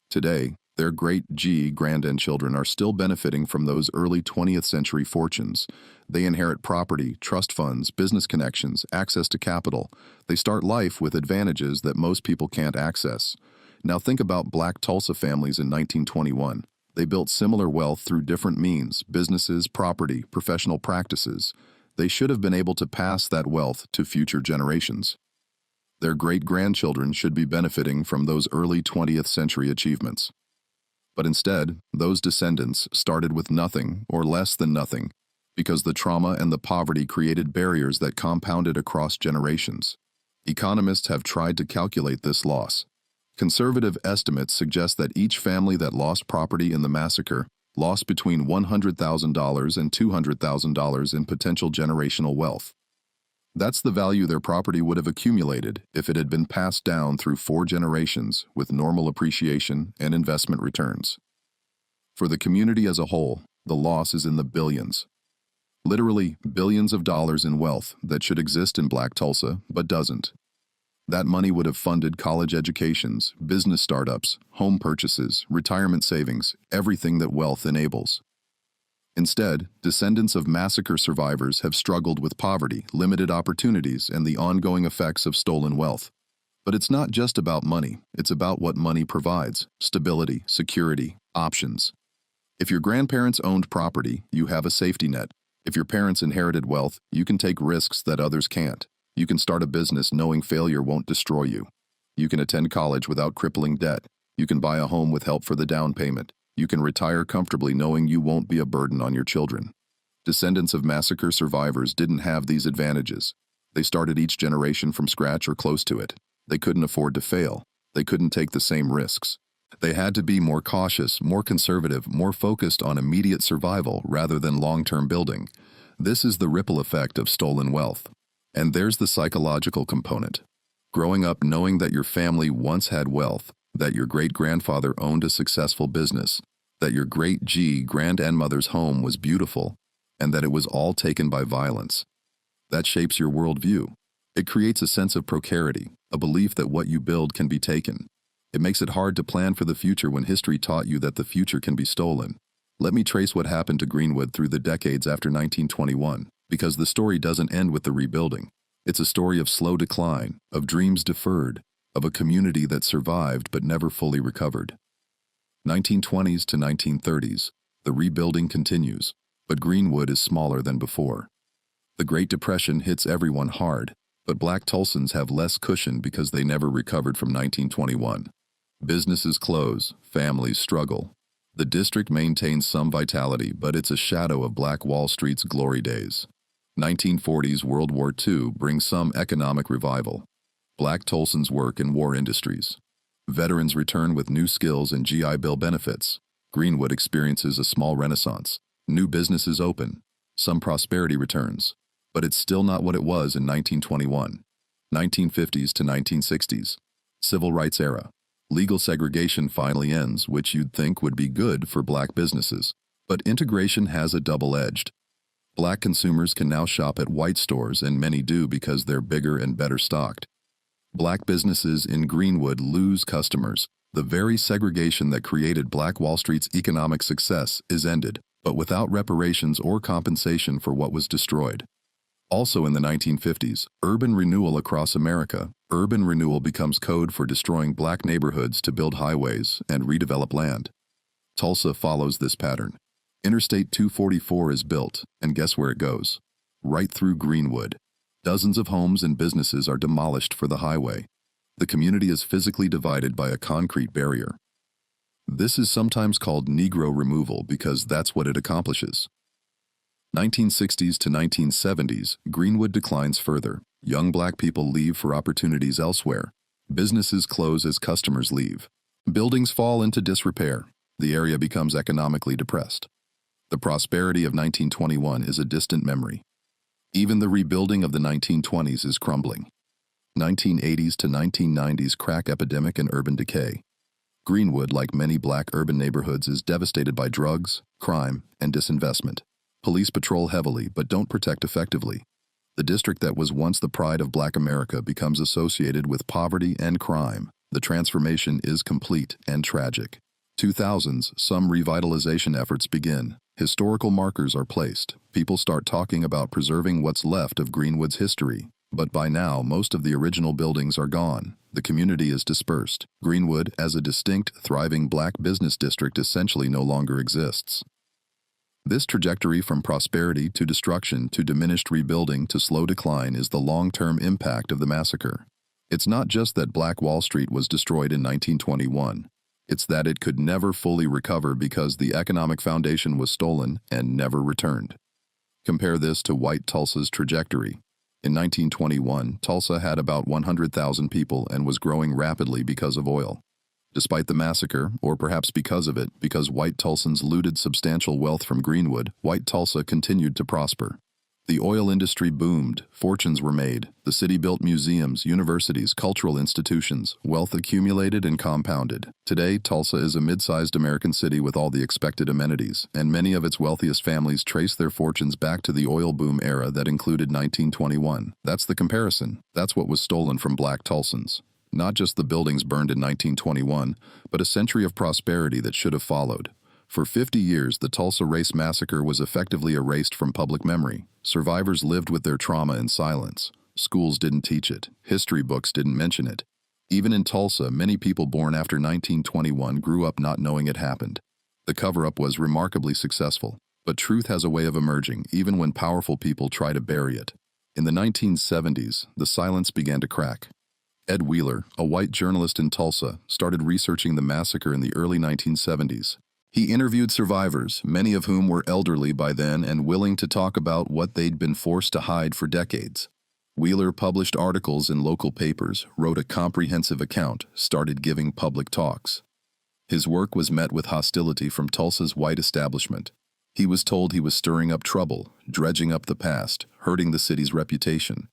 Today, their great-grandchildren are still benefiting from those early 20th century fortunes. They inherit property, trust funds, business connections, access to capital. They start life with advantages that most people can't access. Now think about Black Tulsa families in 1921. They built similar wealth through different means: businesses, property, professional practices. They should have been able to pass that wealth to future generations. Their great-grandchildren should be benefiting from those early 20th century achievements. But instead, those descendants started with nothing or less than nothing because the trauma and the poverty created barriers that compounded across generations. Economists have tried to calculate this loss. Conservative estimates suggest that each family that lost property in the massacre lost between $100,000 and $200,000 in potential generational wealth. That's the value their property would have accumulated if it had been passed down through 4 generations with normal appreciation and investment returns. For the community as a whole, the loss is in the billions. Literally billions of dollars in wealth that should exist in Black Tulsa but doesn't. That money would have funded college educations, business startups, home purchases, retirement savings, everything that wealth enables. Instead, descendants of massacre survivors have struggled with poverty, limited opportunities, and the ongoing effects of stolen wealth. But it's not just about money, it's about what money provides: stability, security, options. If your grandparents owned property, you have a safety net. If your parents inherited wealth, you can take risks that others can't. You can start a business knowing failure won't destroy you. You can attend college without crippling debt. You can buy a home with help for the down payment. You can retire comfortably knowing you won't be a burden on your children. Descendants of massacre survivors didn't have these advantages. They started each generation from scratch or close to it. They couldn't afford to fail. They couldn't take the same risks. They had to be more cautious, more conservative, more focused on immediate survival rather than long-term building. This is the ripple effect of stolen wealth. And there's the psychological component. Growing up knowing that your family once had wealth, that your great-grandfather owned a successful business, that your great-grandmother's home was beautiful, and that it was all taken by violence. That shapes your worldview. It creates a sense of precarity, a belief that what you build can be taken. It makes it hard to plan for the future when history taught you that the future can be stolen. Let me trace what happened to Greenwood through the decades after 1921, because the story doesn't end with the rebuilding. It's a story of slow decline, of dreams deferred, of a community that survived but never fully recovered. 1920s to 1930s. The rebuilding continues, but Greenwood is smaller than before. The Great Depression hits everyone hard, but Black Tulsans have less cushion because they never recovered from 1921. Businesses close, families struggle. The district maintains some vitality, but it's a shadow of Black Wall Street's glory days. 1940s World War II brings some economic revival. Black Tulsans work in war industries. Veterans return with new skills and GI Bill benefits. Greenwood experiences a small renaissance. New businesses open. Some prosperity returns. But it's still not what it was in 1921. 1950s to 1960s. Civil rights era. Legal segregation finally ends, which you'd think would be good for Black businesses. But integration has a double-edged. Black consumers can now shop at white stores, and many do because they're bigger and better stocked. Black businesses in Greenwood lose customers. The very segregation that created Black Wall Street's economic success is ended, but without reparations or compensation for what was destroyed. Also in the 1950s, urban renewal across America. Urban renewal becomes code for destroying Black neighborhoods to build highways and redevelop land. Tulsa follows this pattern. Interstate 244 is built, and guess where it goes? Right through Greenwood. Dozens of homes and businesses are demolished for the highway. The community is physically divided by a concrete barrier. This is sometimes called Negro removal because that's what it accomplishes. 1960s to 1970s, Greenwood declines further. Young Black people leave for opportunities elsewhere. Businesses close as customers leave. Buildings fall into disrepair. The area becomes economically depressed. The prosperity of 1921 is a distant memory. Even the rebuilding of the 1920s is crumbling. 1980s to 1990s crack epidemic and urban decay. Greenwood, like many Black urban neighborhoods, is devastated by drugs, crime, and disinvestment. Police patrol heavily but don't protect effectively. The district that was once the pride of Black America becomes associated with poverty and crime. The transformation is complete and tragic. 2000s, some revitalization efforts begin. Historical markers are placed. People start talking about preserving what's left of Greenwood's history. But by now, most of the original buildings are gone. The community is dispersed. Greenwood, as a distinct, thriving Black business district, essentially no longer exists. This trajectory from prosperity to destruction to diminished rebuilding to slow decline is the long-term impact of the massacre. It's not just that Black Wall Street was destroyed in 1921. It's that it could never fully recover because the economic foundation was stolen and never returned. Compare this to white Tulsa's trajectory. In 1921, Tulsa had about 100,000 people and was growing rapidly because of oil. Despite the massacre, or perhaps because of it, because white Tulsans looted substantial wealth from Greenwood, white Tulsa continued to prosper. The oil industry boomed, fortunes were made, the city built museums, universities, cultural institutions, wealth accumulated and compounded. Today, Tulsa is a mid-sized American city with all the expected amenities, and many of its wealthiest families trace their fortunes back to the oil boom era that included 1921. That's the comparison. That's what was stolen from Black Tulsans. Not just the buildings burned in 1921, but a century of prosperity that should have followed. For 50 years, the Tulsa Race Massacre was effectively erased from public memory. Survivors lived with their trauma in silence. Schools didn't teach it. History books didn't mention it. Even in Tulsa, many people born after 1921 grew up not knowing it happened. The cover-up was remarkably successful, but truth has a way of emerging, even when powerful people try to bury it. In the 1970s, the silence began to crack. Ed Wheeler, a white journalist in Tulsa, started researching the massacre in the early 1970s. He interviewed survivors, many of whom were elderly by then and willing to talk about what they'd been forced to hide for decades. Wheeler published articles in local papers, wrote a comprehensive account, started giving public talks. His work was met with hostility from Tulsa's white establishment. He was told he was stirring up trouble, dredging up the past, hurting the city's reputation.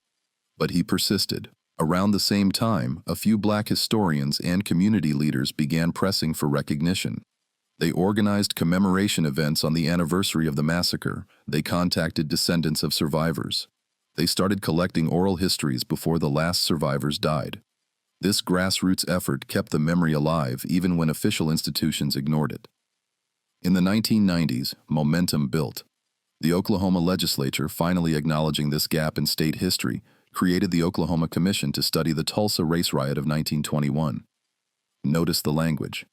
But he persisted. Around the same time, a few Black historians and community leaders began pressing for recognition. They organized commemoration events on the anniversary of the massacre. They contacted descendants of survivors. They started collecting oral histories before the last survivors died. This grassroots effort kept the memory alive even when official institutions ignored it. In the 1990s, momentum built. The Oklahoma legislature, finally acknowledging this gap in state history, created the Oklahoma Commission to study the Tulsa race riot of 1921. Notice the language.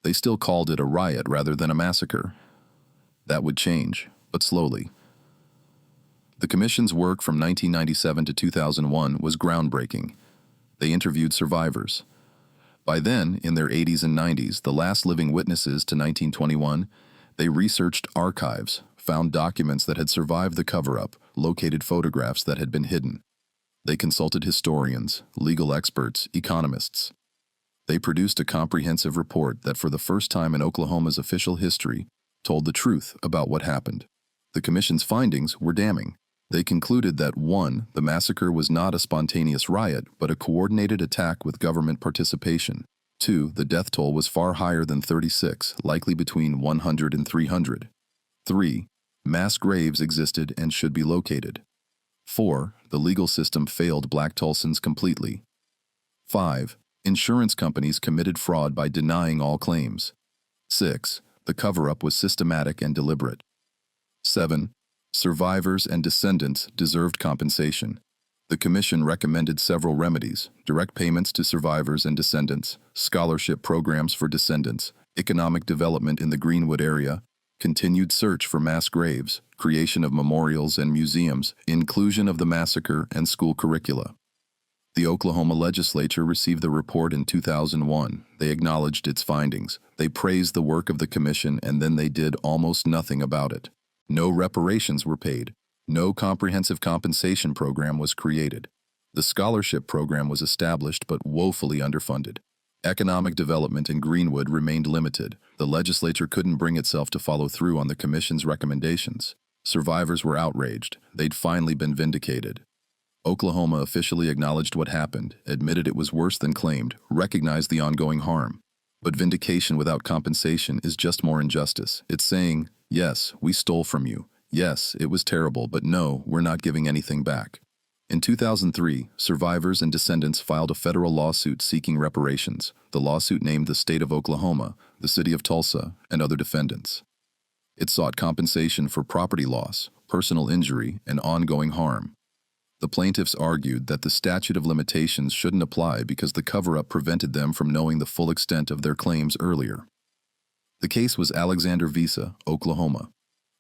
They still called it a riot rather than a massacre. That would change, but slowly. The Commission's work from 1997 to 2001 was groundbreaking. They interviewed survivors. By then, in their 80s and 90s, the last living witnesses to 1921, they researched archives, found documents that had survived the cover-up, located photographs that had been hidden. They consulted historians, legal experts, economists. They produced a comprehensive report that for the first time in Oklahoma's official history told the truth about what happened. The Commission's findings were damning. They concluded that 1. The massacre was not a spontaneous riot, but a coordinated attack with government participation. 2. The death toll was far higher than 36, likely between 100 and 300. 3. Mass graves existed and should be located. 4. The legal system failed Black Tulsans completely. 5. Insurance companies committed fraud by denying all claims. 6. The cover-up was systematic and deliberate. 7. Survivors and descendants deserved compensation. The Commission recommended several remedies: direct payments to survivors and descendants, scholarship programs for descendants, economic development in the Greenwood area, continued search for mass graves, creation of memorials and museums, inclusion of the massacre and school curricula. The Oklahoma legislature received the report in 2001. They acknowledged its findings. They praised the work of the Commission, and then they did almost nothing about it. No reparations were paid. No comprehensive compensation program was created. The scholarship program was established but woefully underfunded. Economic development in Greenwood remained limited. The legislature couldn't bring itself to follow through on the Commission's recommendations. Survivors were outraged. They'd finally been vindicated. Oklahoma officially acknowledged what happened, admitted it was worse than claimed, recognized the ongoing harm. But vindication without compensation is just more injustice. It's saying, yes, we stole from you. Yes, it was terrible, but no, we're not giving anything back. In 2003, survivors and descendants filed a federal lawsuit seeking reparations. The lawsuit named the state of Oklahoma, the city of Tulsa, and other defendants. It sought compensation for property loss, personal injury, and ongoing harm. The plaintiffs argued that the statute of limitations shouldn't apply because the cover-up prevented them from knowing the full extent of their claims earlier. The case was Alexander Visa, Oklahoma.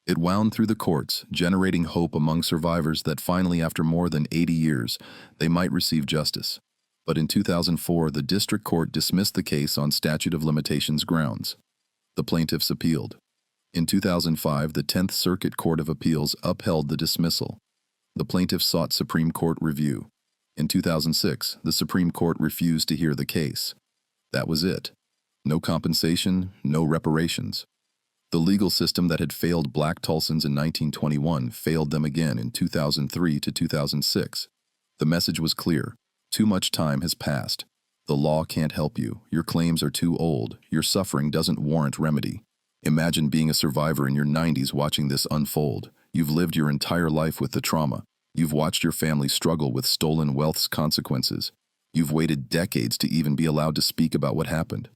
It wound through the courts, generating hope among survivors that finally, after more than 80 years, they might receive justice. But in 2004, the district court dismissed the case on statute of limitations grounds. The plaintiffs appealed. In 2005, the 10th Circuit Court of Appeals upheld the dismissal. The plaintiffs sought Supreme Court review. In 2006, the Supreme Court refused to hear the case. That was it. No compensation, no reparations. The legal system that had failed Black Tulsans in 1921 failed them again in 2003 to 2006. The message was clear. Too much time has passed. The law can't help you. Your claims are too old. Your suffering doesn't warrant remedy. Imagine being a survivor in your 90s watching this unfold. You've lived your entire life with the trauma. You've watched your family struggle with stolen wealth's consequences. You've waited decades to even be allowed to speak about what happened.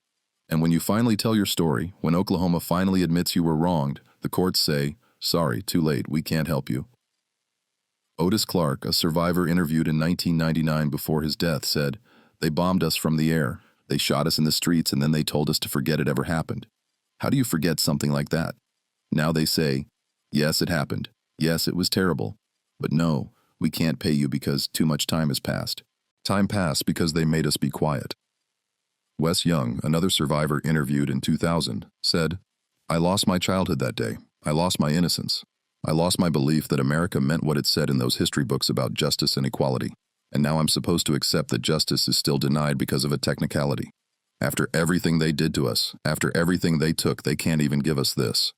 And when you finally tell your story, when Oklahoma finally admits you were wronged, the courts say, sorry, too late, we can't help you. Otis Clark, a survivor interviewed in 1999 before his death, said, "They bombed us from the air. They shot us in the streets and then they told us to forget it ever happened. How do you forget something like that? Now they say, yes, it happened. Yes, it was terrible. But no, we can't pay you because too much time has passed. Time passed because they made us be quiet." Wes Young, another survivor interviewed in 2000, said, "I lost my childhood that day. I lost my innocence. I lost my belief that America meant what it said in those history books about justice and equality. And now I'm supposed to accept that justice is still denied because of a technicality. After everything they did to us, after everything they took, they can't even give us this."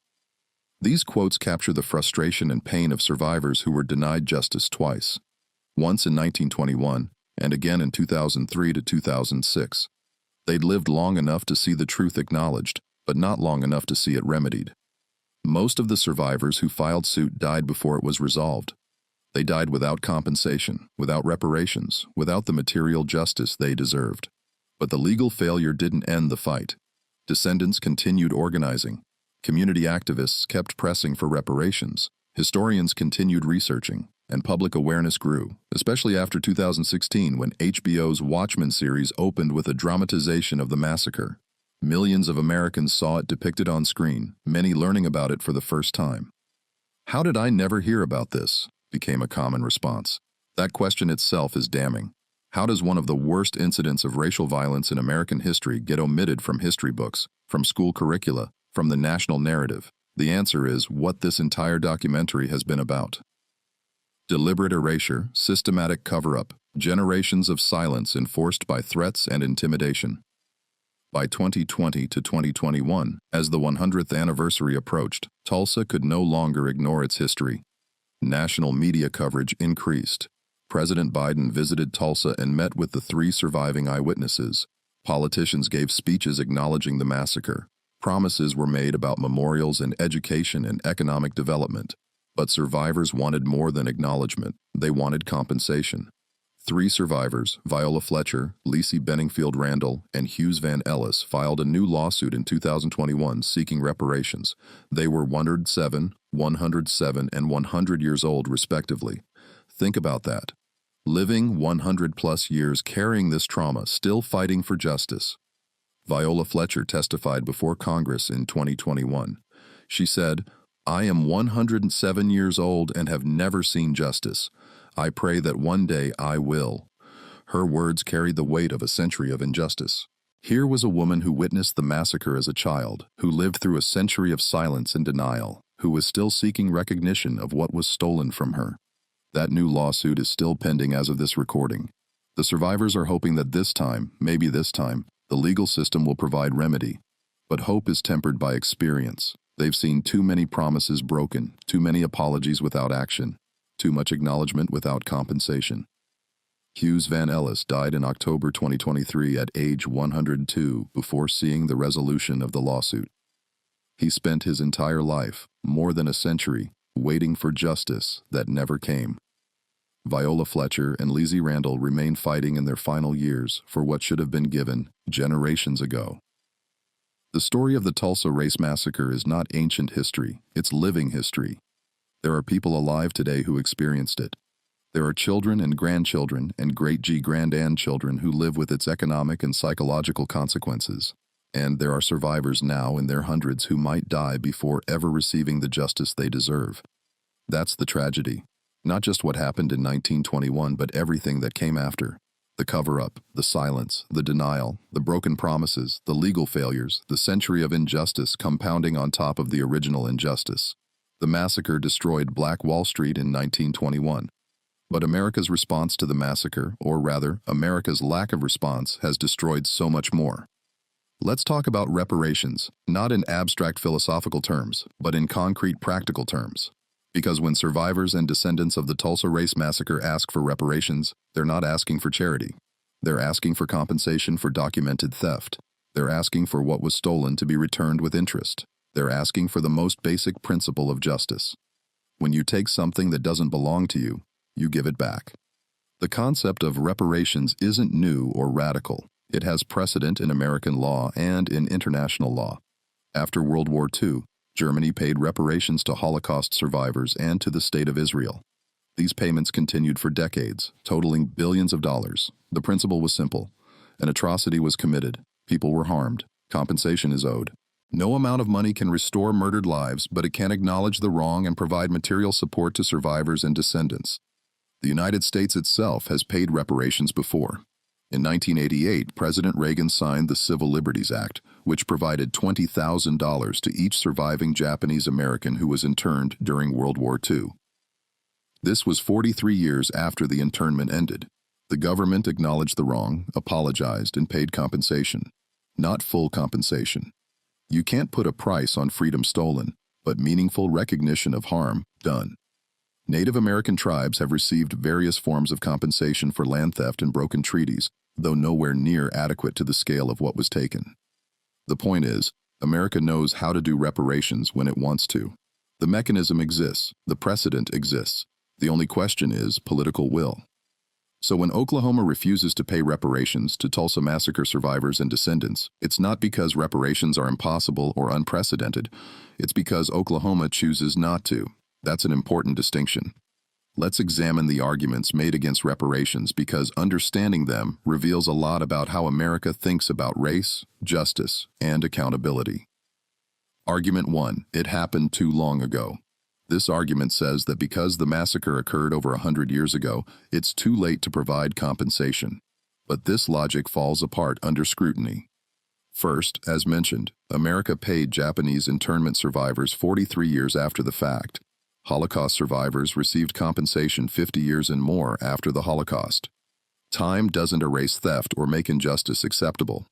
These quotes capture the frustration and pain of survivors who were denied justice twice. Once in 1921, and again in 2003 to 2006. They'd lived long enough to see the truth acknowledged, but not long enough to see it remedied. Most of the survivors who filed suit died before it was resolved. They died without compensation, without reparations, without the material justice they deserved. But the legal failure didn't end the fight. Descendants continued organizing. Community activists kept pressing for reparations. Historians continued researching, and public awareness grew, especially after 2016 when HBO's Watchmen series opened with a dramatization of the massacre. Millions of Americans saw it depicted on screen, many learning about it for the first time. "How did I never hear about this?" became a common response. That question itself is damning. How does one of the worst incidents of racial violence in American history get omitted from history books, from school curricula, from the national narrative? The answer is what this entire documentary has been about. Deliberate erasure, systematic cover-up, generations of silence enforced by threats and intimidation. By 2020 to 2021, as the 100th anniversary approached, Tulsa could no longer ignore its history. National media coverage increased. President Biden visited Tulsa and met with the 3 surviving eyewitnesses. Politicians gave speeches acknowledging the massacre. Promises were made about memorials and education and economic development. But survivors wanted more than acknowledgement. They wanted compensation. 3 survivors, Viola Fletcher, Lacey Benningfield Randall, and Hughes Van Ellis, filed a new lawsuit in 2021 seeking reparations. They were 107, 107, and 100 years old, respectively. Think about that. Living 100-plus years carrying this trauma, still fighting for justice. Viola Fletcher testified before Congress in 2021. She said, "I am 107 years old and have never seen justice. I pray that one day I will." Her words carried the weight of a century of injustice. Here was a woman who witnessed the massacre as a child, who lived through a century of silence and denial, who was still seeking recognition of what was stolen from her. That new lawsuit is still pending as of this recording. The survivors are hoping that this time, maybe this time, the legal system will provide remedy. But hope is tempered by experience. They've seen too many promises broken, too many apologies without action, too much acknowledgement without compensation. Hughes Van Ellis died in October 2023 at age 102 before seeing the resolution of the lawsuit. He spent his entire life, more than a century, waiting for justice that never came. Viola Fletcher and Lacey Randall remain fighting in their final years for what should have been given generations ago. The story of the Tulsa Race Massacre is not ancient history, it's living history. There are people alive today who experienced it. There are children and grandchildren and great-grandchildren who live with its economic and psychological consequences. And there are survivors now in their hundreds who might die before ever receiving the justice they deserve. That's the tragedy. Not just what happened in 1921, but everything that came after. The cover-up, the silence, the denial, the broken promises, the legal failures, the century of injustice compounding on top of the original injustice. The massacre destroyed Black Wall Street in 1921. But America's response to the massacre, or rather, America's lack of response, has destroyed so much more. Let's talk about reparations, not in abstract philosophical terms, but in concrete practical terms. Because when survivors and descendants of the Tulsa Race Massacre ask for reparations, they're not asking for charity. They're asking for compensation for documented theft. They're asking for what was stolen to be returned with interest. They're asking for the most basic principle of justice. When you take something that doesn't belong to you, you give it back. The concept of reparations isn't new or radical. It has precedent in American law and in international law. After World War II, Germany paid reparations to Holocaust survivors and to the State of Israel. These payments continued for decades, totaling billions of dollars. The principle was simple. An atrocity was committed. People were harmed. Compensation is owed. No amount of money can restore murdered lives, but it can acknowledge the wrong and provide material support to survivors and descendants. The United States itself has paid reparations before. In 1988, President Reagan signed the Civil Liberties Act, which provided $20,000 to each surviving Japanese American who was interned during World War II. This was 43 years after the internment ended. The government acknowledged the wrong, apologized, and paid compensation. Not full compensation. You can't put a price on freedom stolen, but meaningful recognition of harm done. Native American tribes have received various forms of compensation for land theft and broken treaties, though nowhere near adequate to the scale of what was taken. The point is, America knows how to do reparations when it wants to. The mechanism exists, the precedent exists. The only question is political will. So when Oklahoma refuses to pay reparations to Tulsa Massacre survivors and descendants, it's not because reparations are impossible or unprecedented. It's because Oklahoma chooses not to. That's an important distinction. Let's examine the arguments made against reparations because understanding them reveals a lot about how America thinks about race, justice, and accountability. Argument 1. It happened too long ago. This argument says that because the massacre occurred over 100 years ago, it's too late to provide compensation. But this logic falls apart under scrutiny. First, as mentioned, America paid Japanese internment survivors 43 years after the fact. Holocaust survivors received compensation 50 years and more after the Holocaust. Time doesn't erase theft or make injustice acceptable.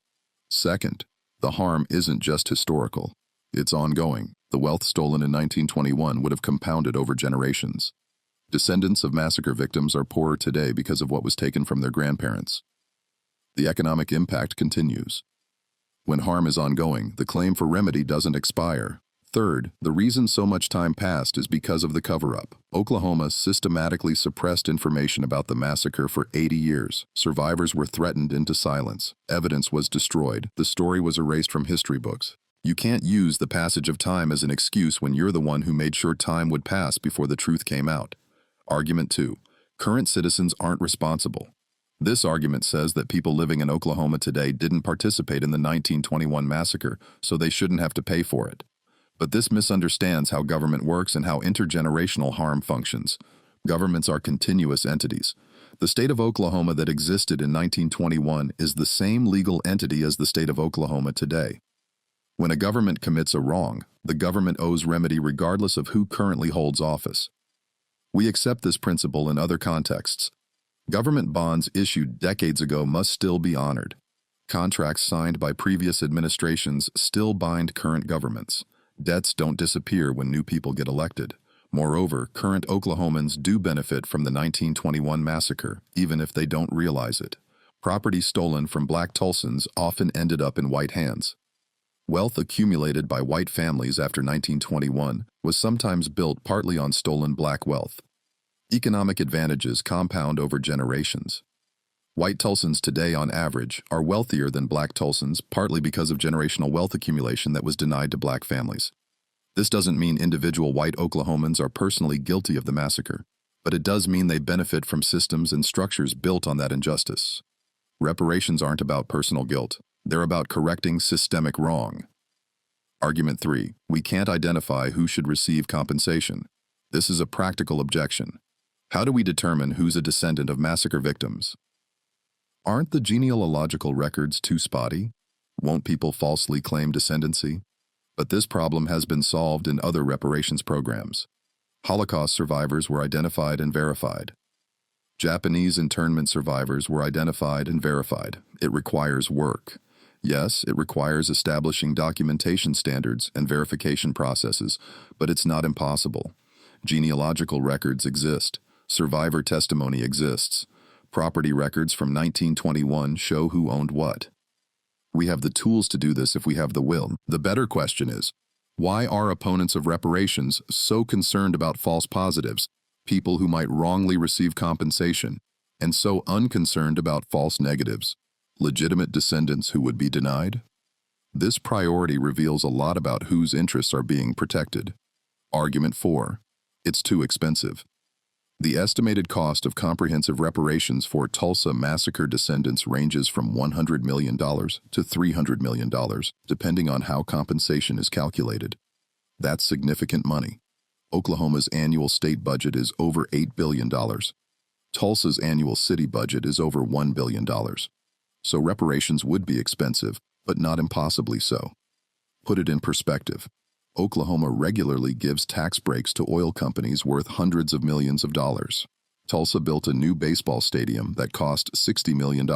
Second, the harm isn't just historical. It's ongoing. The wealth stolen in 1921 would have compounded over generations. Descendants of massacre victims are poorer today because of what was taken from their grandparents. The economic impact continues. When harm is ongoing, the claim for remedy doesn't expire. Third, the reason so much time passed is because of the cover-up. Oklahoma systematically suppressed information about the massacre for 80 years. Survivors were threatened into silence. Evidence was destroyed. The story was erased from history books. You can't use the passage of time as an excuse when you're the one who made sure time would pass before the truth came out. Argument 2. Current citizens aren't responsible. This argument says that people living in Oklahoma today didn't participate in the 1921 massacre, so they shouldn't have to pay for it. But this misunderstands how government works and how intergenerational harm functions. Governments are continuous entities. The state of Oklahoma that existed in 1921 is the same legal entity as the state of Oklahoma today. When a government commits a wrong, the government owes remedy regardless of who currently holds office. We accept this principle in other contexts. Government bonds issued decades ago must still be honored. Contracts signed by previous administrations still bind current governments. Debts don't disappear when new people get elected. Moreover, current Oklahomans do benefit from the 1921 massacre, even if they don't realize it. Property stolen from black Tulsans often ended up in white hands. Wealth accumulated by white families after 1921 was sometimes built partly on stolen black wealth. Economic advantages compound over generations. White Tulsans today, on average, are wealthier than black Tulsans partly because of generational wealth accumulation that was denied to black families. This doesn't mean individual white Oklahomans are personally guilty of the massacre, but it does mean they benefit from systems and structures built on that injustice. Reparations aren't about personal guilt. They're about correcting systemic wrong. Argument 3. We can't identify who should receive compensation. This is a practical objection. How do we determine who's a descendant of massacre victims? Aren't the genealogical records too spotty? Won't people falsely claim descendancy? But this problem has been solved in other reparations programs. Holocaust survivors were identified and verified. Japanese internment survivors were identified and verified. It requires work. Yes, it requires establishing documentation standards and verification processes, but it's not impossible. Genealogical records exist. Survivor testimony exists. Property records from 1921 show who owned what. We have the tools to do this if we have the will. The better question is, why are opponents of reparations so concerned about false positives, people who might wrongly receive compensation, and so unconcerned about false negatives, legitimate descendants who would be denied? This priority reveals a lot about whose interests are being protected. Argument 4. It's too expensive. The estimated cost of comprehensive reparations for Tulsa massacre descendants ranges from $100 million to $300 million, depending on how compensation is calculated. That's significant money. Oklahoma's annual state budget is over $8 billion. Tulsa's annual city budget is over $1 billion. So reparations would be expensive, but not impossibly so. Put it in perspective. Oklahoma regularly gives tax breaks to oil companies worth hundreds of millions of dollars. Tulsa built a new baseball stadium that cost $60 million.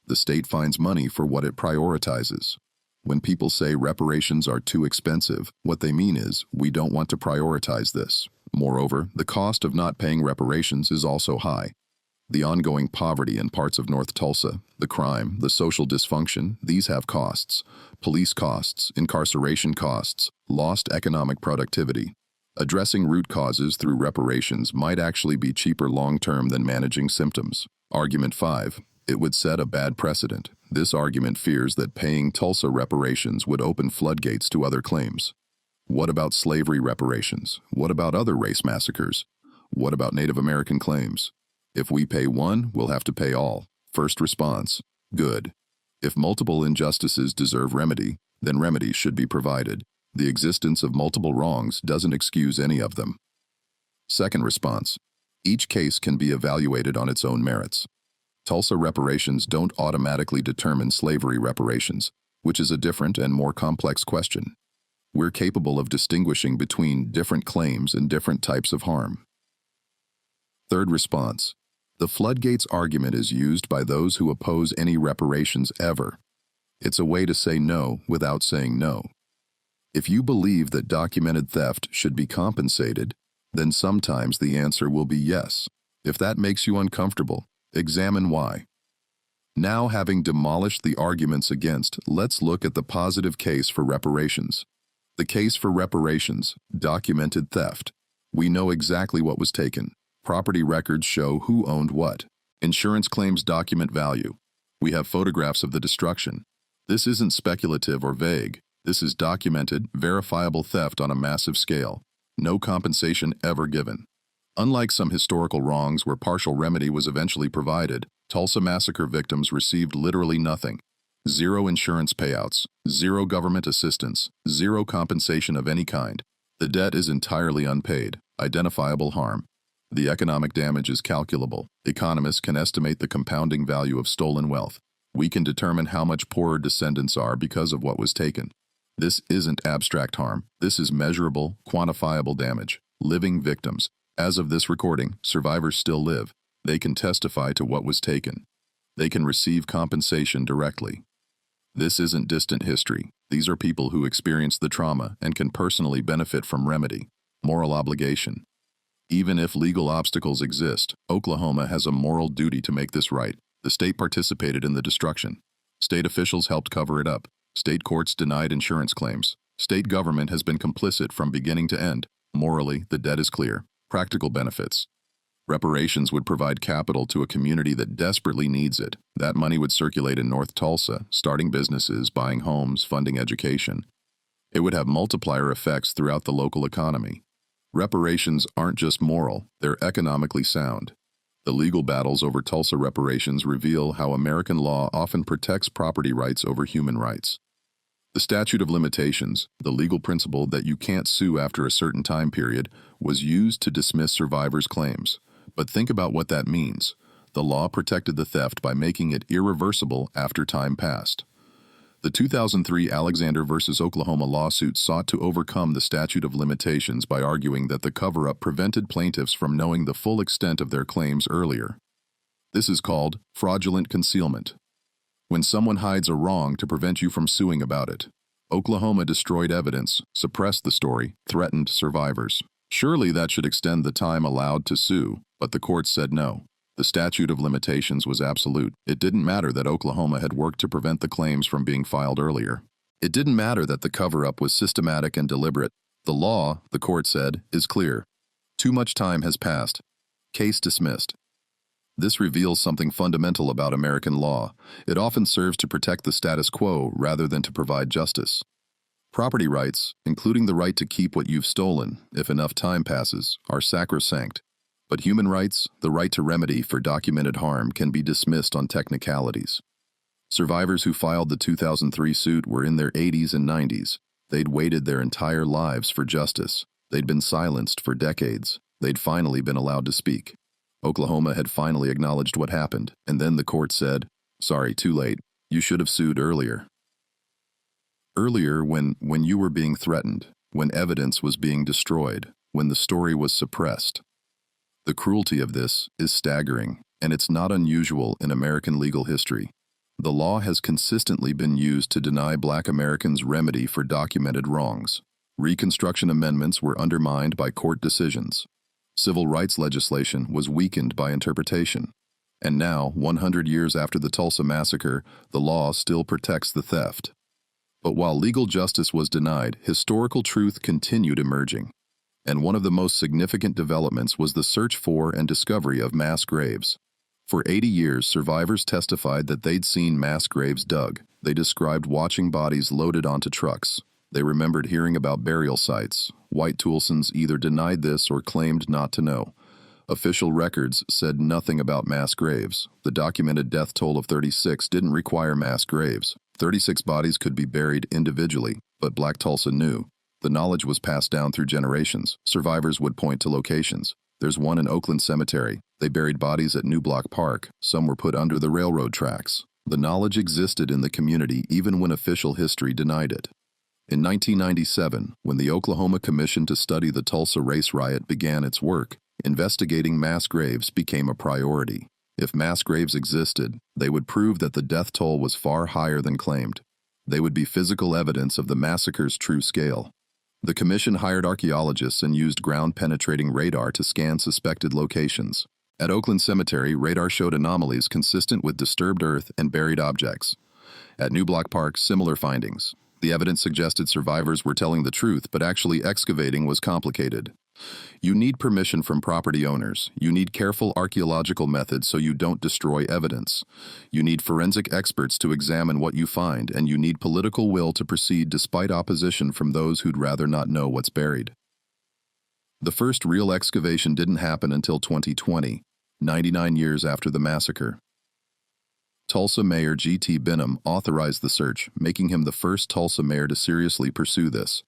The state finds money for what it prioritizes. When people say reparations are too expensive, what they mean is, we don't want to prioritize this. Moreover, the cost of not paying reparations is also high. The ongoing poverty in parts of North Tulsa, the crime, the social dysfunction, these have costs. Police costs, incarceration costs, lost economic productivity. Addressing root causes through reparations might actually be cheaper long-term than managing symptoms. Argument 5. It would set a bad precedent. This argument fears that paying Tulsa reparations would open floodgates to other claims. What about slavery reparations? What about other race massacres? What about Native American claims? If we pay one, we'll have to pay all. First response, good. If multiple injustices deserve remedy, then remedy should be provided. The existence of multiple wrongs doesn't excuse any of them. Second response, each case can be evaluated on its own merits. Tulsa reparations don't automatically determine slavery reparations, which is a different and more complex question. We're capable of distinguishing between different claims and different types of harm. Third response, the floodgates argument is used by those who oppose any reparations ever. It's a way to say no without saying no. If you believe that documented theft should be compensated, then sometimes the answer will be yes. If that makes you uncomfortable, examine why. Now, having demolished the arguments against, let's look at the positive case for reparations. The case for reparations, documented theft. We know exactly what was taken. Property records show who owned what. Insurance claims document value. We have photographs of the destruction. This isn't speculative or vague. This is documented, verifiable theft on a massive scale. No compensation ever given. Unlike some historical wrongs where partial remedy was eventually provided, Tulsa Massacre victims received literally nothing. Zero insurance payouts, zero government assistance, zero compensation of any kind. The debt is entirely unpaid. Identifiable harm. The economic damage is calculable. Economists can estimate the compounding value of stolen wealth. We can determine how much poorer descendants are because of what was taken. This isn't abstract harm. This is measurable, quantifiable damage. Living victims. As of this recording, survivors still live. They can testify to what was taken. They can receive compensation directly. This isn't distant history. These are people who experienced the trauma and can personally benefit from remedy. Moral obligation. Even if legal obstacles exist, Oklahoma has a moral duty to make this right. The state participated in the destruction. State officials helped cover it up. State courts denied insurance claims. State government has been complicit from beginning to end. Morally, the debt is clear. Practical benefits. Reparations would provide capital to a community that desperately needs it. That money would circulate in North Tulsa, starting businesses, buying homes, funding education. It would have multiplier effects throughout the local economy. Reparations aren't just moral, they're economically sound. The legal battles over Tulsa reparations reveal how American law often protects property rights over human rights. The statute of limitations, the legal principle that you can't sue after a certain time period, was used to dismiss survivors' claims. But think about what that means. The law protected the theft by making it irreversible after time passed. The 2003 Alexander v. Oklahoma lawsuit sought to overcome the statute of limitations by arguing that the cover-up prevented plaintiffs from knowing the full extent of their claims earlier. This is called fraudulent concealment. When someone hides a wrong to prevent you from suing about it. Oklahoma destroyed evidence, suppressed the story, threatened survivors. Surely that should extend the time allowed to sue, but the court said no. The statute of limitations was absolute. It didn't matter that Oklahoma had worked to prevent the claims from being filed earlier. It didn't matter that the cover-up was systematic and deliberate. The law, the court said, is clear. Too much time has passed. Case dismissed. This reveals something fundamental about American law. It often serves to protect the status quo rather than to provide justice. Property rights, including the right to keep what you've stolen, if enough time passes, are sacrosanct. But human rights, the right to remedy for documented harm, can be dismissed on technicalities. Survivors who filed the 2003 suit were in their 80s and 90s. They'd waited their entire lives for justice. They'd been silenced for decades. They'd finally been allowed to speak. Oklahoma had finally acknowledged what happened, and then the court said, "Sorry, too late. You should have sued earlier." Earlier when you were being threatened, when evidence was being destroyed, when the story was suppressed. The cruelty of this is staggering, and it's not unusual in American legal history. The law has consistently been used to deny Black Americans remedy for documented wrongs. Reconstruction amendments were undermined by court decisions. Civil rights legislation was weakened by interpretation. And now, 100 years after the Tulsa Massacre, the law still protects the theft. But while legal justice was denied, historical truth continued emerging. And one of the most significant developments was the search for and discovery of mass graves. For 80 years, survivors testified that they'd seen mass graves dug. They described watching bodies loaded onto trucks. They remembered hearing about burial sites. White Tulsans either denied this or claimed not to know. Official records said nothing about mass graves. The documented death toll of 36 didn't require mass graves. 36 bodies could be buried individually, but Black Tulsa knew. The knowledge was passed down through generations. Survivors would point to locations. There's one in Oakland Cemetery. They buried bodies at New Block Park. Some were put under the railroad tracks. The knowledge existed in the community even when official history denied it. In 1997, when the Oklahoma Commission to Study the Tulsa Race Riot began its work, investigating mass graves became a priority. If mass graves existed, they would prove that the death toll was far higher than claimed. They would be physical evidence of the massacre's true scale. The commission hired archaeologists and used ground-penetrating radar to scan suspected locations. At Oakland Cemetery, radar showed anomalies consistent with disturbed earth and buried objects. At New Block Park, similar findings. The evidence suggested survivors were telling the truth, but actually excavating was complicated. You need permission from property owners. You need careful archaeological methods so you don't destroy evidence. You need forensic experts to examine what you find, and you need political will to proceed despite opposition from those who'd rather not know what's buried. The first real excavation didn't happen until 2020, 99 years after the massacre. Tulsa Mayor G.T. Benham authorized the search, making him the first Tulsa mayor to seriously pursue this.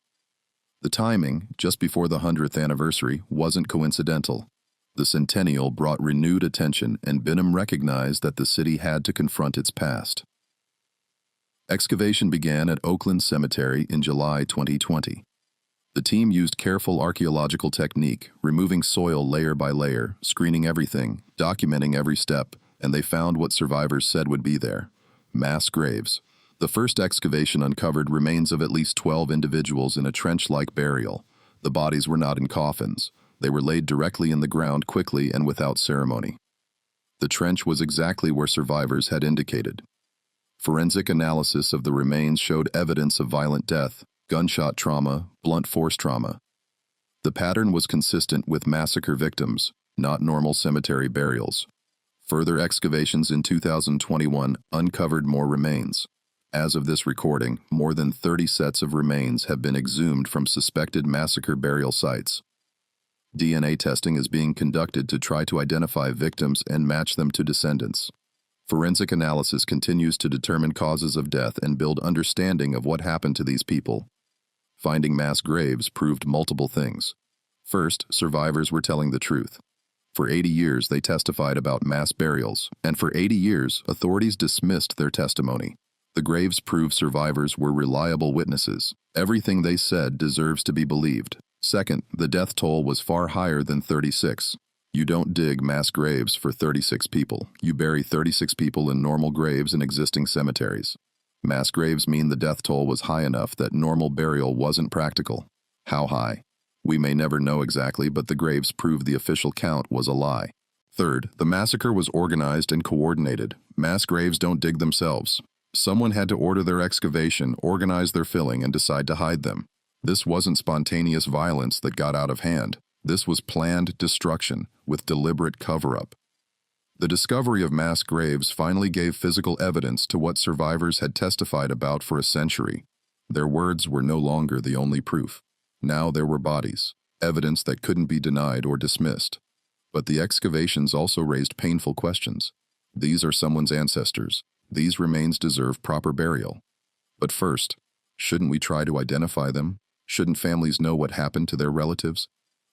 The timing, just before the 100th anniversary, wasn't coincidental. The centennial brought renewed attention, and Benham recognized that the city had to confront its past. Excavation began at Oakland Cemetery in July 2020. The team used careful archaeological technique, removing soil layer by layer, screening everything, documenting every step, and they found what survivors said would be there: mass graves. The first excavation uncovered remains of at least 12 individuals in a trench-like burial. The bodies were not in coffins. They were laid directly in the ground quickly and without ceremony. The trench was exactly where survivors had indicated. Forensic analysis of the remains showed evidence of violent death, gunshot trauma, blunt force trauma. The pattern was consistent with massacre victims, not normal cemetery burials. Further excavations in 2021 uncovered more remains. As of this recording, more than 30 sets of remains have been exhumed from suspected massacre burial sites. DNA testing is being conducted to try to identify victims and match them to descendants. Forensic analysis continues to determine causes of death and build understanding of what happened to these people. Finding mass graves proved multiple things. First, survivors were telling the truth. For 80 years, they testified about mass burials, and for 80 years, authorities dismissed their testimony. The graves proved survivors were reliable witnesses. Everything they said deserves to be believed. Second, the death toll was far higher than 36. You don't dig mass graves for 36 people. You bury 36 people in normal graves in existing cemeteries. Mass graves mean the death toll was high enough that normal burial wasn't practical. How high? We may never know exactly, but the graves prove the official count was a lie. Third, the massacre was organized and coordinated. Mass graves don't dig themselves. Someone had to order their excavation, organize their filling, and decide to hide them. This wasn't spontaneous violence that got out of hand. This was planned destruction with deliberate cover-up. The discovery of mass graves finally gave physical evidence to what survivors had testified about for a century. Their words were no longer the only proof. Now there were bodies, evidence that couldn't be denied or dismissed. But the excavations also raised painful questions. These are someone's ancestors. These remains deserve proper burial. But first, shouldn't we try to identify them? Shouldn't families know what happened to their relatives?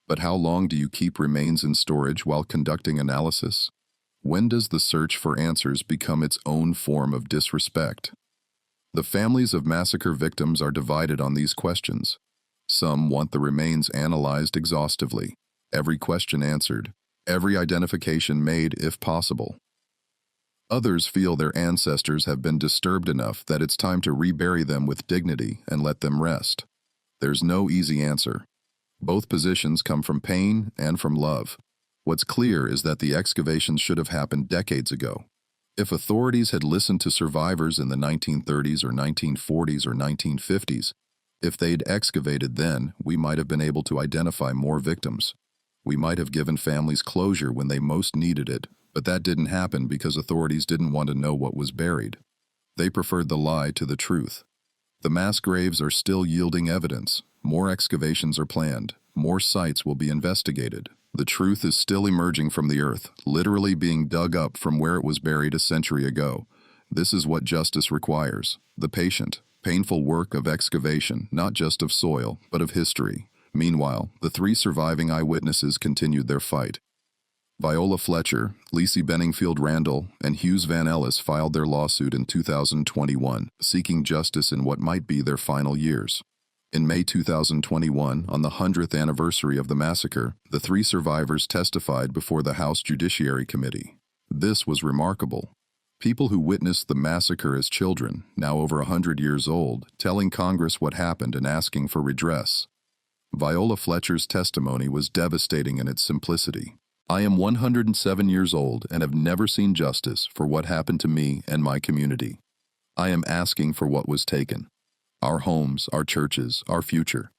But how long do you keep remains in storage while conducting analysis? When does the search for answers become its own form of disrespect? The families of massacre victims are divided on these questions. Some want the remains analyzed exhaustively, every question answered, every identification made if possible. Others feel their ancestors have been disturbed enough that it's time to rebury them with dignity and let them rest. There's no easy answer. Both positions come from pain and from love. What's clear is that the excavations should have happened decades ago. If authorities had listened to survivors in the 1930s or 1940s or 1950s, if they'd excavated then, we might have been able to identify more victims. We might have given families closure when they most needed it, but that didn't happen because authorities didn't want to know what was buried. They preferred the lie to the truth. The mass graves are still yielding evidence. More excavations are planned. More sites will be investigated. The truth is still emerging from the earth, literally being dug up from where it was buried a century ago. This is what justice requires: the patient, painful work of excavation, not just of soil, but of history. Meanwhile, the three surviving eyewitnesses continued their fight. Viola Fletcher, Lacey Benningfield Randall, and Hughes Van Ellis filed their lawsuit in 2021, seeking justice in what might be their final years. In May 2021, on the 100th anniversary of the massacre, the three survivors testified before the House Judiciary Committee. This was remarkable. People who witnessed the massacre as children, now over 100 years old, telling Congress what happened and asking for redress. Viola Fletcher's testimony was devastating in its simplicity. I am 107 years old and have never seen justice for what happened to me and my community. I am asking for what was taken. Our homes, our churches, our future.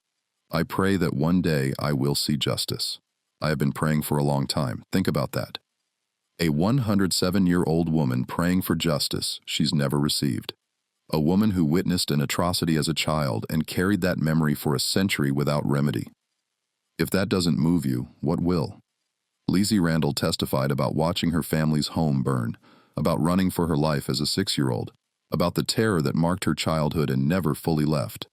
I pray that one day I will see justice. I have been praying for a long time. Think about that. A 107-year-old woman praying for justice she's never received. A woman who witnessed an atrocity as a child and carried that memory for a century without remedy. If that doesn't move you, what will? Lacey Randall testified about watching her family's home burn, about running for her life as a 6-year-old, about the terror that marked her childhood and never fully left.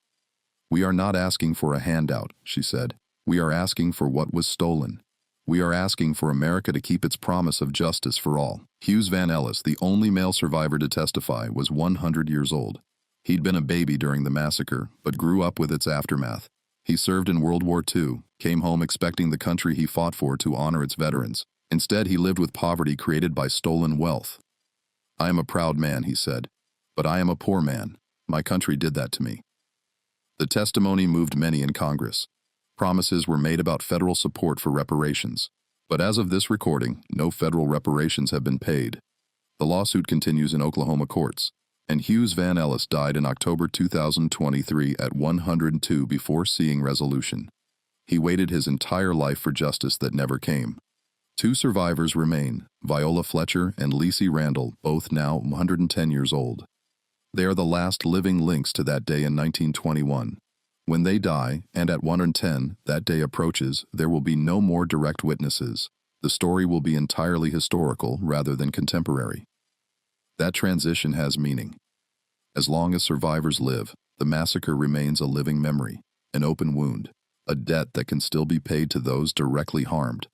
We are not asking for a handout, she said. We are asking for what was stolen. We are asking for America to keep its promise of justice for all. Hughes Van Ellis, the only male survivor to testify, was 100 years old. He'd been a baby during the massacre, but grew up with its aftermath. He served in World War II, came home expecting the country he fought for to honor its veterans. Instead, he lived with poverty created by stolen wealth. I am a proud man, he said, but I am a poor man. My country did that to me. The testimony moved many in Congress. Promises were made about federal support for reparations. But as of this recording, no federal reparations have been paid. The lawsuit continues in Oklahoma courts, and Hughes Van Ellis died in October 2023 at 102 before seeing resolution. He waited his entire life for justice that never came. Two survivors remain, Viola Fletcher and Lacey Randall, both now 110 years old. They are the last living links to that day in 1921. When they die, and at 110, that day approaches, there will be no more direct witnesses. The story will be entirely historical rather than contemporary. That transition has meaning. As long as survivors live, the massacre remains a living memory, an open wound, a debt that can still be paid to those directly harmed.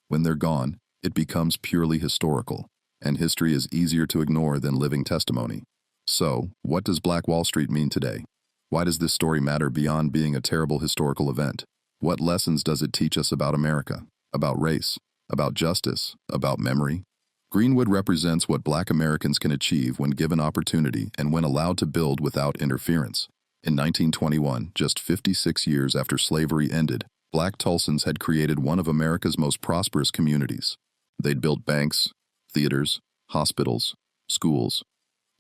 When they're gone, it becomes purely historical, and history is easier to ignore than living testimony. So, what does Black Wall Street mean today? Why does this story matter beyond being a terrible historical event? What lessons does it teach us about America, about race, about justice, about memory? Greenwood represents what Black Americans can achieve when given opportunity and when allowed to build without interference. In 1921, just 56 years after slavery ended, Black Tulsans had created one of America's most prosperous communities. They'd built banks, theaters, hospitals, schools.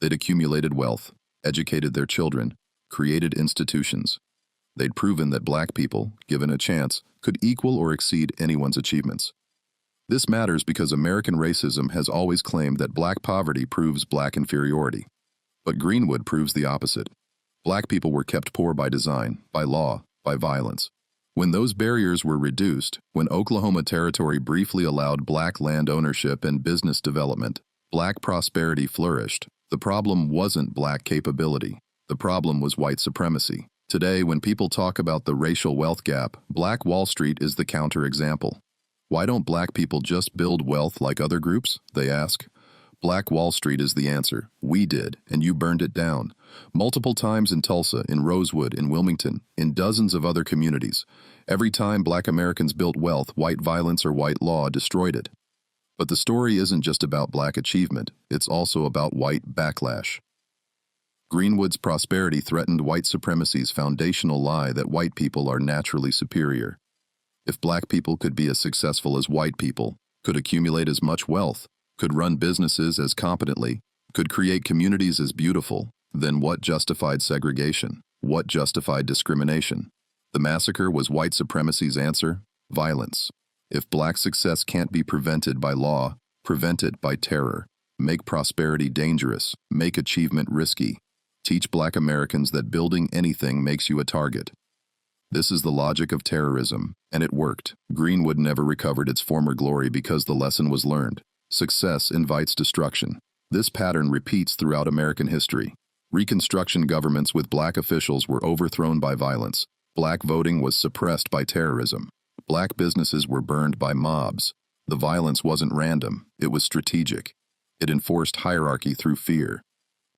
They'd accumulated wealth, educated their children, created institutions. They'd proven that Black people, given a chance, could equal or exceed anyone's achievements. This matters because American racism has always claimed that Black poverty proves Black inferiority. But Greenwood proves the opposite. Black people were kept poor by design, by law, by violence. When those barriers were reduced, when Oklahoma Territory briefly allowed Black land ownership and business development, Black prosperity flourished. The problem wasn't Black capability. The problem was white supremacy. Today, when people talk about the racial wealth gap, Black Wall Street is the counterexample. Why don't Black people just build wealth like other groups? They ask. Black Wall Street is the answer. We did, and you burned it down. Multiple times in Tulsa, in Rosewood, in Wilmington, in dozens of other communities. Every time Black Americans built wealth, white violence or white law destroyed it. But the story isn't just about Black achievement, it's also about white backlash. Greenwood's prosperity threatened white supremacy's foundational lie that white people are naturally superior. If Black people could be as successful as white people, could accumulate as much wealth, could run businesses as competently, could create communities as beautiful, then what justified segregation? What justified discrimination? The massacre was white supremacy's answer: violence. If Black success can't be prevented by law, prevent it by terror. Make prosperity dangerous, make achievement risky. Teach Black Americans that building anything makes you a target. This is the logic of terrorism, and it worked. Greenwood never recovered its former glory because the lesson was learned. Success invites destruction. This pattern repeats throughout American history. Reconstruction governments with black officials were overthrown by violence. Black voting was suppressed by terrorism. Black businesses were burned by mobs. The violence wasn't random, it was strategic. It enforced hierarchy through fear.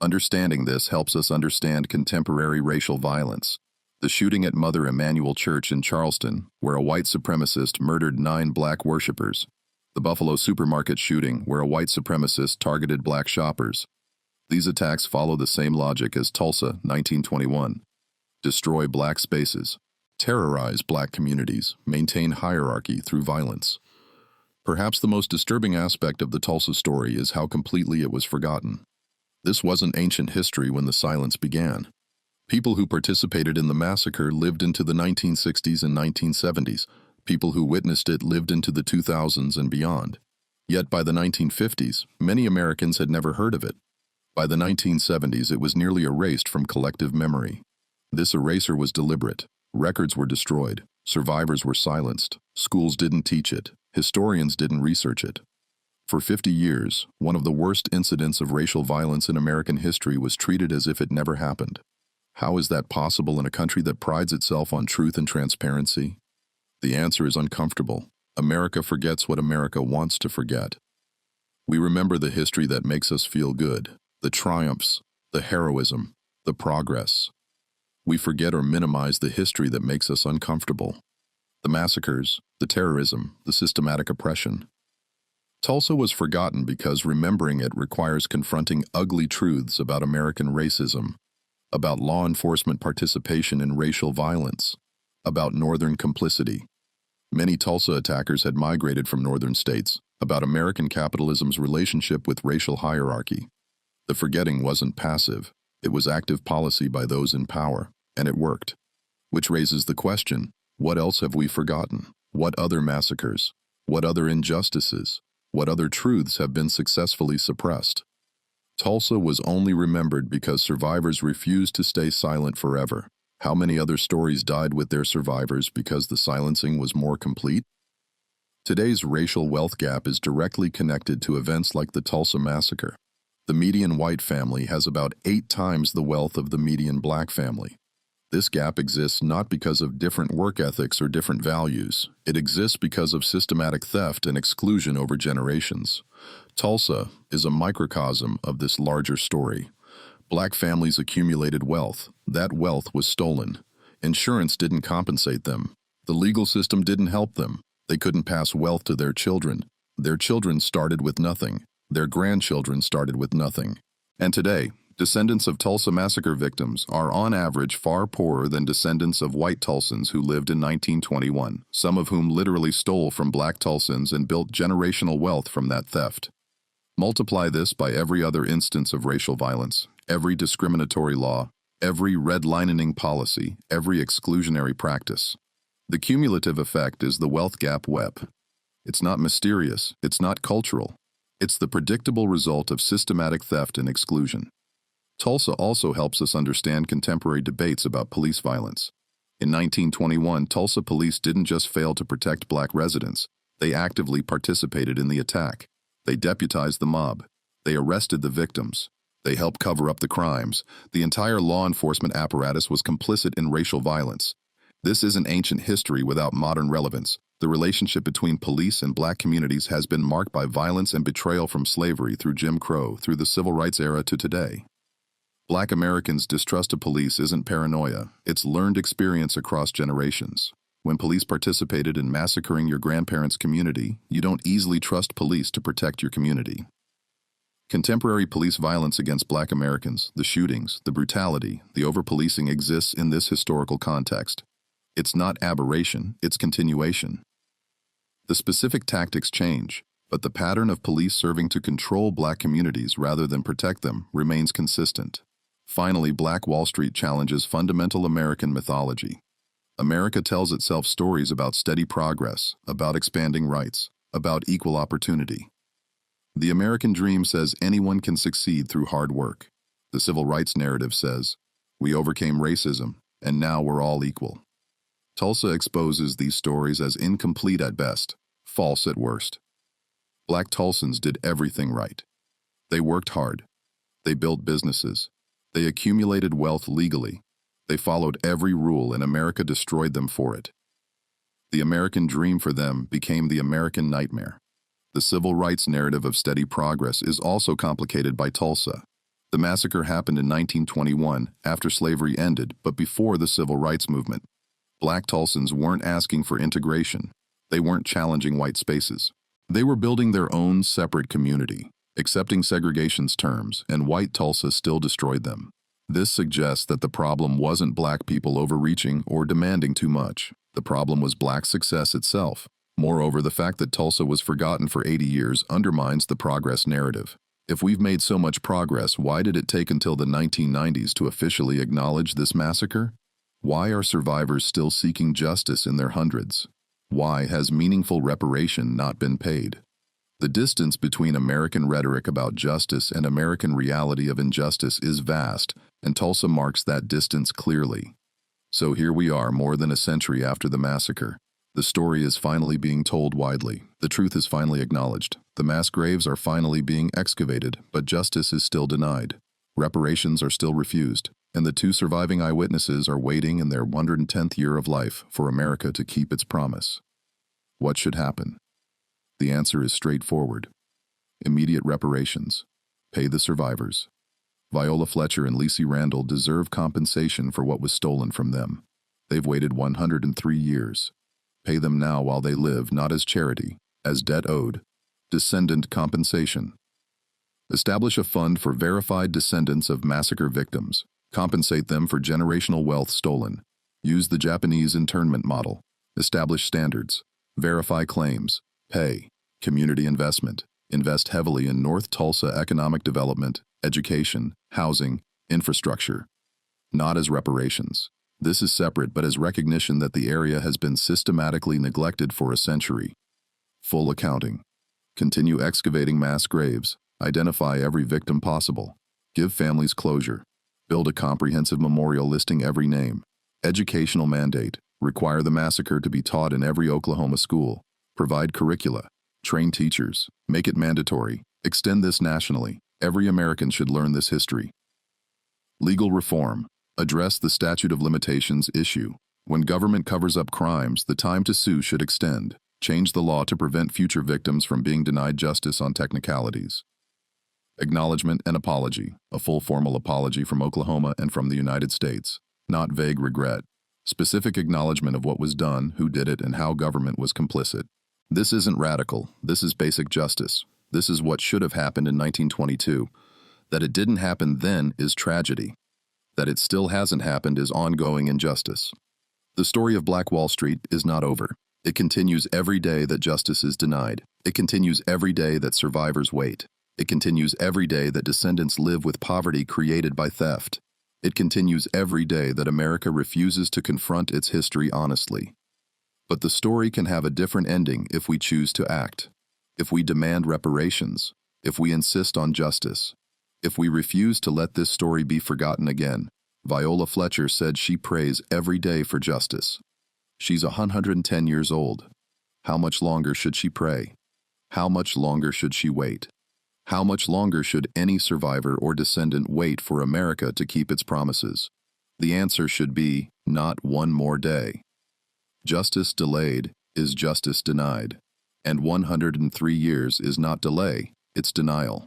Understanding this helps us understand contemporary racial violence. The shooting at Mother Emanuel Church in Charleston, where a white supremacist murdered 9 black worshippers. The Buffalo supermarket shooting, where a white supremacist targeted black shoppers. These attacks follow the same logic as Tulsa, 1921. Destroy black spaces. Terrorize black communities. Maintain hierarchy through violence. Perhaps the most disturbing aspect of the Tulsa story is how completely it was forgotten. This wasn't ancient history when the silence began. People who participated in the massacre lived into the 1960s and 1970s. People who witnessed it lived into the 2000s and beyond. Yet by the 1950s, many Americans had never heard of it. By the 1970s, it was nearly erased from collective memory. This erasure was deliberate. Records were destroyed. Survivors were silenced. Schools didn't teach it. Historians didn't research it. For 50 years, one of the worst incidents of racial violence in American history was treated as if it never happened. How is that possible in a country that prides itself on truth and transparency? The answer is uncomfortable. America forgets what America wants to forget. We remember the history that makes us feel good, the triumphs, the heroism, the progress. We forget or minimize the history that makes us uncomfortable. The massacres, the terrorism, the systematic oppression. Tulsa was forgotten because remembering it requires confronting ugly truths about American racism, about law enforcement participation in racial violence, about Northern complicity. Many Tulsa attackers had migrated from northern states, about American capitalism's relationship with racial hierarchy. The forgetting wasn't passive, it was active policy by those in power, and it worked. Which raises the question, what else have we forgotten? What other massacres? What other injustices? What other truths have been successfully suppressed? Tulsa was only remembered because survivors refused to stay silent forever. How many other stories died with their survivors because the silencing was more complete? Today's racial wealth gap is directly connected to events like the Tulsa Massacre. The median white family has about 8 times the wealth of the median black family. This gap exists not because of different work ethics or different values. It exists because of systematic theft and exclusion over generations. Tulsa is a microcosm of this larger story. Black families accumulated wealth. That wealth was stolen. Insurance didn't compensate them. The legal system didn't help them. They couldn't pass wealth to their children. Their children started with nothing. Their grandchildren started with nothing. And today, descendants of Tulsa Massacre victims are on average far poorer than descendants of white Tulsans who lived in 1921, some of whom literally stole from black Tulsans and built generational wealth from that theft. Multiply this by every other instance of racial violence, every discriminatory law, every redlining policy, every exclusionary practice. The cumulative effect is the wealth gap web. It's not mysterious, it's not cultural. It's the predictable result of systematic theft and exclusion. Tulsa also helps us understand contemporary debates about police violence. In 1921, Tulsa police didn't just fail to protect black residents, they actively participated in the attack. They deputized the mob. They arrested the victims. They helped cover up the crimes. The entire law enforcement apparatus was complicit in racial violence. This isn't ancient history without modern relevance. The relationship between police and black communities has been marked by violence and betrayal from slavery through Jim Crow, through the Civil Rights era to today. Black Americans' distrust of police isn't paranoia, it's learned experience across generations. When police participated in massacring your grandparents' community, you don't easily trust police to protect your community. Contemporary police violence against black Americans, the shootings, the brutality, the over-policing exists in this historical context. It's not aberration, it's continuation. The specific tactics change, but the pattern of police serving to control black communities rather than protect them remains consistent. Finally, Black Wall Street challenges fundamental American mythology. America tells itself stories about steady progress, about expanding rights, about equal opportunity. The American dream says anyone can succeed through hard work. The civil rights narrative says, we overcame racism, and now we're all equal. Tulsa exposes these stories as incomplete at best, false at worst. Black Tulsans did everything right. They worked hard. They built businesses. They accumulated wealth legally. They followed every rule, and America destroyed them for it. The American dream for them became the American nightmare. The civil rights narrative of steady progress is also complicated by Tulsa. The massacre happened in 1921, after slavery ended, but before the civil rights movement. Black Tulsans weren't asking for integration. They weren't challenging white spaces. They were building their own separate community, accepting segregation's terms, and white Tulsa still destroyed them. This suggests that the problem wasn't black people overreaching or demanding too much. The problem was black success itself. Moreover, the fact that Tulsa was forgotten for 80 years undermines the progress narrative. If we've made so much progress, why did it take until the 1990s to officially acknowledge this massacre? Why are survivors still seeking justice in their hundreds? Why has meaningful reparation not been paid? The distance between American rhetoric about justice and American reality of injustice is vast, and Tulsa marks that distance clearly. So here we are, more than a century after the massacre. The story is finally being told widely. The truth is finally acknowledged. The mass graves are finally being excavated, but justice is still denied. Reparations are still refused, and the two surviving eyewitnesses are waiting in their 110th year of life for America to keep its promise. What should happen? The answer is straightforward. Immediate reparations. Pay the survivors. Viola Fletcher and Lacey Randall deserve compensation for what was stolen from them. They've waited 103 years. Pay them now while they live, not as charity, as debt owed. Descendant compensation. Establish a fund for verified descendants of massacre victims. Compensate them for generational wealth stolen. Use the Japanese internment model. Establish standards. Verify claims. Pay. Community investment. Invest heavily in North Tulsa economic development, education, housing, infrastructure. Not as reparations. This is separate, but as recognition that the area has been systematically neglected for a century. Full accounting. Continue excavating mass graves. Identify every victim possible. Give families closure. Build a comprehensive memorial listing every name. Educational mandate. Require the massacre to be taught in every Oklahoma school. Provide curricula. Train teachers. Make it mandatory. Extend this nationally. Every American should learn this history. Legal reform. Address the statute of limitations issue. When government covers up crimes, the time to sue should extend. Change the law to prevent future victims from being denied justice on technicalities. Acknowledgement and apology. A full formal apology from Oklahoma and from the United States. Not vague regret. Specific acknowledgement of what was done, who did it, and how government was complicit. This isn't radical. This is basic justice. This is what should have happened in 1922. That it didn't happen then is tragedy. That it still hasn't happened is ongoing injustice. The story of Black Wall Street is not over. It continues every day that justice is denied. It continues every day that survivors wait. It continues every day that descendants live with poverty created by theft. It continues every day that America refuses to confront its history honestly. But the story can have a different ending if we choose to act. If we demand reparations. If we insist on justice. If we refuse to let this story be forgotten again. Viola Fletcher said she prays every day for justice. She's 110 years old. How much longer should she pray? How much longer should she wait? How much longer should any survivor or descendant wait for America to keep its promises? The answer should be, not one more day. Justice delayed is justice denied. And 103 years is not delay, it's denial.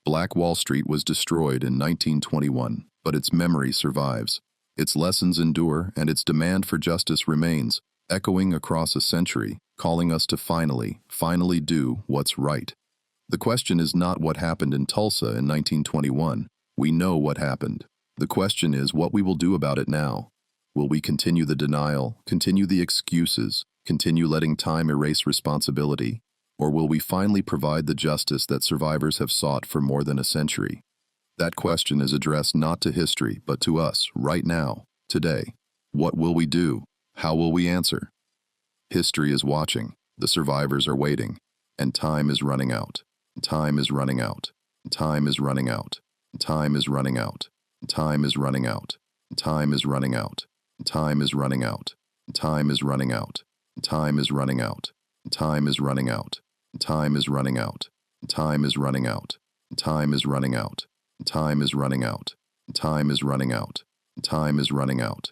Black Wall Street was destroyed in 1921, but its memory survives. Its lessons endure, and its demand for justice remains, echoing across a century, calling us to finally do what's right. The question is not what happened in Tulsa in 1921. We know what happened. The question is what we will do about it now. Will we continue the denial, continue the excuses, continue letting time erase responsibility? Or will we finally provide the justice that survivors have sought for more than a century? That question is addressed not to history, but to us, right now, today. What will we do? How will we answer? History is watching, the survivors are waiting, and time is running out. Time is running out. Time is running out. Time is running out. Time is running out. Time is running out. Time is running out. Time is running out. Time is running out. Time is running out. Time is running out. Time is running out. Time is running out. Time is running out. Time is running out. Time is running out.